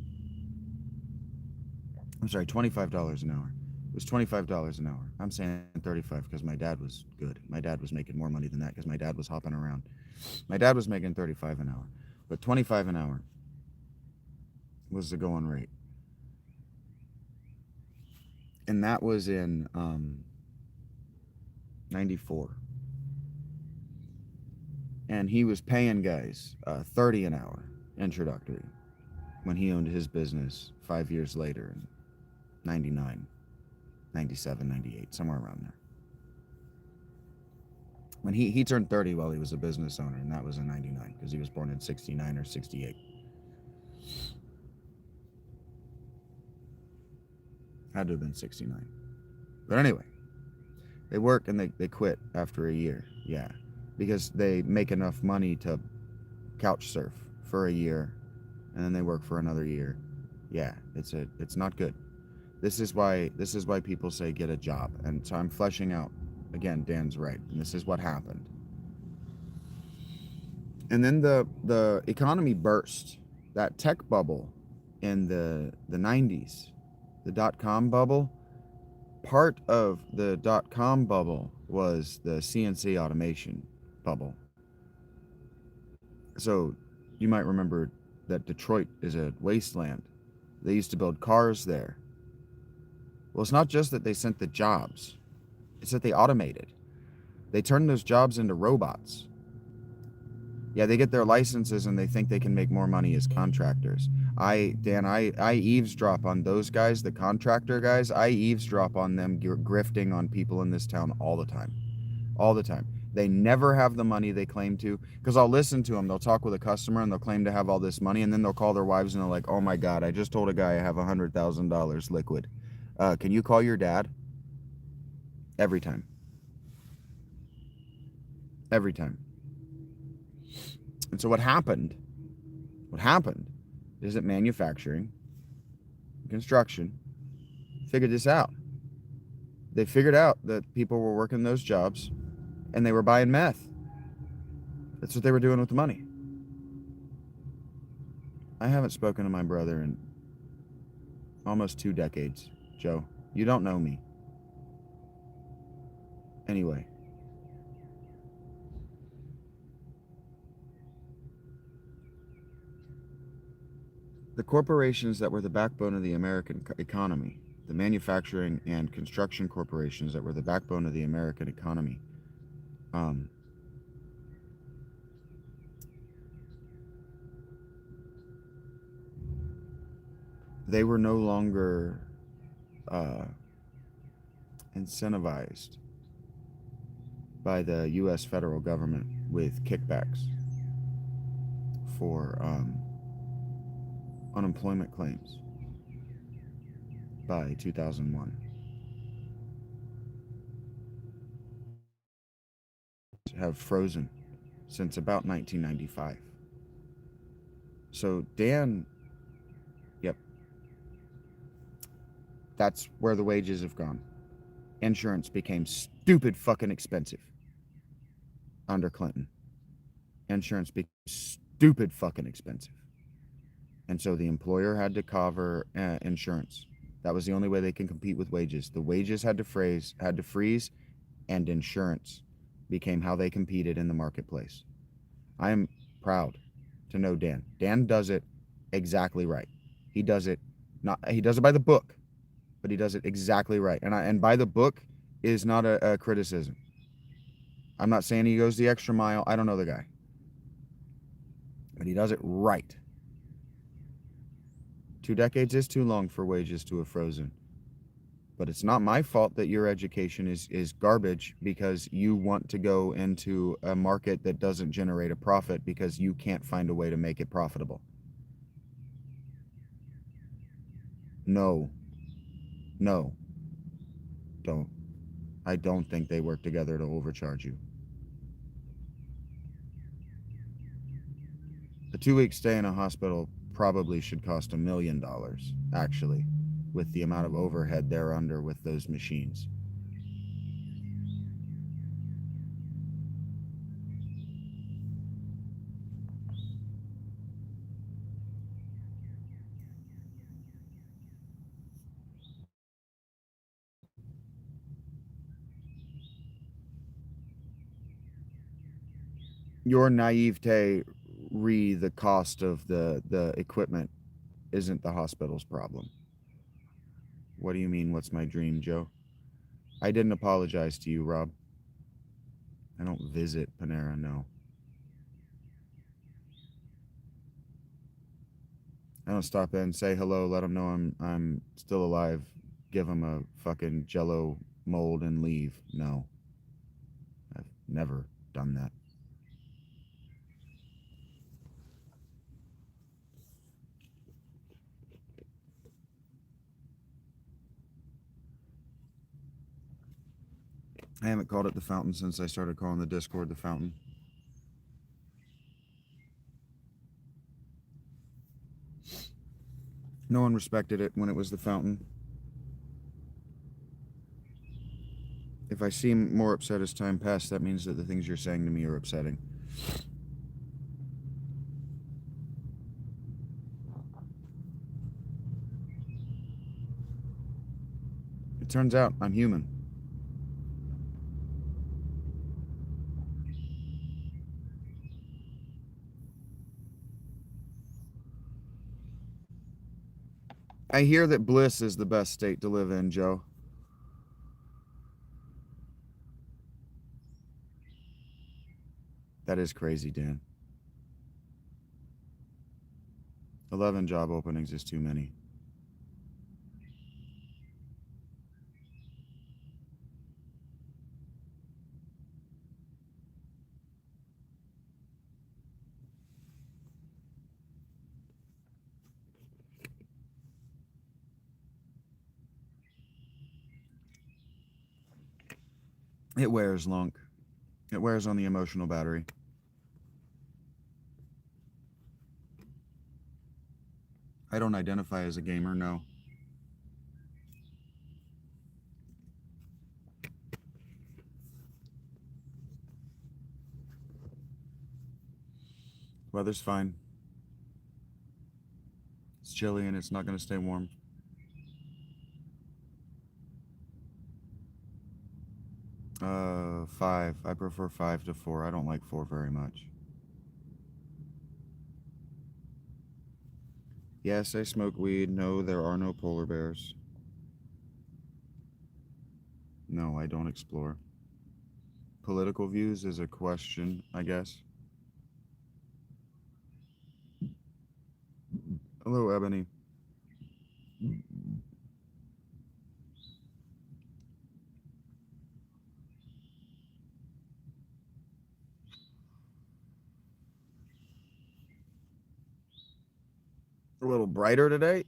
A: I'm sorry, $25 an hour. It was $25 an hour. I'm saying 35 because my dad was good. My dad was making more money than that because my dad was hopping around. My dad was making 35 an hour, but 25 an hour was the going rate. And that was in 94. And he was paying guys 30 an hour introductory when he owned his business 5 years later in 99, 97, 98, somewhere around there. When he turned 30 while he was a business owner, and that was in 99 because he was born in 69 or 68. Had to have been 69. But anyway, they work and they quit after a year. Yeah. Because they make enough money to couch surf for a year and then they work for another year. Yeah, it's not good. This is why people say get a job. And so I'm fleshing out again, Dan's right. And this is what happened. And then the economy burst. That tech bubble in the 90s, the dot-com bubble, part of the dot-com bubble was the CNC automation bubble. So you might remember that Detroit is a wasteland. They used to build cars there. Well, it's not just that they sent the jobs. It's that they automated. They turned those jobs into robots. Yeah, they get their licenses and they think they can make more money as contractors. I eavesdrop on those guys, the contractor guys. I eavesdrop on them grifting on people in this town all the time. All the time. They never have the money they claim to, because I'll listen to them. They'll talk with a customer and they'll claim to have all this money, and then they'll call their wives and they're like, oh my God, I just told a guy I have $100,000 liquid. Can you call your dad? Every time. Every time. And so what happened is that manufacturing, construction, figured this out. They figured out that people were working those jobs and they were buying meth. That's what they were doing with the money. I haven't spoken to my brother in almost 2 decades, Joe. You don't know me. Anyway. The corporations that were the backbone of the American economy, the manufacturing and construction corporations that were the backbone of the American economy, they were no longer incentivized by the U.S. federal government with kickbacks for unemployment claims by 2001. Have frozen since about 1995. So Dan, yep, that's where the wages have gone. Insurance became stupid fucking expensive under Clinton. Insurance became stupid fucking expensive. And so the employer had to cover insurance. That was the only way they can compete with wages. The wages had to freeze, and insurance became how they competed in the marketplace. I am proud to know Dan. Dan does it exactly right. He does it by the book, but he does it exactly right. And by the book is not a criticism. I'm not saying he goes the extra mile. I don't know the guy. But he does it right. 2 decades is too long for wages to have frozen. But it's not my fault that your education is garbage because you want to go into a market that doesn't generate a profit because you can't find a way to make it profitable. No. No. Don't. I don't think they work together to overcharge you. A 2-week stay in a hospital probably should cost $1 million, actually, with the amount of overhead they're under with those machines. Your naivete re the cost of the equipment isn't the hospital's problem. What do you mean, what's my dream, Joe? I didn't apologize to you, Rob. I don't visit Panera, no. I don't stop in, say hello, let them know I'm still alive, give them a fucking Jello mold and leave. No. I've never done that. I haven't called it the fountain since I started calling the Discord the fountain. No one respected it when it was the fountain. If I seem more upset as time passed, that means that the things you're saying to me are upsetting. It turns out I'm human. I hear that bliss is the best state to live in, Joe. That is crazy, Dan. 11 job openings is too many. It wears, Lunk. It wears on the emotional battery. I don't identify as a gamer, no. Weather's fine. It's chilly and it's not going to stay warm. Five. I prefer 5 to 4. I don't like 4 very much. Yes, I smoke weed. No, there are no polar bears. No, I don't explore. Political views is a question, I guess. Hello, Ebony. A little brighter today.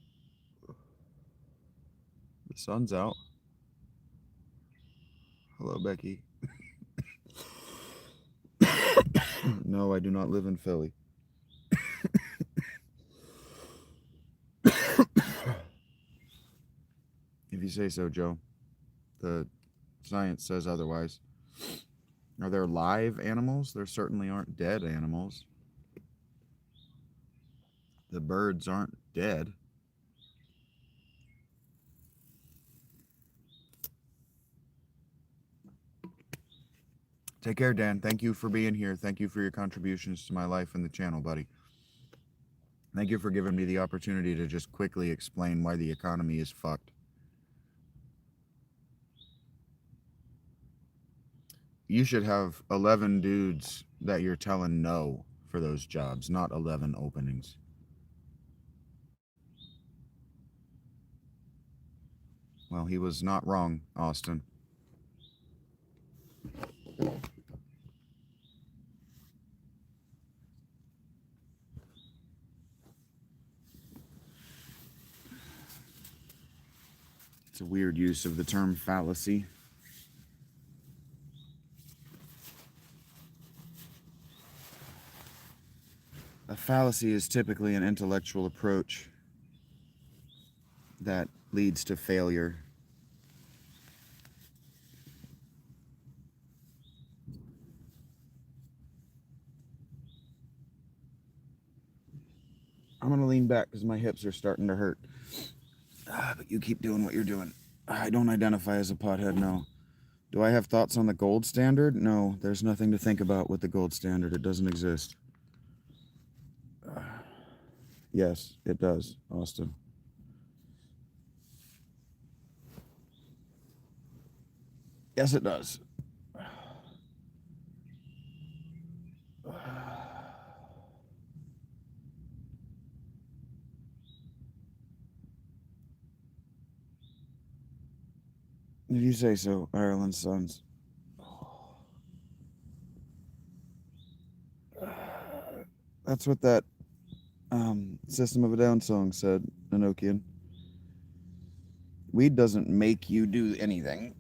A: The sun's out. Hello, Becky. No, I do not live in Philly. If you say so, Joe. The science says otherwise. Are there live animals? There certainly aren't dead animals. The birds aren't dead. Take care, Dan. Thank you for being here. Thank you for your contributions to my life and the channel, buddy. Thank you for giving me the opportunity to just quickly explain why the economy is fucked. You should have 11 dudes that you're telling no for those jobs, not 11 openings. Well, he was not wrong, Austin. It's a weird use of the term fallacy. A fallacy is typically an intellectual approach that leads to failure. I'm going to lean back because my hips are starting to hurt. But you keep doing what you're doing. I don't identify as a pothead, no. Do I have thoughts on the gold standard? No, there's nothing to think about with the gold standard. It doesn't exist. Yes, it does, Austin. Yes, it does. If you say so, Ireland's sons. That's what that System of a Down song said, Enochian. Weed doesn't make you do anything.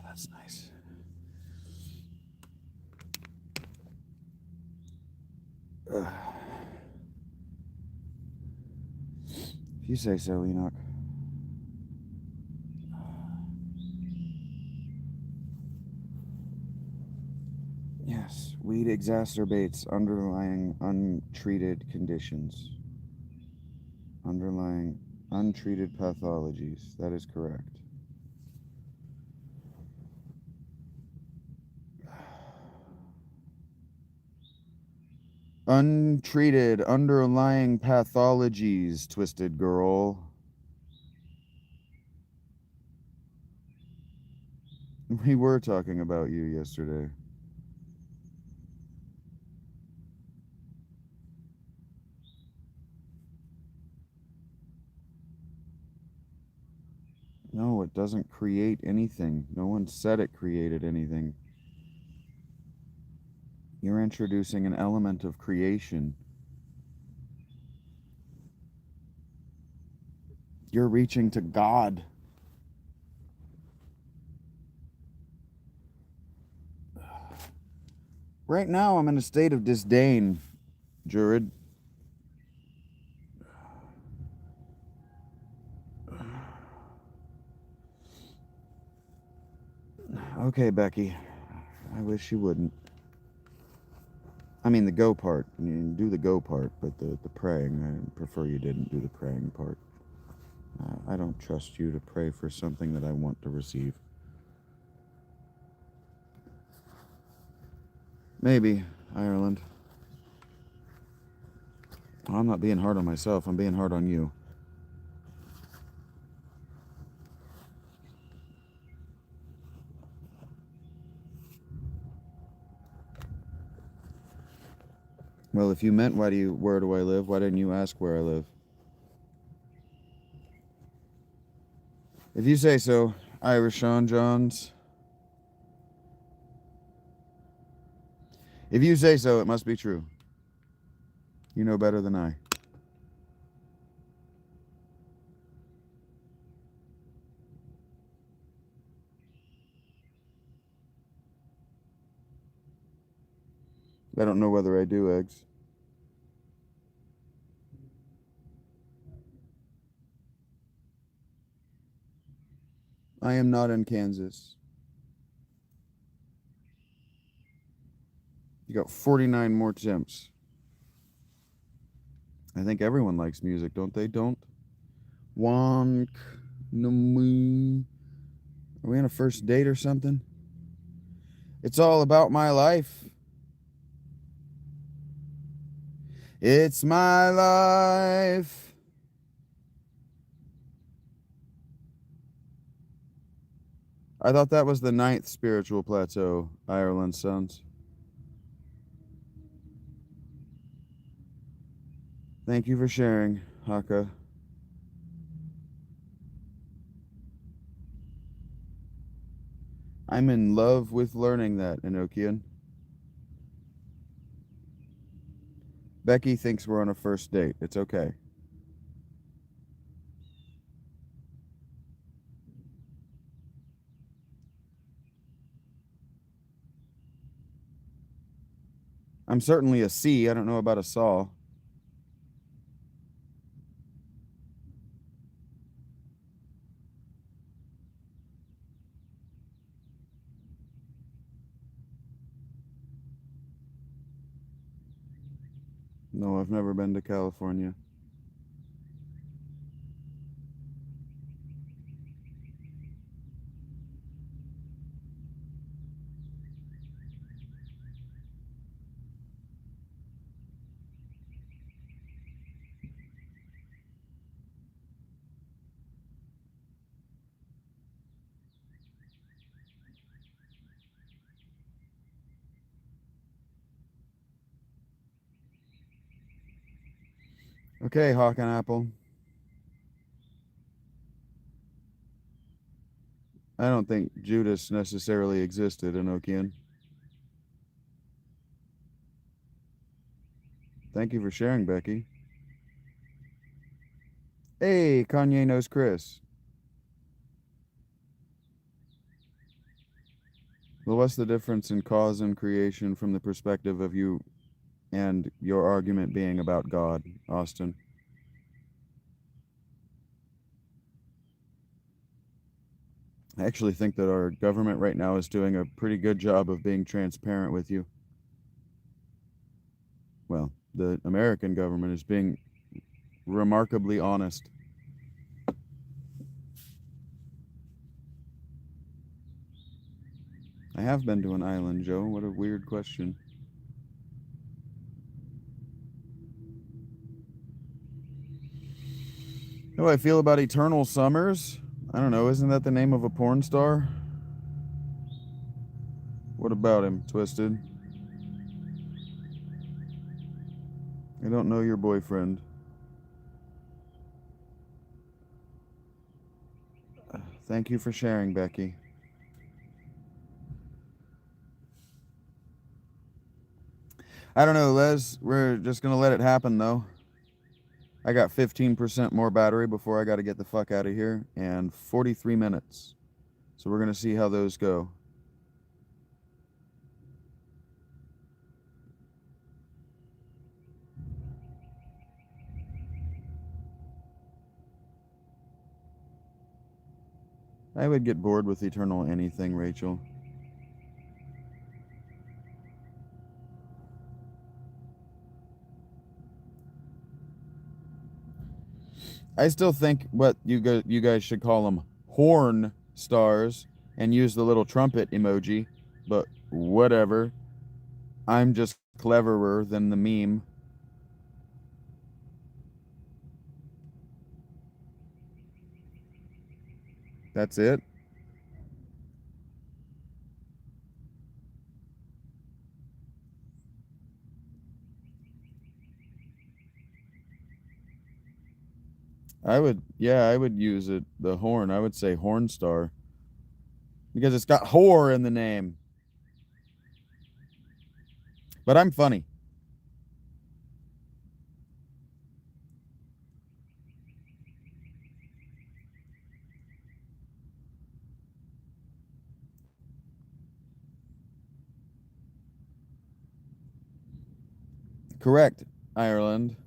A: That's nice. If you say so, Enoch. Yes, weed exacerbates underlying untreated conditions. Underlying untreated pathologies. That is correct. Untreated underlying pathologies, twisted girl. We were talking about you yesterday. No, it doesn't create anything. No one said it created anything. You're introducing an element of creation. You're reaching to God. Right now, I'm in a state of disdain, Jurid. Okay, Becky. I wish you wouldn't. I mean, the go part. You do the go part, but the praying, I prefer you didn't do the praying part. I don't trust you to pray for something that I want to receive. Maybe, Ireland. Well, I'm not being hard on myself. I'm being hard on you. Well, if you meant where do I live, why didn't you ask where I live? If you say so, Irish Sean Johns. If you say so, it must be true. You know better than I. I don't know whether I do, Eggs. I am not in Kansas. You got 49 more temps. I think everyone likes music, don't they? Don't? Wonk. No moon. Are we on a first date or something? It's all about my life. It's my life. I thought that was the 9th spiritual plateau, Ireland's sons. Thank you for sharing, Haka. I'm in love with learning that, Enochian. Becky thinks we're on a first date. It's okay. I'm certainly a C. I don't know about a saw. No, I've never been to California. Okay, Hawk and Apple. I don't think Judas necessarily existed, Enochian. Thank you for sharing, Becky. Hey, Kanye knows Chris. Well, what's the difference in cause and creation from the perspective of you and your argument being about God, Austin? I actually think that our government right now is doing a pretty good job of being transparent with you. Well, the American government is being remarkably honest. I have been to an island, Joe. What a weird question. How do I feel about Eternal Summers? I don't know. Isn't that the name of a porn star? What about him, Twisted? I don't know your boyfriend. Thank you for sharing, Becky. I don't know, Les. We're just going to let it happen, though. I got 15% more battery before I got to get the fuck out of here, and 43 minutes. So we're going to see how those go. I would get bored with Eternal anything, Rachel. I still think what you guys should call them horn stars and use the little trumpet emoji, but whatever. I'm just cleverer than the meme. That's it. I would use it, the horn. I would say horn star. Because it's got whore in the name. But I'm funny. Correct, Ireland.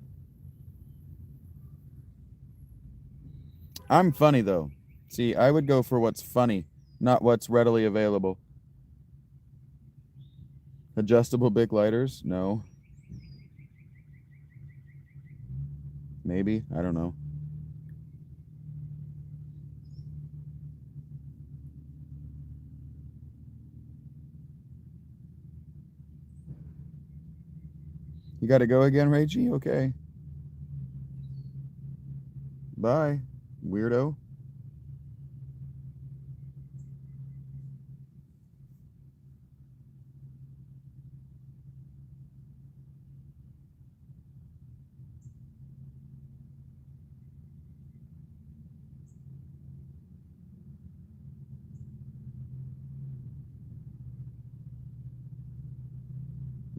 A: I'm funny, though. See, I would go for what's funny, not what's readily available. Adjustable Bic lighters? No. Maybe. I don't know. You got to go again, Rachie? Okay. Bye, weirdo.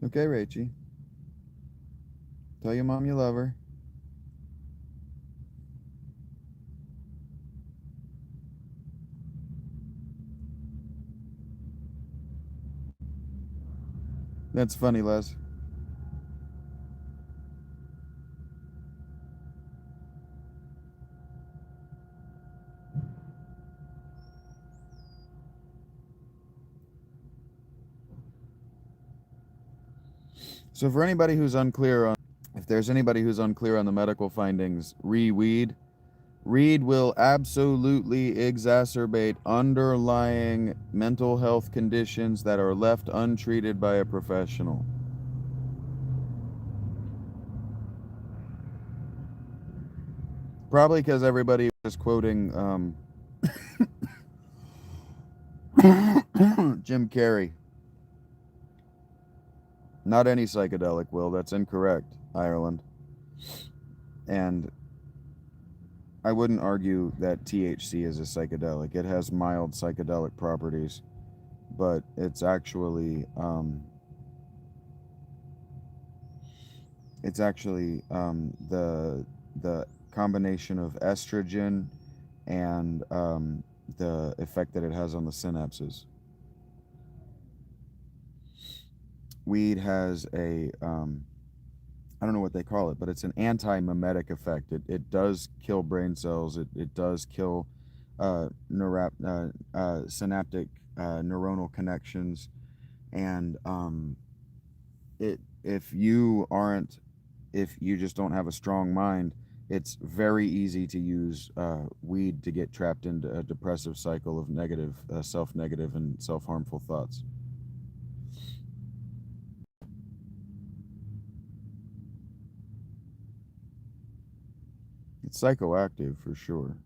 A: Okay, Rachie. Tell your mom you love her. That's funny, Les. So for anybody who's unclear on, if there's anybody who's unclear on the medical findings, weed. Weed will absolutely exacerbate underlying mental health conditions that are left untreated by a professional. Probably because everybody was quoting Jim Carrey. Not any psychedelic, Will. That's incorrect, Ireland. And I wouldn't argue that THC is a psychedelic. It has mild psychedelic properties, but it's actually the combination of estrogen and the effect that it has on the synapses. Weed has a I don't know what they call it, but it's an anti-mimetic effect. It does kill brain cells. It does kill synaptic neuronal connections, and if you just don't have a strong mind, it's very easy to use weed to get trapped into a depressive cycle of negative, self-negative and self-harmful thoughts. It's psychoactive for sure.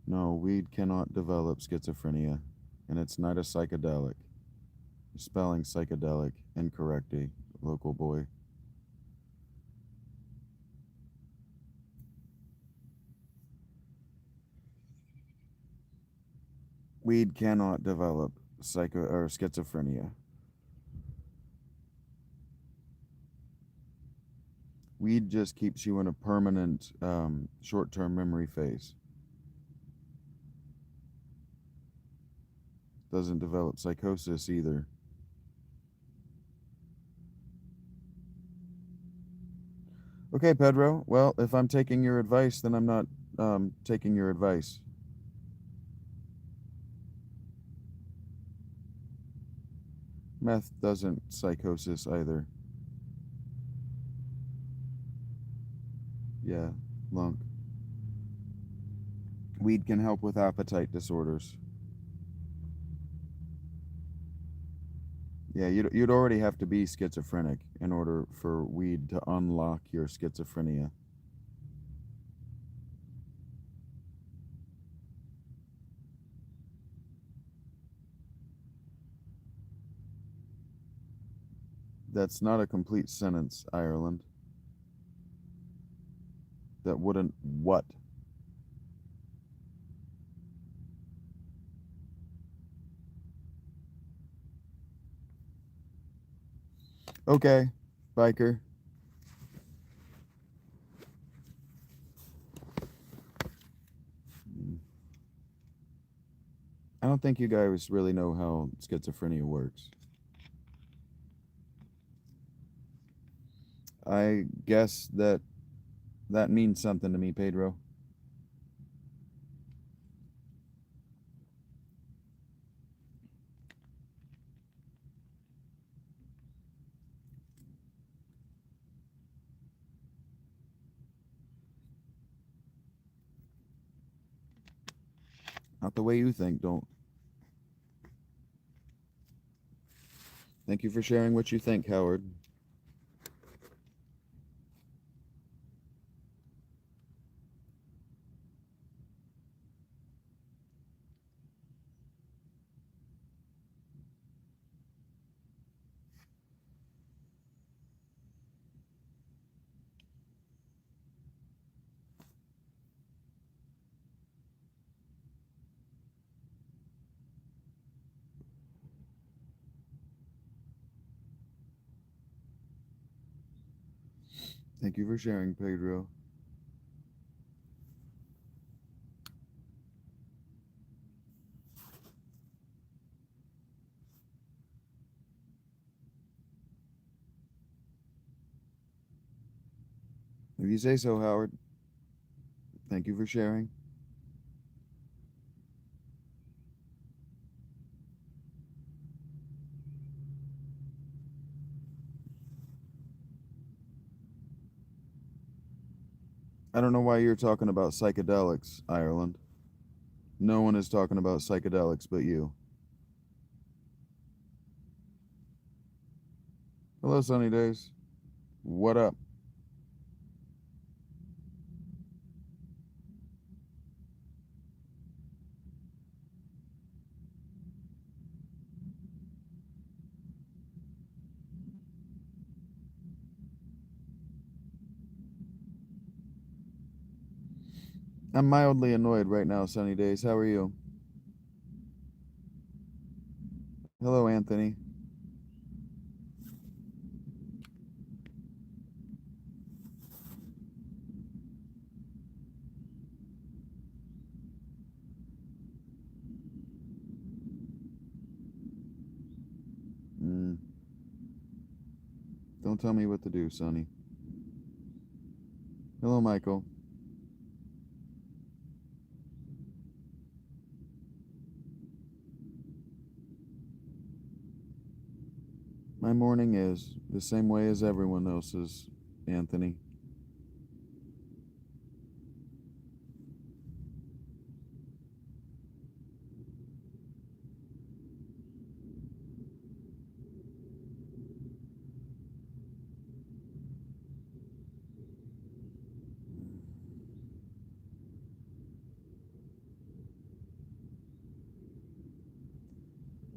A: No, weed cannot develop schizophrenia, and it's not a psychedelic. You're spelling psychedelic incorrectly, local boy. Weed cannot develop schizophrenia. Weed just keeps you in a permanent short-term memory phase. Doesn't develop psychosis either. Okay, Pedro. Well, if I'm taking your advice, then I'm not taking your advice. Meth doesn't psychosis either. Yeah, lunk. Weed can help with appetite disorders. Yeah, you'd already have to be schizophrenic in order for weed to unlock your schizophrenia. That's not a complete sentence, Ireland. That wouldn't what? Okay, biker. I don't think you guys really know how schizophrenia works. I guess that means something to me, Pedro. Not the way you think, don't. Thank you for sharing what you think, Howard. Thank you for sharing, Pedro. If you say so, Howard. Thank you for sharing. I don't know why you're talking about psychedelics, Ireland. No one is talking about psychedelics but you. Hello, Sunny Days. What up? I'm mildly annoyed right now, Sunny Days. How are you? Hello, Anthony. Mm, don't tell me what to do, Sonny. Hello, Michael. My morning is the same way as everyone else's, Anthony.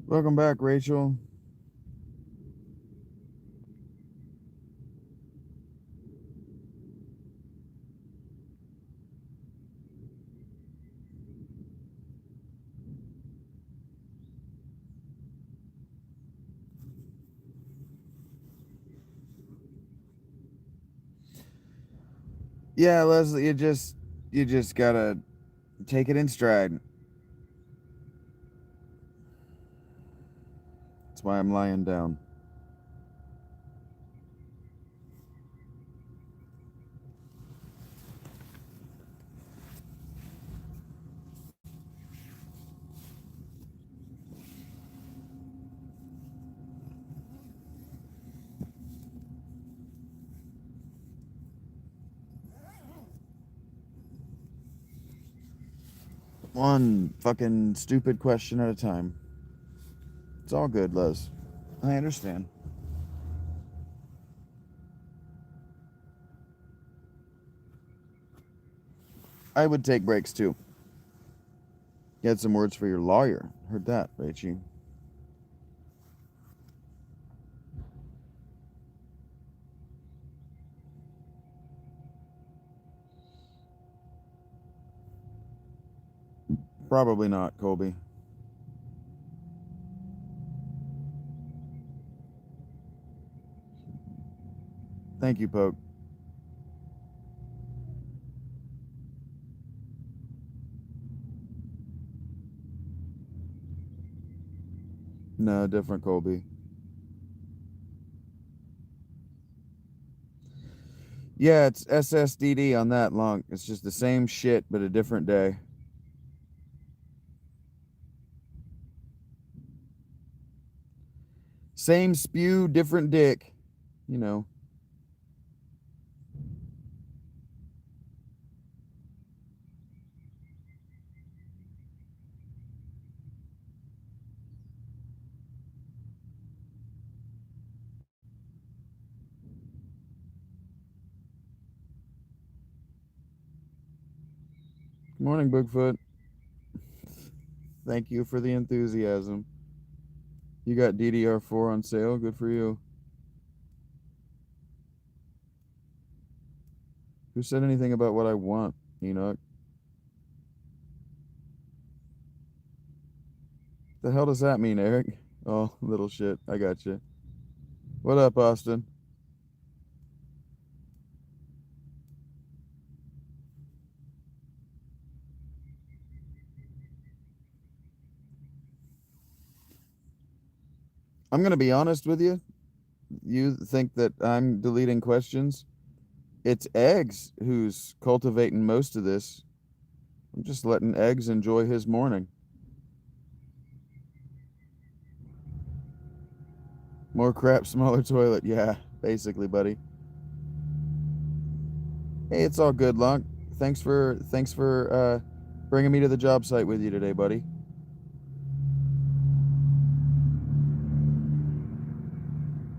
A: Welcome back, Rachel. Yeah, Leslie, you just gotta take it in stride. That's why I'm lying down. One fucking stupid question at a time. It's all good, Les. I understand. I would take breaks too. You had some words for your lawyer. Heard that, Rachie. Probably not, Colby. Thank you, Poke. No, different Colby. Yeah, it's SSDD on that long. It's just the same shit, but a different day. Same spew, different dick. You know. Good morning, Bigfoot. Thank you for the enthusiasm. You got DDR4 on sale. Good for you. Who said anything about what I want, Enoch? The hell does that mean, Eric? Oh, little shit. I got you. What up, Austin? I'm going to be honest with you. You think that I'm deleting questions? It's Eggs who's cultivating most of this. I'm just letting Eggs enjoy his morning. More crap, smaller toilet. Yeah, basically, buddy. Hey, it's all good, Lunk. Thanks for bringing me to the job site with you today, buddy.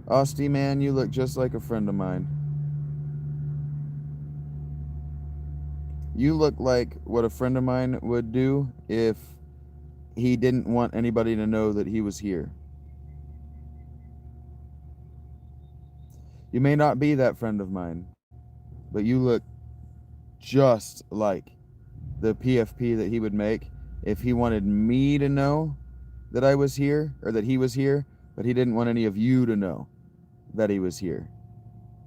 A: Austie, man, you look just like a friend of mine. You look like what a friend of mine would do if he didn't want anybody to know that he was here. You may not be that friend of mine, but you look just like the PFP that he would make if he wanted me to know that I was here or that he was here, but he didn't want any of you to know that he was here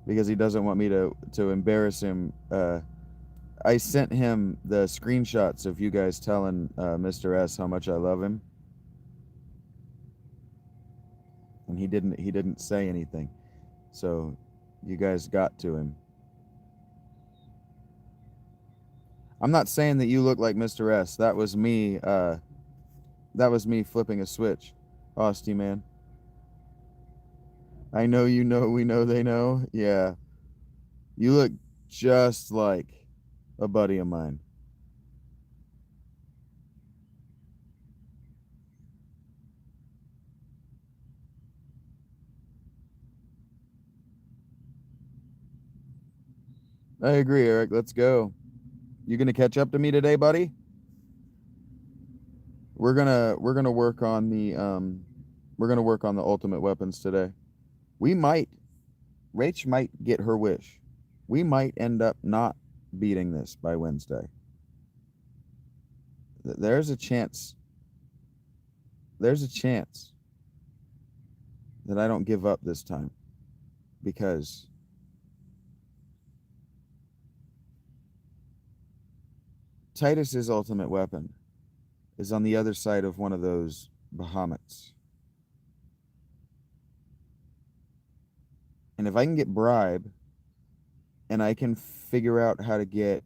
A: because he doesn't want me to embarrass him. I sent him the screenshots of you guys telling Mr. S how much I love him, and he didn't say anything. So you guys got to him. I'm not saying that you look like Mr. S. That was me. That was me flipping a switch, Austie, man. I know you know. We know they know. Yeah, you look just like a buddy of mine. I agree, Eric. Let's go. You gonna catch up to me today, buddy? We're gonna work on the ultimate weapons today. We might Rach might get her wish. We might end up not beating this by Wednesday. There's a chance. There's a chance that I don't give up this time because Titus's ultimate weapon is on the other side of one of those Bahamets. And if I can get bribe and I can figure out how to get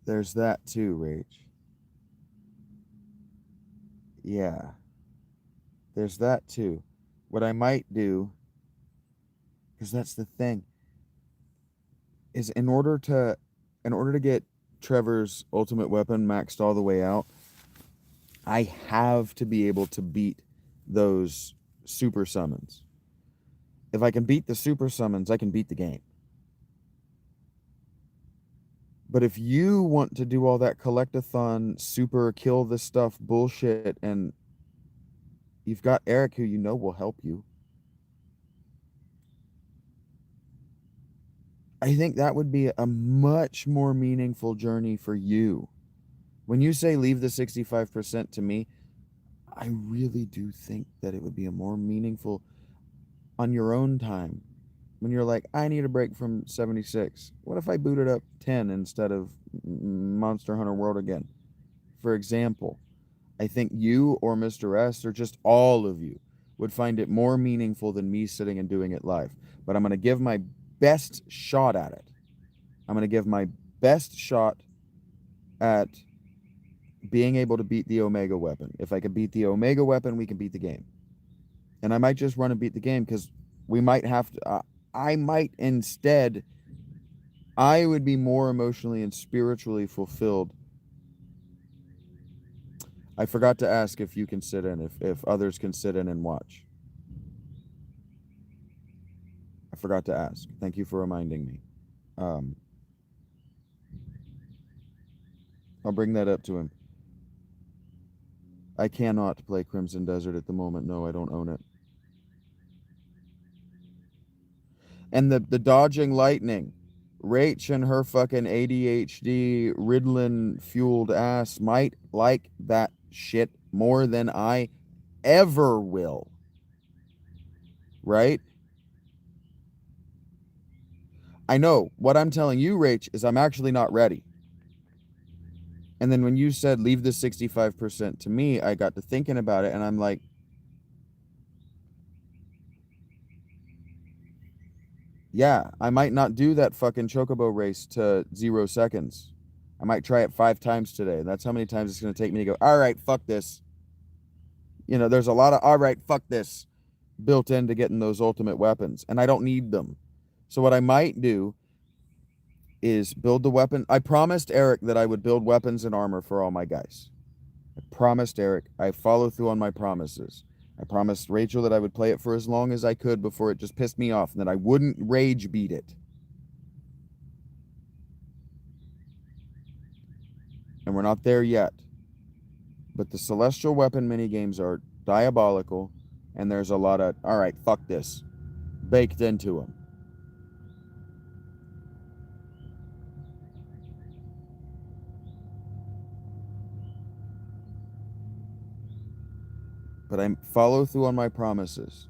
A: there's that too, Rach. Yeah, there's that too. What I might do, because that's the thing, is in order to get Trevor's ultimate weapon maxed all the way out, I have to be able to beat those super summons. If I can beat the super summons, I can beat the game. But if you want to do all that collectathon, super kill this stuff bullshit, and you've got Eric who you know will help you, I think that would be a much more meaningful journey for you. When you say leave the 65% to me, I really do think that it would be a more meaningful on your own time. When you're like, I need a break from 76. What if I booted up 10 instead of Monster Hunter World again? For example, I think you or Mr. S or just all of you would find it more meaningful than me sitting and doing it live. But I'm going to give my best shot at it. I'm going to give my best shot at being able to beat the Omega weapon. If I can beat the Omega weapon, we can beat the game. And I might just run and beat the game because we might have to. I might instead. I would be more emotionally and spiritually fulfilled. I forgot to ask if you can sit in, if others can sit in and watch. I forgot to ask. Thank you for reminding me. I'll bring that up to him. I cannot play Crimson Desert at the moment. No, I don't own it. And the dodging lightning. Rach and her fucking ADHD Ritalin fueled ass might like that shit more than I ever will. Right? I know what I'm telling you, Rach, is I'm actually not ready. And then when you said leave the 65% to me, I got to thinking about it and I'm like, yeah, I might not do that fucking chocobo race to 0 seconds. I might try it 5 times today. That's how many times it's going to take me to go, all right, fuck this. You know, there's a lot of, all right, fuck this built into getting those ultimate weapons. And I don't need them. So what I might do is build the weapon. I promised Eric that I would build weapons and armor for all my guys. I promised Eric. I follow through on my promises. I promised Rachel that I would play it for as long as I could before it just pissed me off and that I wouldn't rage beat it. And we're not there yet. But the Celestial Weapon minigames are diabolical, and there's a lot of, all right, fuck this, baked into them. But I follow through on my promises.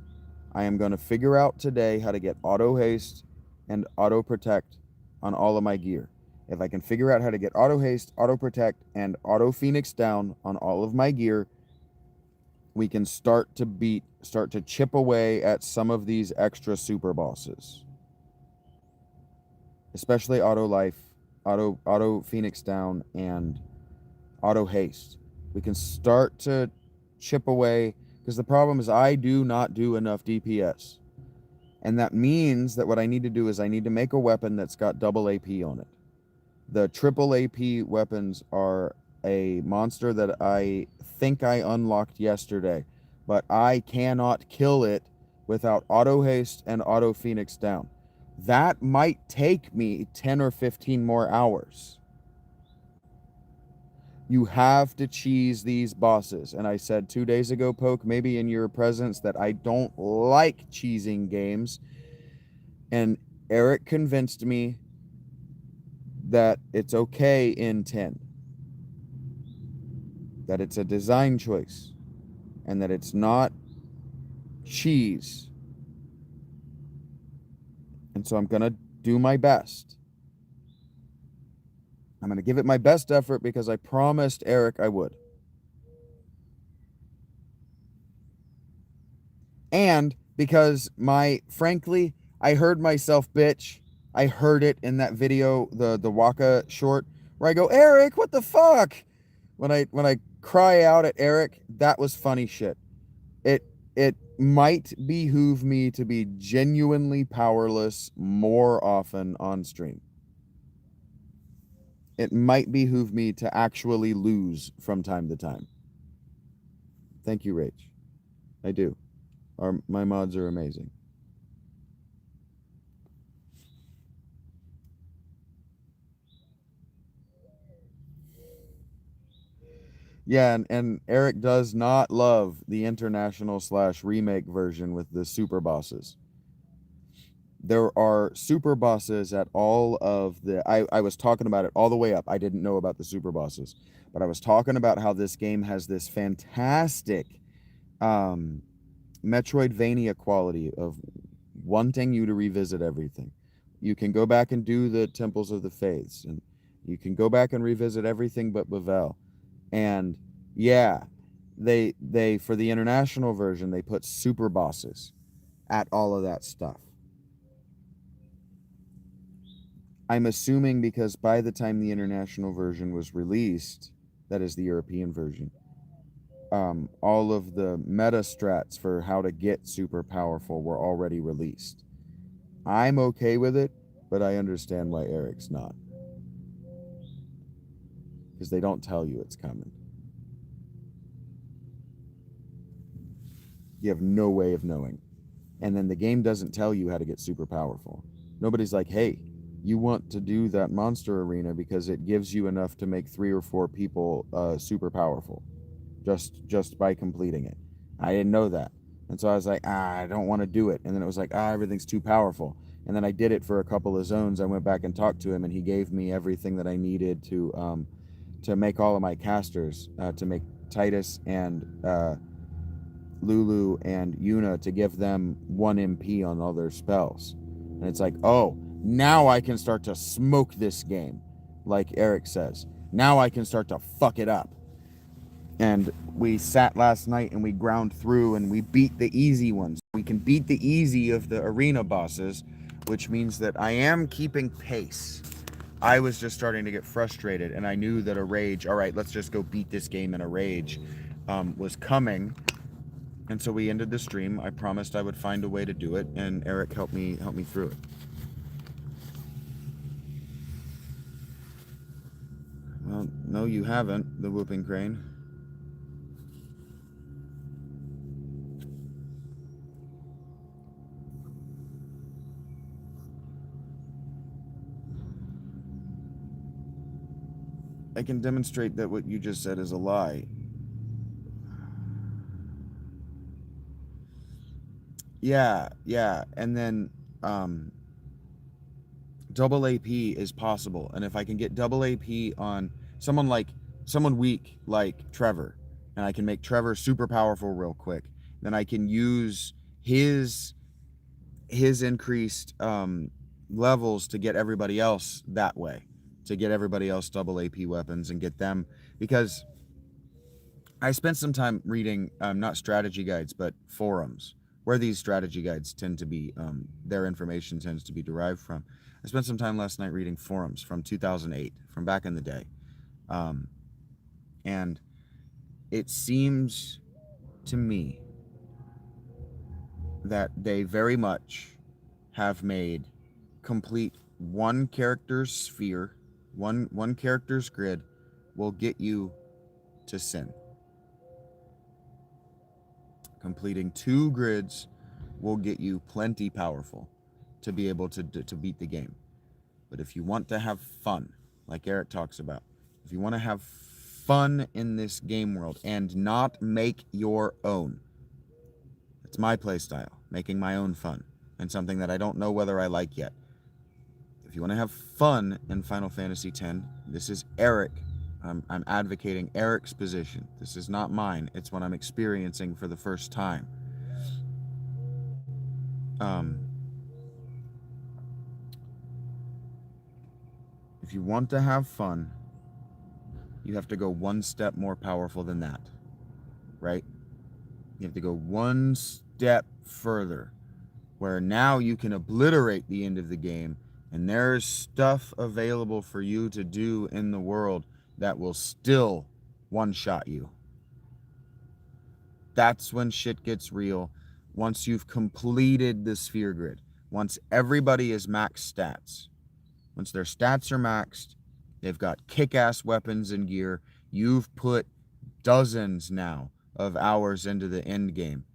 A: I am going to figure out today how to get auto haste and auto protect on all of my gear. If I can figure out how to get auto haste, auto protect, and auto phoenix down on all of my gear, we can start to chip away at some of these extra super bosses. Especially auto life, auto phoenix down, and auto haste. We can start to chip away, because the problem is I do not do enough DPS. And that means that what I need to do is I need to make a weapon that's got double AP on it. The triple AP weapons are a monster that I think I unlocked yesterday, but I cannot kill it without auto haste and auto phoenix down. That might take me 10 or 15 more hours. You have to cheese these bosses. And I said 2 days ago, Poke, maybe in your presence, that I don't like cheesing games. And Eric convinced me that it's okay in 10. That it's a design choice. And that it's not cheese. And so I'm going to do my best. I'm going to give it my best effort because I promised Eric I would. And because frankly, I heard myself bitch. I heard it in that video, the Waka short, where I go, Eric, what the fuck? When I cry out at Eric, that was funny shit. It might behoove me to be genuinely powerless more often on stream. It might behoove me to actually lose from time to time. Thank you, Rach. I do. My mods are amazing. Yeah, and Eric does not love the international / remake version with the super bosses. There are super bosses at all of the... I was talking about it all the way up. I didn't know about the super bosses. But I was talking about how this game has this fantastic Metroidvania quality of wanting you to revisit everything. You can go back and do the Temples of the Faiths. And you can go back and revisit everything but Bavel. And yeah, they for the international version, they put super bosses at all of that stuff. I'm assuming because by the time the international version was released, that is the European version, all of the meta strats for how to get super powerful were already released. I'm okay with it, but I understand why Eric's not. Because they don't tell you it's coming. You have no way of knowing. And then the game doesn't tell you how to get super powerful. Nobody's like, hey, you want to do that monster arena because it gives you enough to make 3 or 4 people super powerful just by completing it. I didn't know that. And so I was like, I don't want to do it. And then it was like, everything's too powerful. And then I did it for a couple of zones. I went back and talked to him, and he gave me everything that I needed to make all of my casters, to make Titus and Lulu and Yuna, to give them 1 MP on all their spells. And it's like, oh, now I can start to smoke this game, like Eric says. Now I can start to fuck it up. And we sat last night and we ground through and we beat the easy ones. We can beat the easy of the arena bosses, which means that I am keeping pace. I was just starting to get frustrated, and I knew that a rage, all right, let's just go beat this game in a rage, was coming. And so we ended the stream. I promised I would find a way to do it, and Eric helped me through it. Well, no, you haven't, the Whooping Crane. I can demonstrate that what you just said is a lie. Yeah, and then double AP is possible, and if I can get double AP on someone weak like Trevor, and I can make Trevor super powerful real quick, then I can use his increased levels to get everybody else that way, to get everybody else double AP weapons and get them, because I spent some time reading not strategy guides but forums, where these strategy guides tend to be, their information tends to be derived from. I spent some time last night reading forums from 2008, from back in the day. And it seems to me that they very much have made complete one character's sphere, one character's grid will get you to sin. Completing 2 grids will get you plenty powerful to be able to beat the game. But if you want to have fun, like Eric talks about, if you want to have fun in this game world and not make your own, it's my play style, making my own fun, and something that I don't know whether I like yet. If you want to have fun in Final Fantasy X, this is Eric. I'm advocating Eric's position. This is not mine. It's what I'm experiencing for the first time. If you want to have fun, you have to go 1 step more powerful than that, right? You have to go 1 step further, where now you can obliterate the end of the game, and there's stuff available for you to do in the world that will still one-shot you. That's when shit gets real. Once you've completed the sphere grid, once everybody is max stats, once their stats are maxed, they've got kick-ass weapons and gear, you've put dozens now of hours into the end game.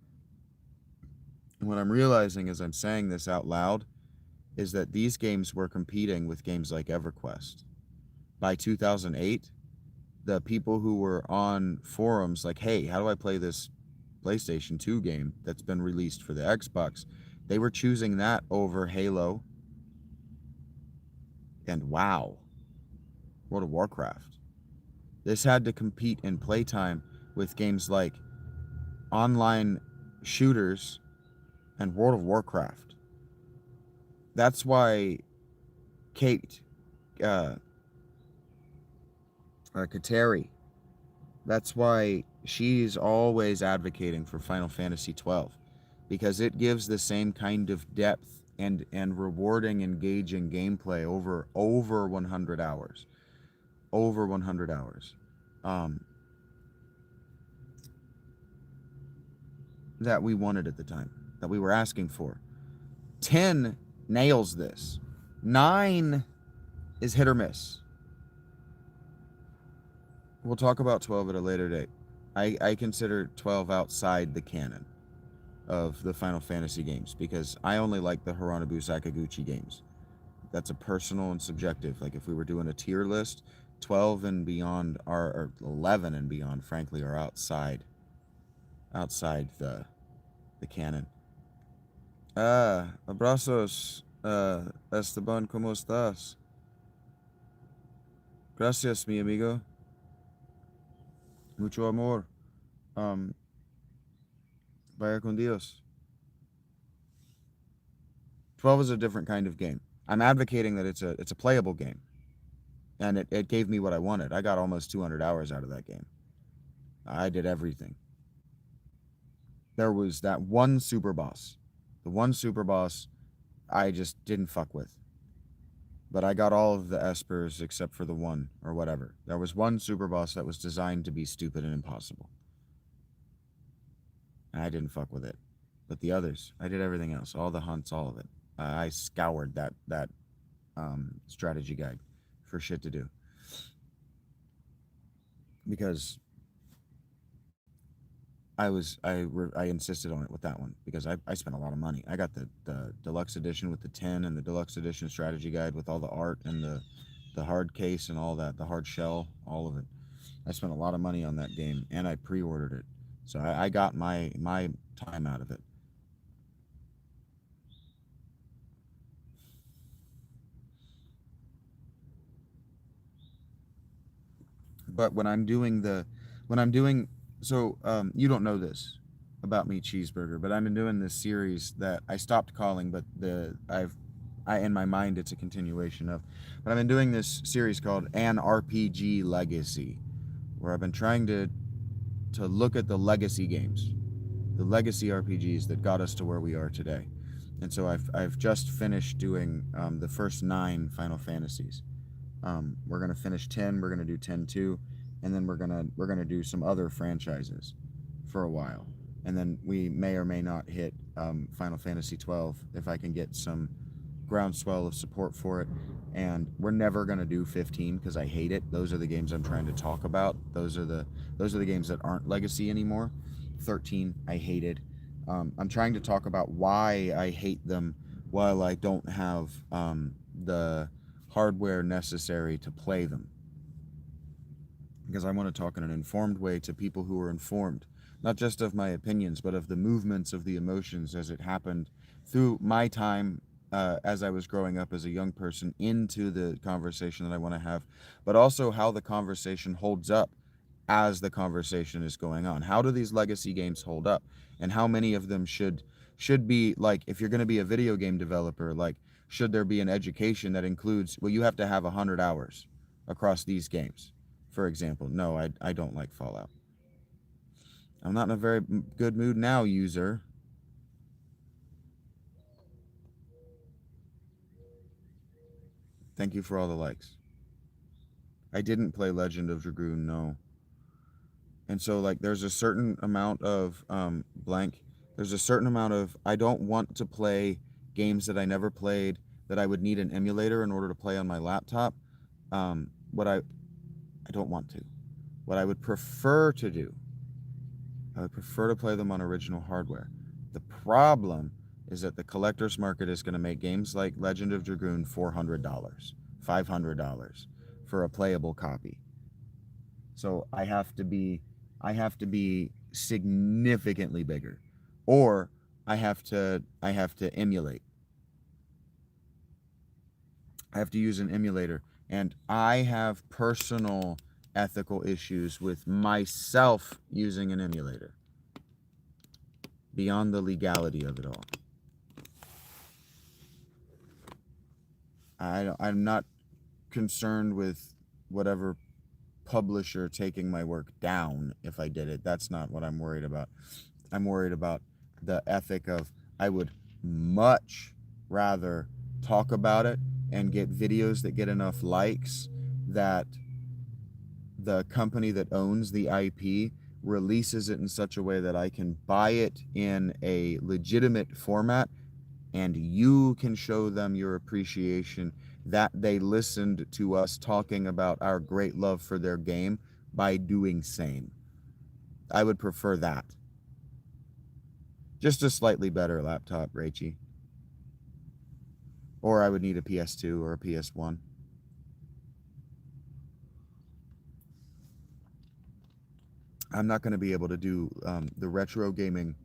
A: And what I'm realizing as I'm saying this out loud is that these games were competing with games like EverQuest. By 2008, the people who were on forums like, hey, how do I play this PlayStation 2 game that's been released for the Xbox? They were choosing that over Halo and WoW, World of Warcraft. This had to compete in playtime with games like online shooters and World of Warcraft. That's why Kate Kateri, that's why she's always advocating for Final Fantasy 12, because it gives the same kind of depth and rewarding, engaging gameplay over 100 hours. Over 100 hours. That we wanted at the time, that we were asking for. 10 nails this. 9 is hit or miss. We'll talk about 12 at a later date. I consider 12 outside the canon of the Final Fantasy games, because I only like the Hironobu Sakaguchi games. That's a personal and subjective. Like, if we were doing a tier list, 12 and beyond or 11 and beyond, frankly, are outside the canon. Abrazos, Esteban, ¿cómo estás? Gracias, mi amigo. Mucho amor. Um, Vaya con Dios. 12 is a different kind of game. I'm advocating that it's a playable game. And it gave me what I wanted. I got almost 200 hours out of that game. I did everything. There was that one super boss. The one super boss I just didn't fuck with. But I got all of the espers except for the one or whatever. There was one super boss that was designed to be stupid and impossible. And I didn't fuck with it. But the others, I did everything else. All the hunts, all of it. I scoured that strategy guide for shit to do. Because I insisted on it with that one because I spent a lot of money. I got the deluxe edition with the 10 and the deluxe edition strategy guide with all the art and the hard case and all that, the hard shell, all of it. I spent a lot of money on that game and I pre-ordered it. So I got my time out of it. But when I'm doing, so you don't know this about me, Cheeseburger, but I've been doing this series that I stopped calling, but in my mind it's a continuation of. But I've been doing this series called An RPG Legacy, where I've been trying to look at the legacy games, the legacy RPGs that got us to where we are today. And so I've just finished doing the first 9 Final Fantasies. We're gonna finish 10. We're gonna do 10-2, and then we're gonna do some other franchises for a while, and then we may or may not hit Final Fantasy 12 if I can get some groundswell of support for it. And we're never gonna do 15 because I hate it. Those are the games I'm trying to talk about. Those are the games that aren't legacy anymore. 13 I hated. I'm trying to talk about why I hate them while I don't have the hardware necessary to play them, because I want to talk in an informed way to people who are informed, not just of my opinions, but of the movements of the emotions as it happened through my time as I was growing up as a young person into the conversation that I want to have, but also how the conversation holds up as the conversation is going on. How do these legacy games hold up, and how many of them should be, like, if you're going to be a video game developer, like, should there be an education that includes, well, you have to have 100 hours across these games, for example? No, I don't like Fallout. I'm not in a very good mood now, user. Thank you for all the likes. I didn't play Legend of Dragoon, no. And so, like, there's a certain amount of blank. There's a certain amount of, I don't want to play games that I never played that I would need an emulator in order to play on my laptop. What I don't want to. What I would prefer to do, I would prefer to play them on original hardware. The problem is that the collector's market is going to make games like Legend of Dragoon $400, $500 for a playable copy. So I have to be significantly bigger, or I have to emulate. I have to use an emulator, and I have personal ethical issues with myself using an emulator beyond the legality of it all. I'm not concerned with whatever publisher taking my work down if I did it. That's not what I'm worried about. I'm worried about the ethic of, I would much rather talk about it and get videos that get enough likes that the company that owns the IP releases it in such a way that I can buy it in a legitimate format, and you can show them your appreciation that they listened to us talking about our great love for their game by doing same. I would prefer that. Just a slightly better laptop, Rachie. Or I would need a PS2 or a PS1. I'm not going to be able to do the retro gaming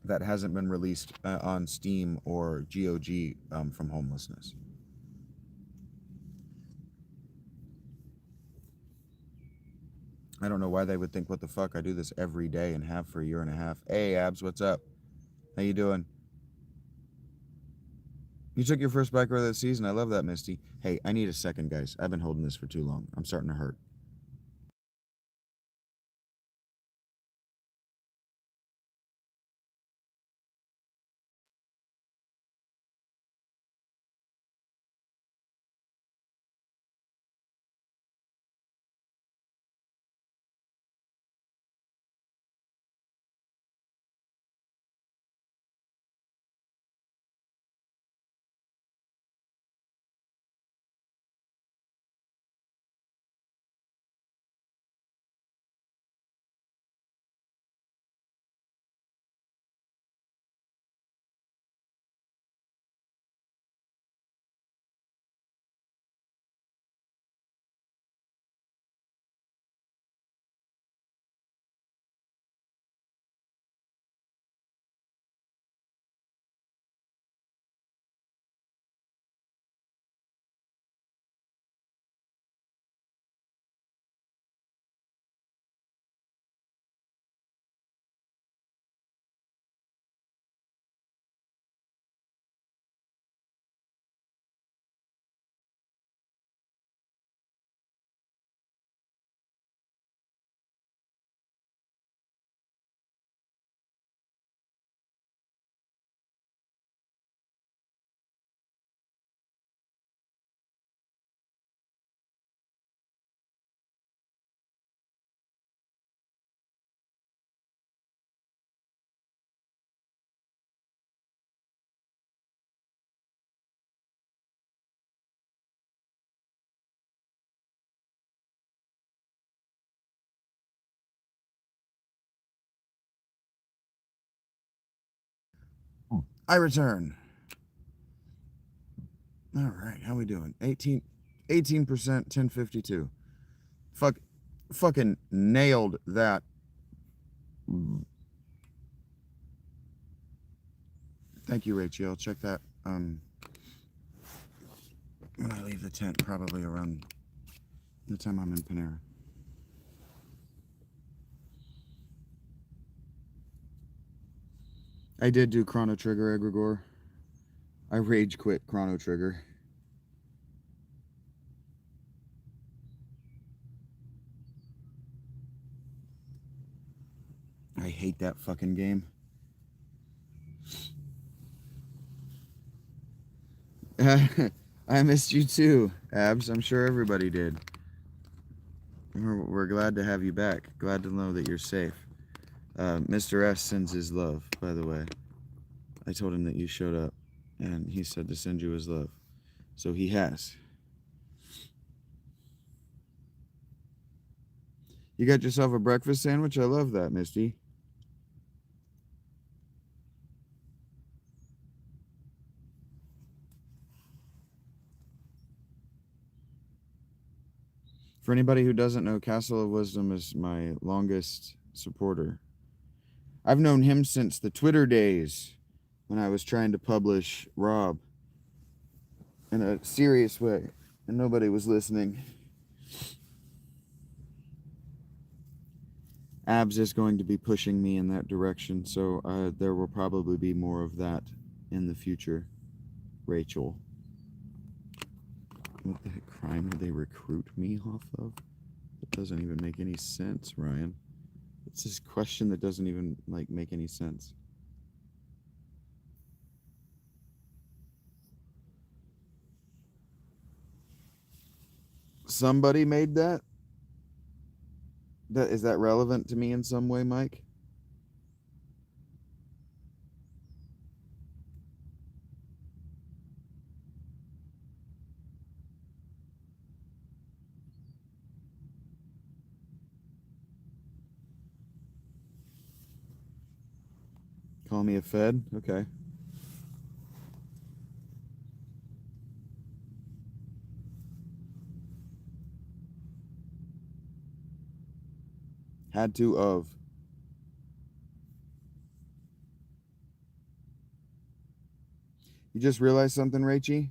A: that hasn't been released on Steam or GOG from homelessness. I don't know why they would think, what the fuck, I do this every day and have for a year and a half. Hey, Abs, what's up? How you doing? You took your first bike ride of the season. I love that, Misty. Hey, I need a second, guys. I've been holding this for too long. I'm starting to hurt. I return. All right, how we doing? 18%, 1052. Fucking nailed that. Thank you, Rachel. Check that. When I leave the tent, probably around the time I'm in Panera. I did do Chrono Trigger, Egregore. I rage quit Chrono Trigger. I hate that fucking game. I missed you too, Abs. I'm sure everybody did. We're glad to have you back. Glad to know that you're safe. Mr. S sends his love, by the way. I told him that you showed up, and he said to send you his love. So he has. You got yourself a breakfast sandwich? I love that, Misty. For anybody who doesn't know, Castle of Wisdom is my longest supporter. I've known him since the Twitter days when I was trying to publish Rob in a serious way, and nobody was listening. Abs is going to be pushing me in that direction, so there will probably be more of that in the future. Rachel. What the heck crime would they recruit me off of? That doesn't even make any sense, Ryan. It's this question that doesn't even make any sense. Somebody made that? Is that relevant to me in some way, Mike? Call me a Fed? Okay. Had to of. You just realized something, Rachie?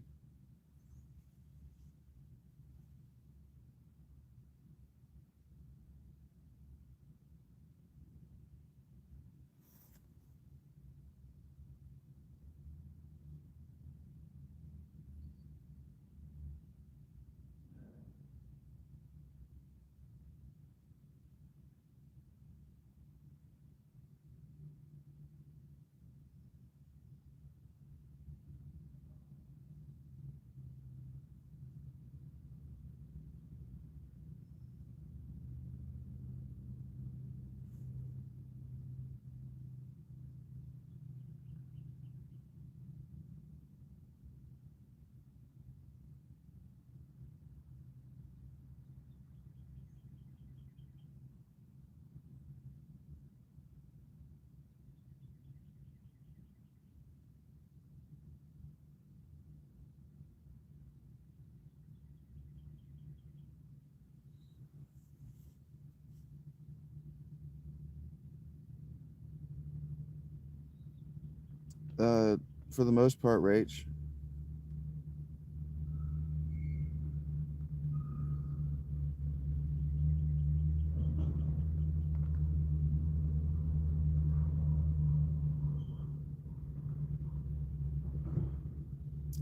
A: For the most part, Rach.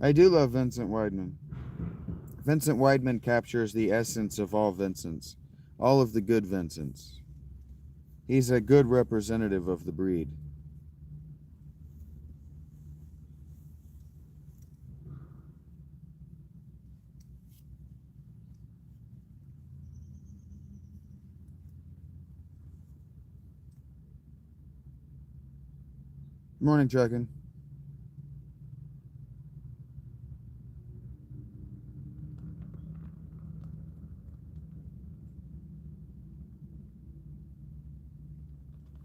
A: I do love Vincent Weidman. Vincent Weidman captures the essence of all Vincents, all of the good Vincents. He's a good representative of the breed. Morning, Chuckin.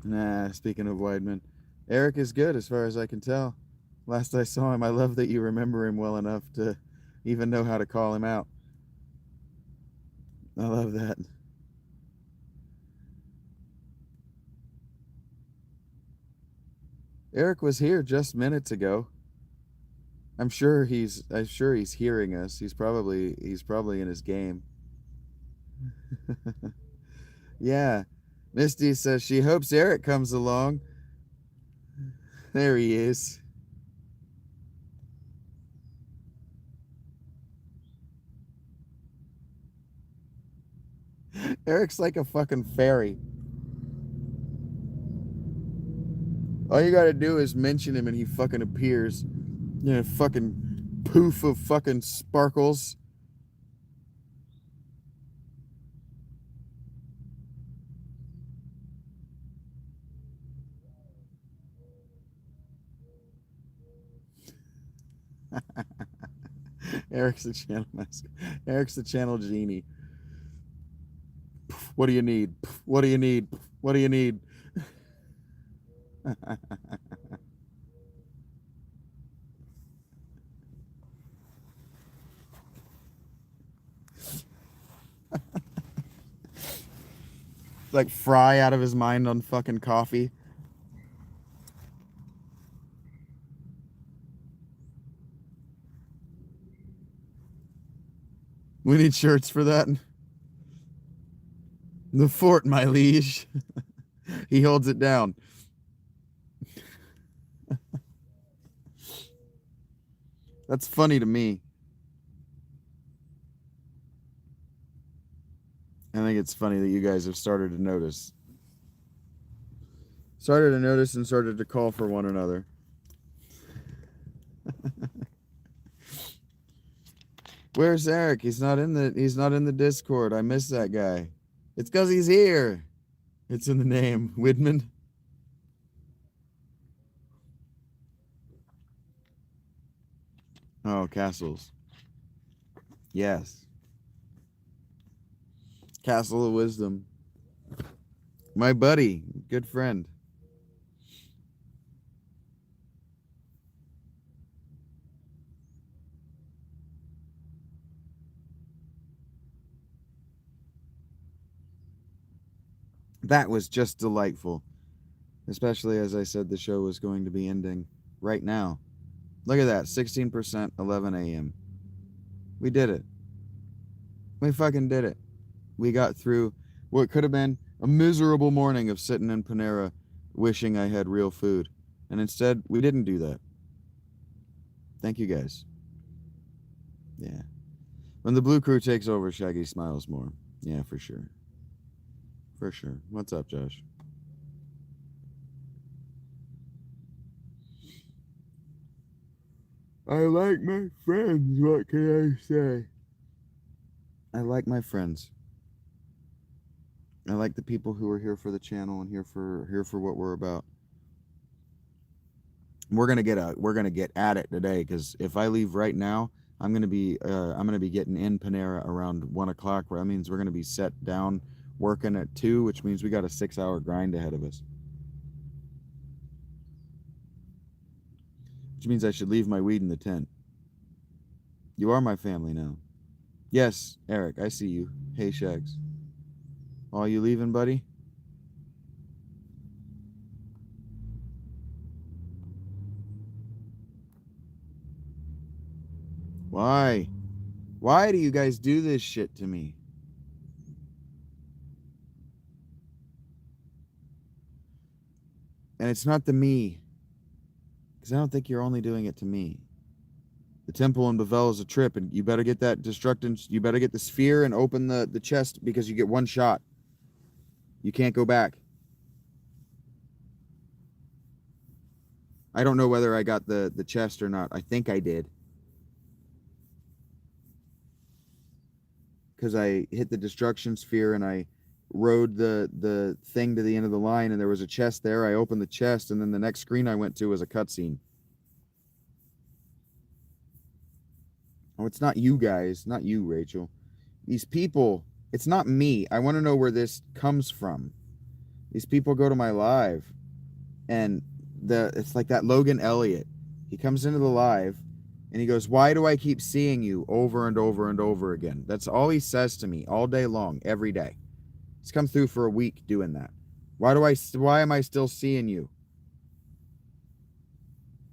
A: Nah, speaking of Weidman, Eric is good as far as I can tell. Last I saw him, I love that you remember him well enough to even know how to call him out. I love that. Eric was here just minutes ago. I'm sure he's hearing us. He's probably in his game. Yeah. Misty says she hopes Eric comes along. There he is. Eric's like a fucking fairy. All you gotta do is mention him and he fucking appears. You know, fucking poof of fucking sparkles. Eric's the channel master. Eric's the channel genie. What do you need? What do you need? What do you need? Like Fry out of his mind on fucking coffee. We need shirts for that. The fort, my liege. He holds it down. That's funny to me. I think it's funny that you guys have started to notice. Started to notice and started to call for one another. Where's Eric? He's not in the Discord. I miss that guy. It's because he's here. It's in the name. Widman. Oh, Castles. Yes. Castle of Wisdom. My buddy. Good friend. That was just delightful. Especially as I said the show was going to be ending right now. Look at that. 16%, 11 a.m. We did it. We fucking did it. We got through what could have been a miserable morning of sitting in Panera wishing I had real food. And instead, we didn't do that. Thank you guys. Yeah. When the blue crew takes over, Shaggy smiles more. Yeah, for sure. For sure. What's up, Josh? I like my friends. What can I say? I like my friends. I like the people who are here for the channel and here for what we're about. We're gonna get at it today, because if I leave right now, I'm gonna be getting in Panera around 1 o'clock. Where that means we're gonna be set down working at 2, which means we got a 6-hour grind ahead of us. Which means I should leave my weed in the tent. You are my family now. Yes, Eric, I see you. Hey, Shags. Oh, you leaving, buddy? Why? Why do you guys do this shit to me? And it's not the me. Because I don't think you're only doing it to me. The temple in Bavel is a trip, and you better get that destructant. You better get the sphere and open the chest, because you get one shot. You can't go back. I don't know whether I got the chest or not. I think I did. Because I hit the destruction sphere and I rode the thing to the end of the line, and there was a chest there. I opened the chest, and then the next screen I went to was a cutscene. Oh, it's not you guys. Not you, Rachel. These people. It's not me. I want to know where this comes from. These people go to my live, and it's like that Logan Elliott. He comes into the live, and he goes, "Why do I keep seeing you over and over and over again?" That's all he says to me all day long, every day. He's come through for a week doing that. Why am I still seeing you?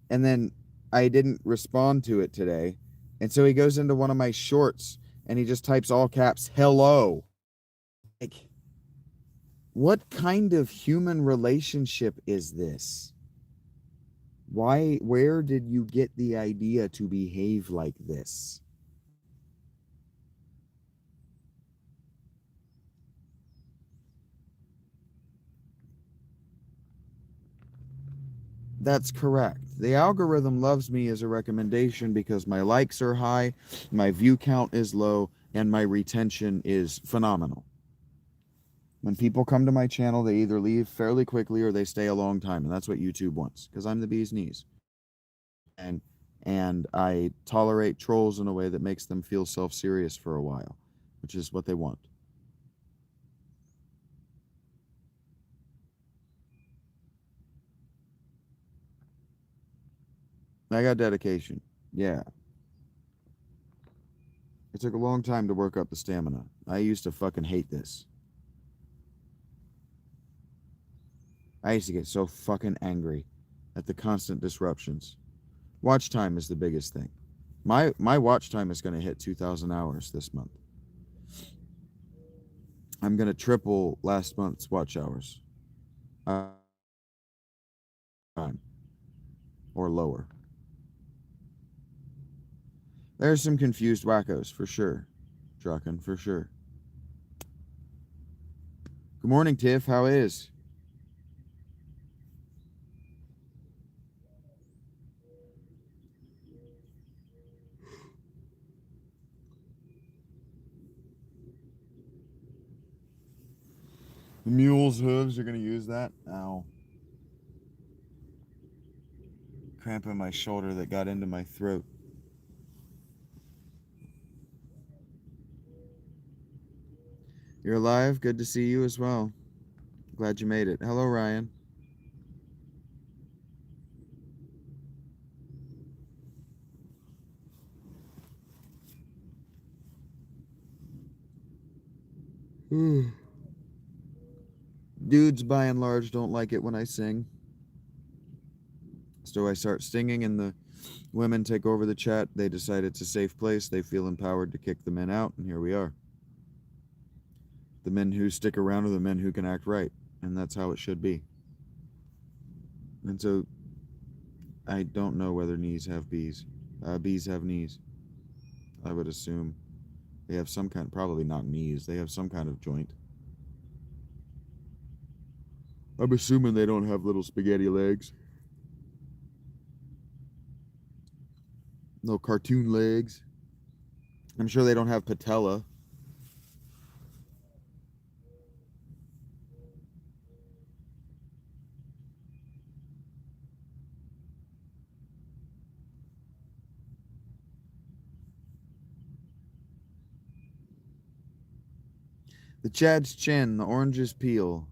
A: And then I didn't respond to it today. And so he goes into one of my shorts and he just types all caps, "Hello." Like, what kind of human relationship is this? Where did you get the idea to behave like this? That's correct. The algorithm loves me as a recommendation because my likes are high, my view count is low, and my retention is phenomenal. When people come to my channel, they either leave fairly quickly or they stay a long time, and that's what YouTube wants, because I'm the bee's knees. And I tolerate trolls in a way that makes them feel self-serious for a while, which is what they want. I got dedication. Yeah. It took a long time to work up the stamina. I used to fucking hate this. I used to get so fucking angry at the constant disruptions. Watch time is the biggest thing. My watch time is going to hit 2,000 hours this month. I'm going to triple last month's watch hours. Or lower. There's some confused wackos, for sure. Drucken, for sure. Good morning, Tiff. How is? The mule's hooves are going to use that? Ow. Cramp in my shoulder that got into my throat. You're alive? Good to see you as well. Glad you made it. Hello, Ryan. Dudes, by and large, don't like it when I sing. So I start singing, and Women take over the chat. They decide it's a safe place. They feel empowered to kick the men out, and here we are. The men who stick around are the men who can act right, and that's how it should be. And so I don't know whether knees have bees. Bees have knees. I would assume they have some kind, probably not knees. They have some kind of joint. I'm assuming they don't have little spaghetti legs. No cartoon legs. I'm sure they don't have patella. The Chad's chin, the orange's peel.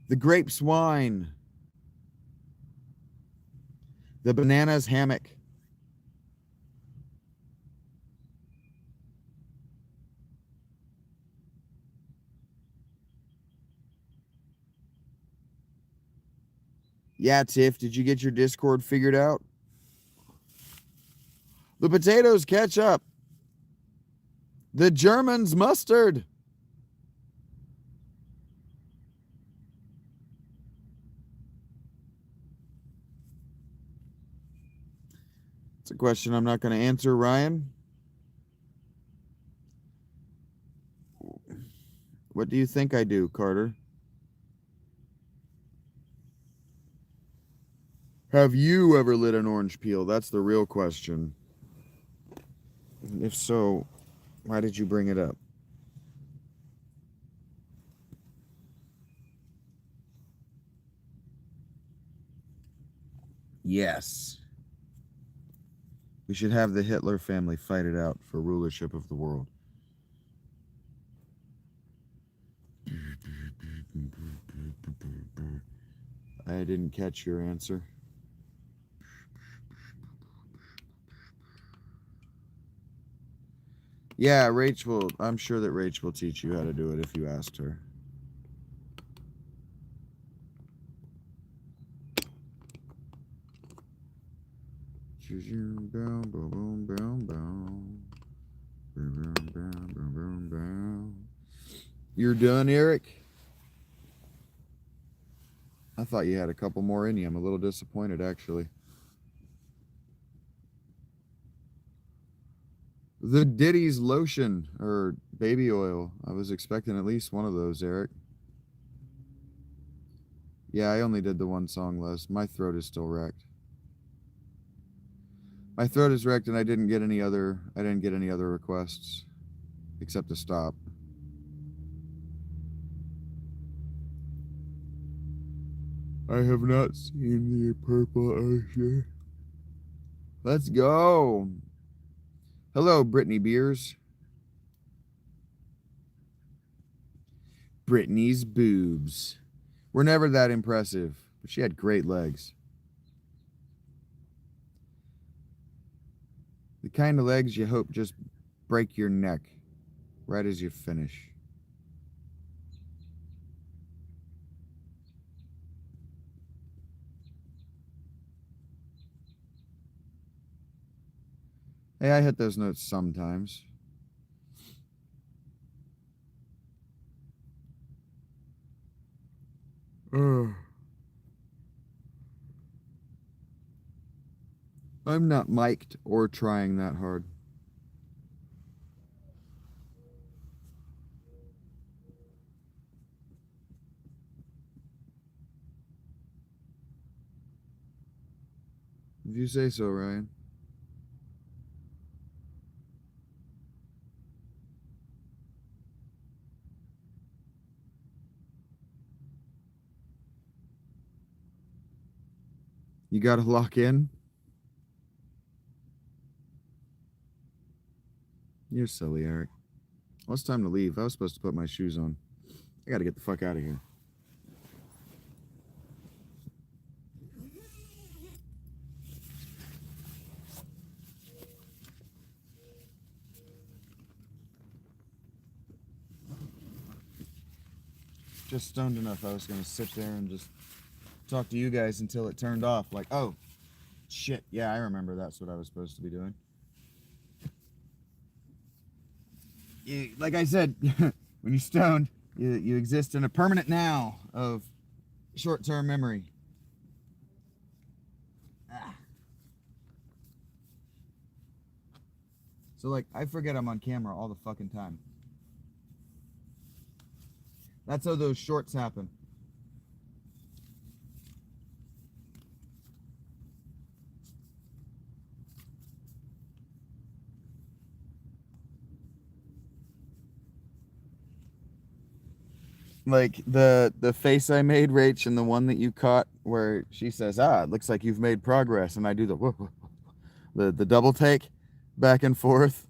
A: The grape's wine. The banana's hammock. Yeah, Tiff, did you get your Discord figured out? The potatoes ketchup. The Germans mustard. It's a question I'm not going to answer, Ryan. What do you think I do, Carter? Have you ever lit an orange peel? That's the real question. If so, why did you bring it up? Yes. We should have the Hitler family fight it out for rulership of the world. I didn't catch your answer. Yeah, Rachel, I'm sure that Rachel will teach you how to do it if you asked her. You're done, Eric? I thought you had a couple more in you. I'm a little disappointed, actually. The Diddy's lotion, or baby oil. I was expecting at least one of those, Eric. Yeah, I only did the one song, Les. My throat is still wrecked. My throat is wrecked, and I didn't get any other requests except to stop. I have not seen the purple ocean. Let's go. Hello, Brittany Beers. Brittany's boobs were never that impressive, but she had great legs. The kind of legs you hope just break your neck right as you finish. Hey, I hit those notes sometimes. I'm not mic'd or trying that hard. If you say so, Ryan. You gotta lock in? You're silly, Eric. Well, it's time to leave. I was supposed to put my shoes on. I gotta get the fuck out of here. Just stoned enough. I was gonna sit there and just talk to you guys until it turned off. Like, oh, shit, yeah, I remember that's what I was supposed to be doing. Like I said, when you're stoned, you exist in a permanent now of short-term memory. So, like, I forget I'm on camera all the fucking time. That's how those shorts happen. Like the face I made, Rach, and the one that you caught where she says, it looks like you've made progress, and I do the double take back and forth.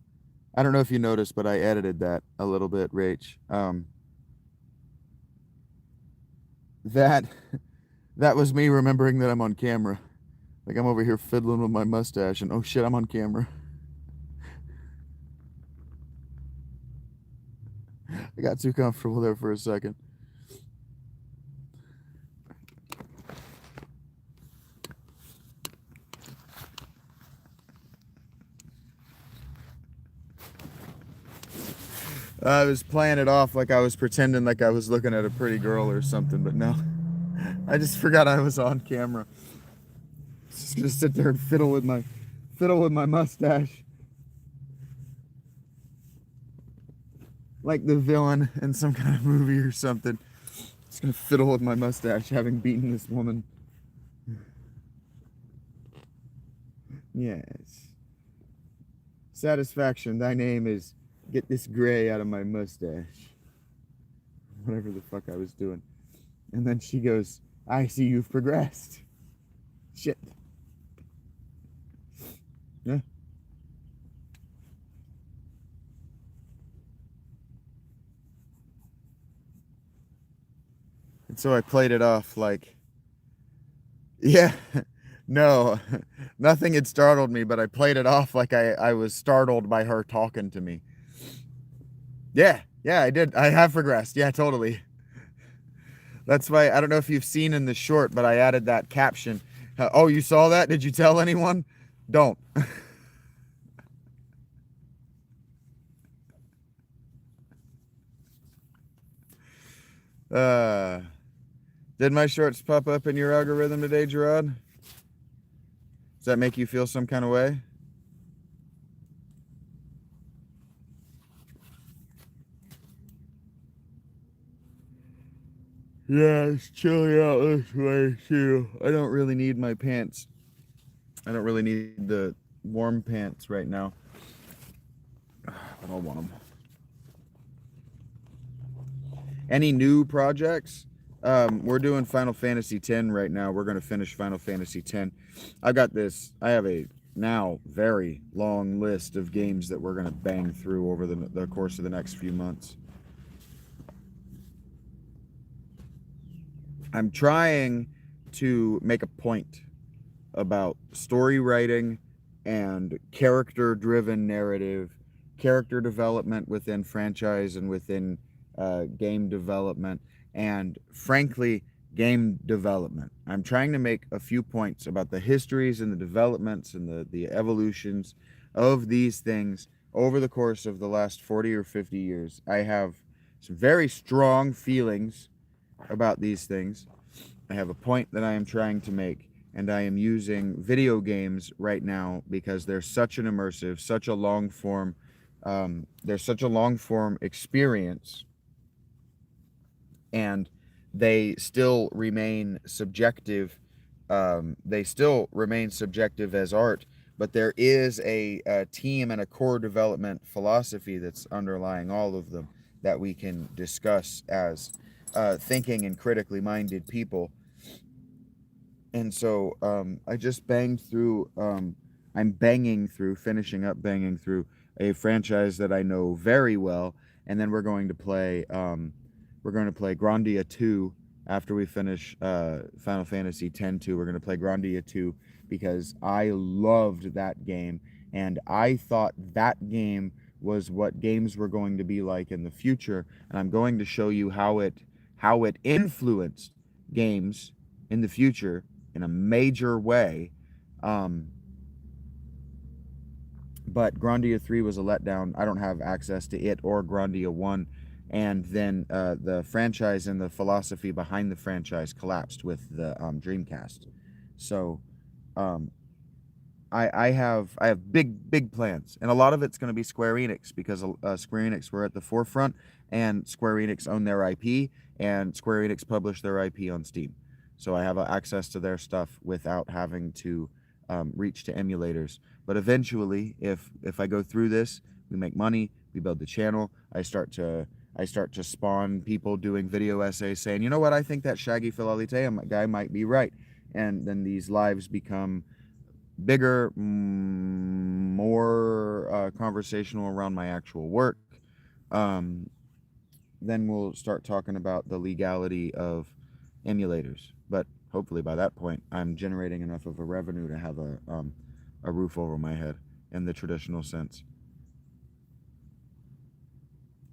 A: I don't know if you noticed, but I edited that a little bit, Rach. That was me remembering that I'm on camera. Like, I'm over here fiddling with my mustache, and oh shit, I'm on camera. I got too comfortable there for a second. I was playing it off like I was pretending like I was looking at a pretty girl or something, but no. I just forgot I was on camera. Just gonna sit there and fiddle with my mustache. Like the villain in some kind of movie or something. Just gonna fiddle with my mustache, having beaten this woman. Yes. Satisfaction, thy name is get this gray out of my mustache. Whatever the fuck I was doing. And then she goes, I see you've progressed. Shit. Yeah. And so I played it off like, yeah, no, nothing had startled me, but I played it off like I was startled by her talking to me. Yeah, I did. I have progressed. Yeah, totally. That's why, I don't know if you've seen in the short, but I added that caption. Oh, you saw that? Did you tell anyone? Don't. Did my shorts pop up in your algorithm today, Gerard? Does that make you feel some kind of way? Yeah, it's chilly out this way too. I don't really need my pants. I don't really need the warm pants right now. But I'll want them. Any new projects? We're doing Final Fantasy X right now. We're going to finish Final Fantasy X. I have a now very long list of games that we're going to bang through over the course of the next few months. I'm trying to make a point about story writing and character-driven narrative, character development within franchise and within game development, and frankly, game development. I'm trying to make a few points about the histories and the developments and the evolutions of these things over the course of the last 40 or 50 years. I have some very strong feelings about these things. I have a point that I am trying to make, and I am using video games right now because they're such an immersive, such a long form, they're such a long form experience, and they still remain subjective. They still remain subjective as art, but there is a team and a core development philosophy that's underlying all of them that we can discuss as thinking and critically minded people. And so I just banged through, finishing up banging through a franchise that I know very well, and then we're going to play Grandia 2 after we finish Final Fantasy X-2. We're going to play Grandia 2 because I loved that game, and I thought that game was what games were going to be like in the future, and I'm going to show you how it influenced games in the future in a major way. But Grandia 3 was a letdown. I don't have access to it or Grandia 1. And then the franchise and the philosophy behind the franchise collapsed with the Dreamcast. So I have big plans, and a lot of it's going to be Square Enix, because Square Enix were at the forefront, and Square Enix own their IP, and Square Enix published their IP on Steam. So I have access to their stuff without having to reach to emulators. But eventually, if I go through this, we make money, we build the channel, I start to spawn people doing video essays saying, you know what, I think that Shaggy Philalitheia guy might be right. And then these lives become bigger, more conversational around my actual work. Then we'll start talking about the legality of emulators. But hopefully by that point, I'm generating enough of a revenue to have a roof over my head in the traditional sense.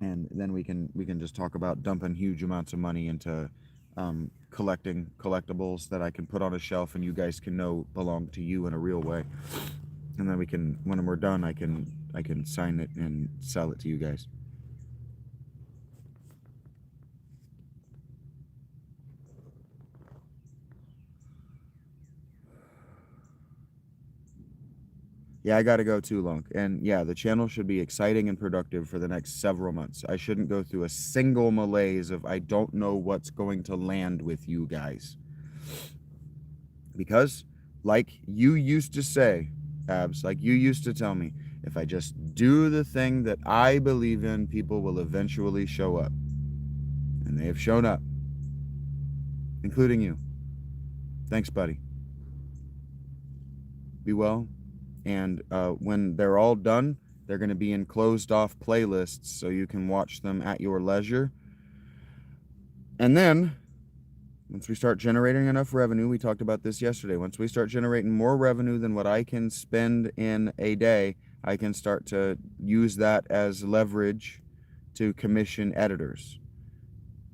A: And then we can just talk about dumping huge amounts of money into collecting collectibles that I can put on a shelf and you guys can know belong to you in a real way. And then we can, when we're done, I can sign it and sell it to you guys. Yeah, I gotta go too long. And yeah, the channel should be exciting and productive for the next several months. I shouldn't go through a single malaise of I don't know what's going to land with you guys. Because, like you used to say, Abs, like you used to tell me, if I just do the thing that I believe in, people will eventually show up. And they have shown up. Including you. Thanks, buddy. Be well. And when they're all done, they're going to be in closed off playlists so you can watch them at your leisure. And then, once we start generating enough revenue, we talked about this yesterday, once we start generating more revenue than what I can spend in a day, I can start to use that as leverage to commission editors.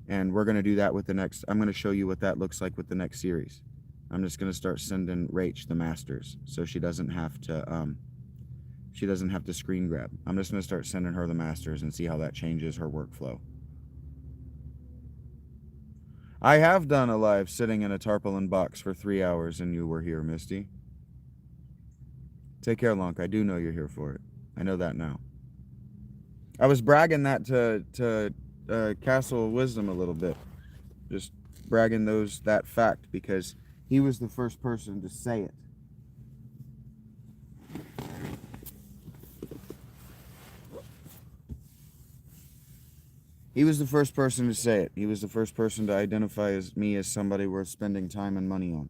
A: And we're going to do that with the next, I'm going to show you what that looks like with the next series. I'm just going to start sending Rach the masters so she doesn't have to screen grab. I'm just going to start sending her the masters and see how that changes her workflow. I have done a live sitting in a tarpaulin box for 3 hours and you were here, Misty. Take care, Lonk. I do know you're here for it. I know that now. I was bragging that to Castle of Wisdom a little bit. Just bragging that fact because he was the first person to say it. He was the first person to say it. He was the first person to identify me as somebody worth spending time and money on.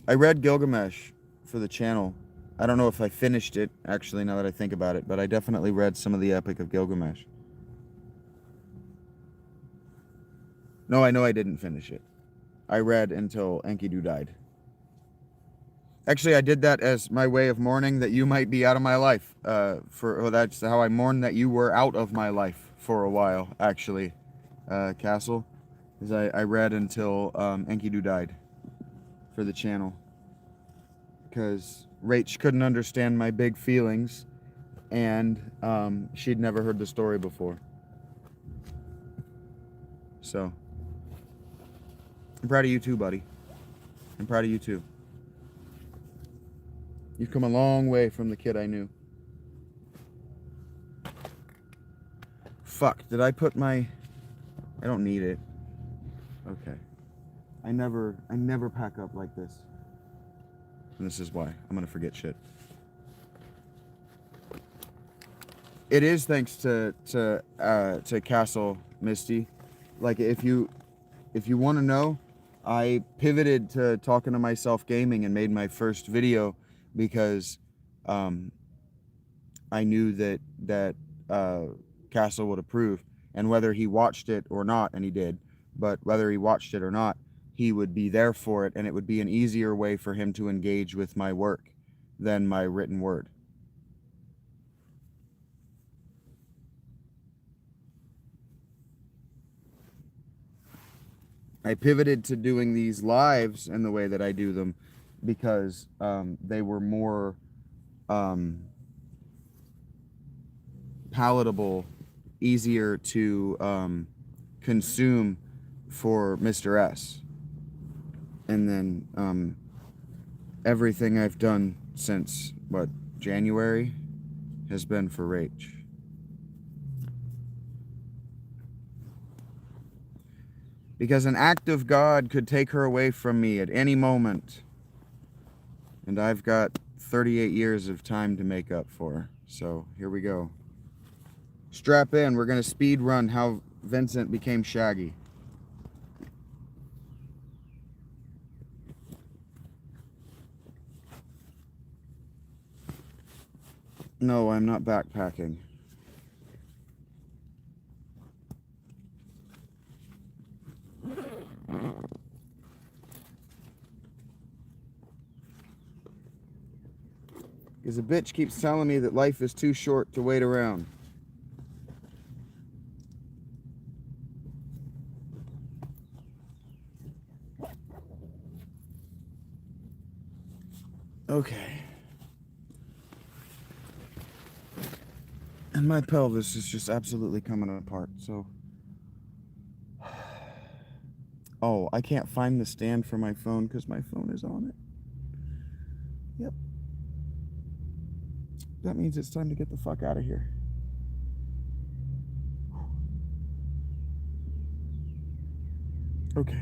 A: I read Gilgamesh for the channel. I don't know if I finished it, actually, now that I think about it, but I definitely read some of the Epic of Gilgamesh. No, I know I didn't finish it. I read until Enkidu died. Actually, I did that as my way of mourning that you might be out of my life. That's how I mourn that you were out of my life for a while, actually, Castle. Is I read until Enkidu died for the channel. Because Rach couldn't understand my big feelings, and she'd never heard the story before. So, I'm proud of you too, buddy. I'm proud of you too. You've come a long way from the kid I knew. Fuck, did I put my... I don't need it. Okay. I never pack up like this. And this is why. I'm gonna forget shit. It is thanks to Castle, Misty. Like, if you want to know, I pivoted to talking to myself gaming and made my first video because I knew that Castle would approve, and whether he watched it or not, and he did, but whether he watched it or not, he would be there for it, and it would be an easier way for him to engage with my work than my written word. I pivoted to doing these lives in the way that I do them because they were more palatable, easier to consume for Mr. S. And then everything I've done since, what, January has been for Rach. Because an act of God could take her away from me at any moment. And I've got 38 years of time to make up for. So here we go. Strap in. We're going to speed run how Vincent became Shaggy. No, I'm not backpacking. Because a bitch keeps telling me that life is too short to wait around. Okay. And my pelvis is just absolutely coming apart, so... Oh, I can't find the stand for my phone because my phone is on it. Yep. That means it's time to get the fuck out of here. Okay.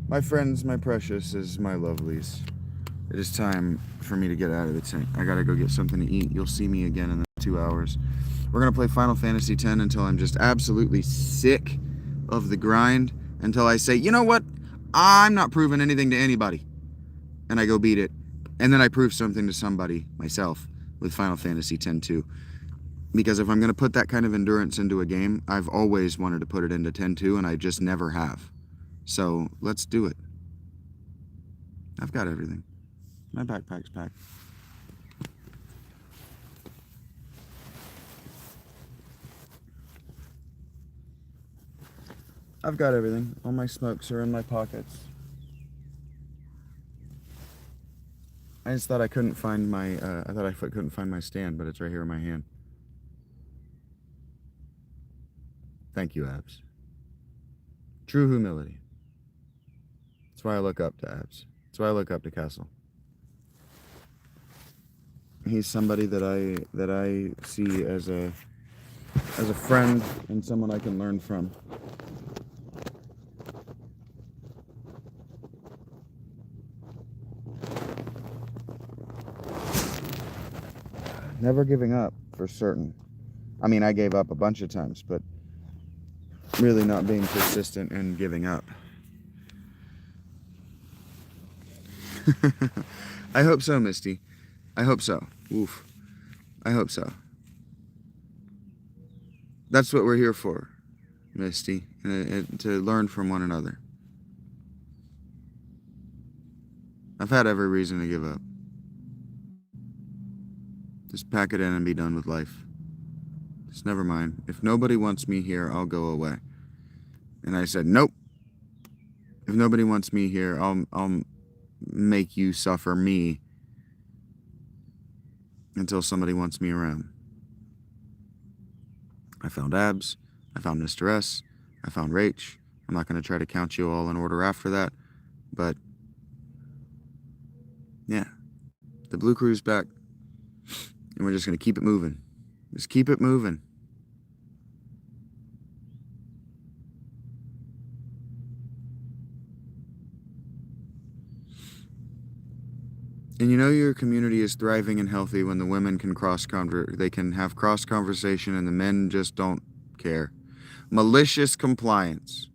A: My friends, my preciouses, my lovelies. It is time for me to get out of the tent. I gotta go get something to eat. You'll see me again in 2 hours. We're gonna play Final Fantasy X until I'm just absolutely sick of the grind. Until I say, you know what? I'm not proving anything to anybody. And I go beat it. And then I prove something to somebody, myself, with Final Fantasy X-2. Because if I'm going to put that kind of endurance into a game, I've always wanted to put it into X-2, and I just never have. So, let's do it. I've got everything. My backpack's packed. I've got everything. All my smokes are in my pockets. I just thought I couldn't find my, couldn't find my stand, but it's right here in my hand. Thank you, Abs. True humility. That's why I look up to Abs. That's why I look up to Castle. He's somebody that I see as a friend and someone I can learn from. Never giving up, for certain. I mean, I gave up a bunch of times, but really not being persistent and giving up. I hope so, Misty. I hope so. Oof. I hope so. That's what we're here for, Misty, to learn from one another. I've had every reason to give up. Just pack it in and be done with life. Just never mind. If nobody wants me here, I'll go away. And I said, nope. If nobody wants me here, I'll make you suffer me until somebody wants me around. I found Abs. I found Mr. S. I found Rach. I'm not going to try to count you all in order after that. But, yeah. The Blue Crew's back. And we're just going to keep it moving. Just keep it moving. And you know your community is thriving and healthy when the women can they can have cross conversation and the men just don't care. Malicious compliance.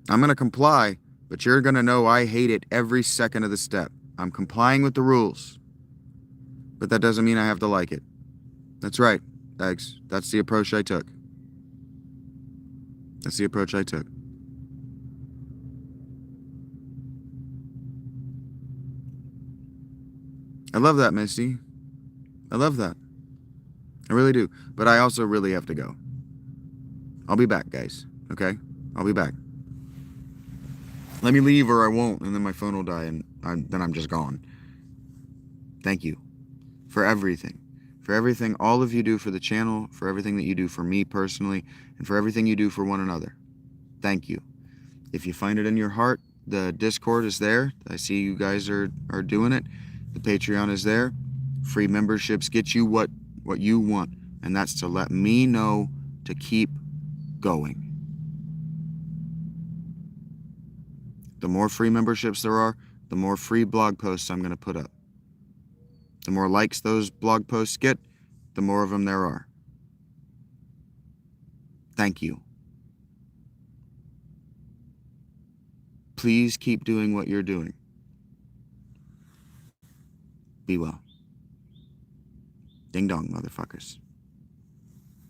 A: I'm going to comply, but you're going to know I hate it every second of the step. I'm complying with the rules. But that doesn't mean I have to like it. That's right, Eggs. That's the approach I took. That's the approach I took. I love that, Misty. I love that. I really do. But I also really have to go. I'll be back, guys. Okay? I'll be back. Let me leave or I won't, and then my phone will die, and then I'm just gone. Thank you for everything. For everything all of you do for the channel, for everything that you do for me personally, and for everything you do for one another. Thank you. If you find it in your heart, the Discord is there. I see you guys are doing it. The Patreon is there. Free memberships get you what you want, and that's to let me know to keep going. The more free memberships there are, the more free blog posts I'm going to put up. The more likes those blog posts get, the more of them there are. Thank you. Please keep doing what you're doing. Be well. Ding dong, motherfuckers.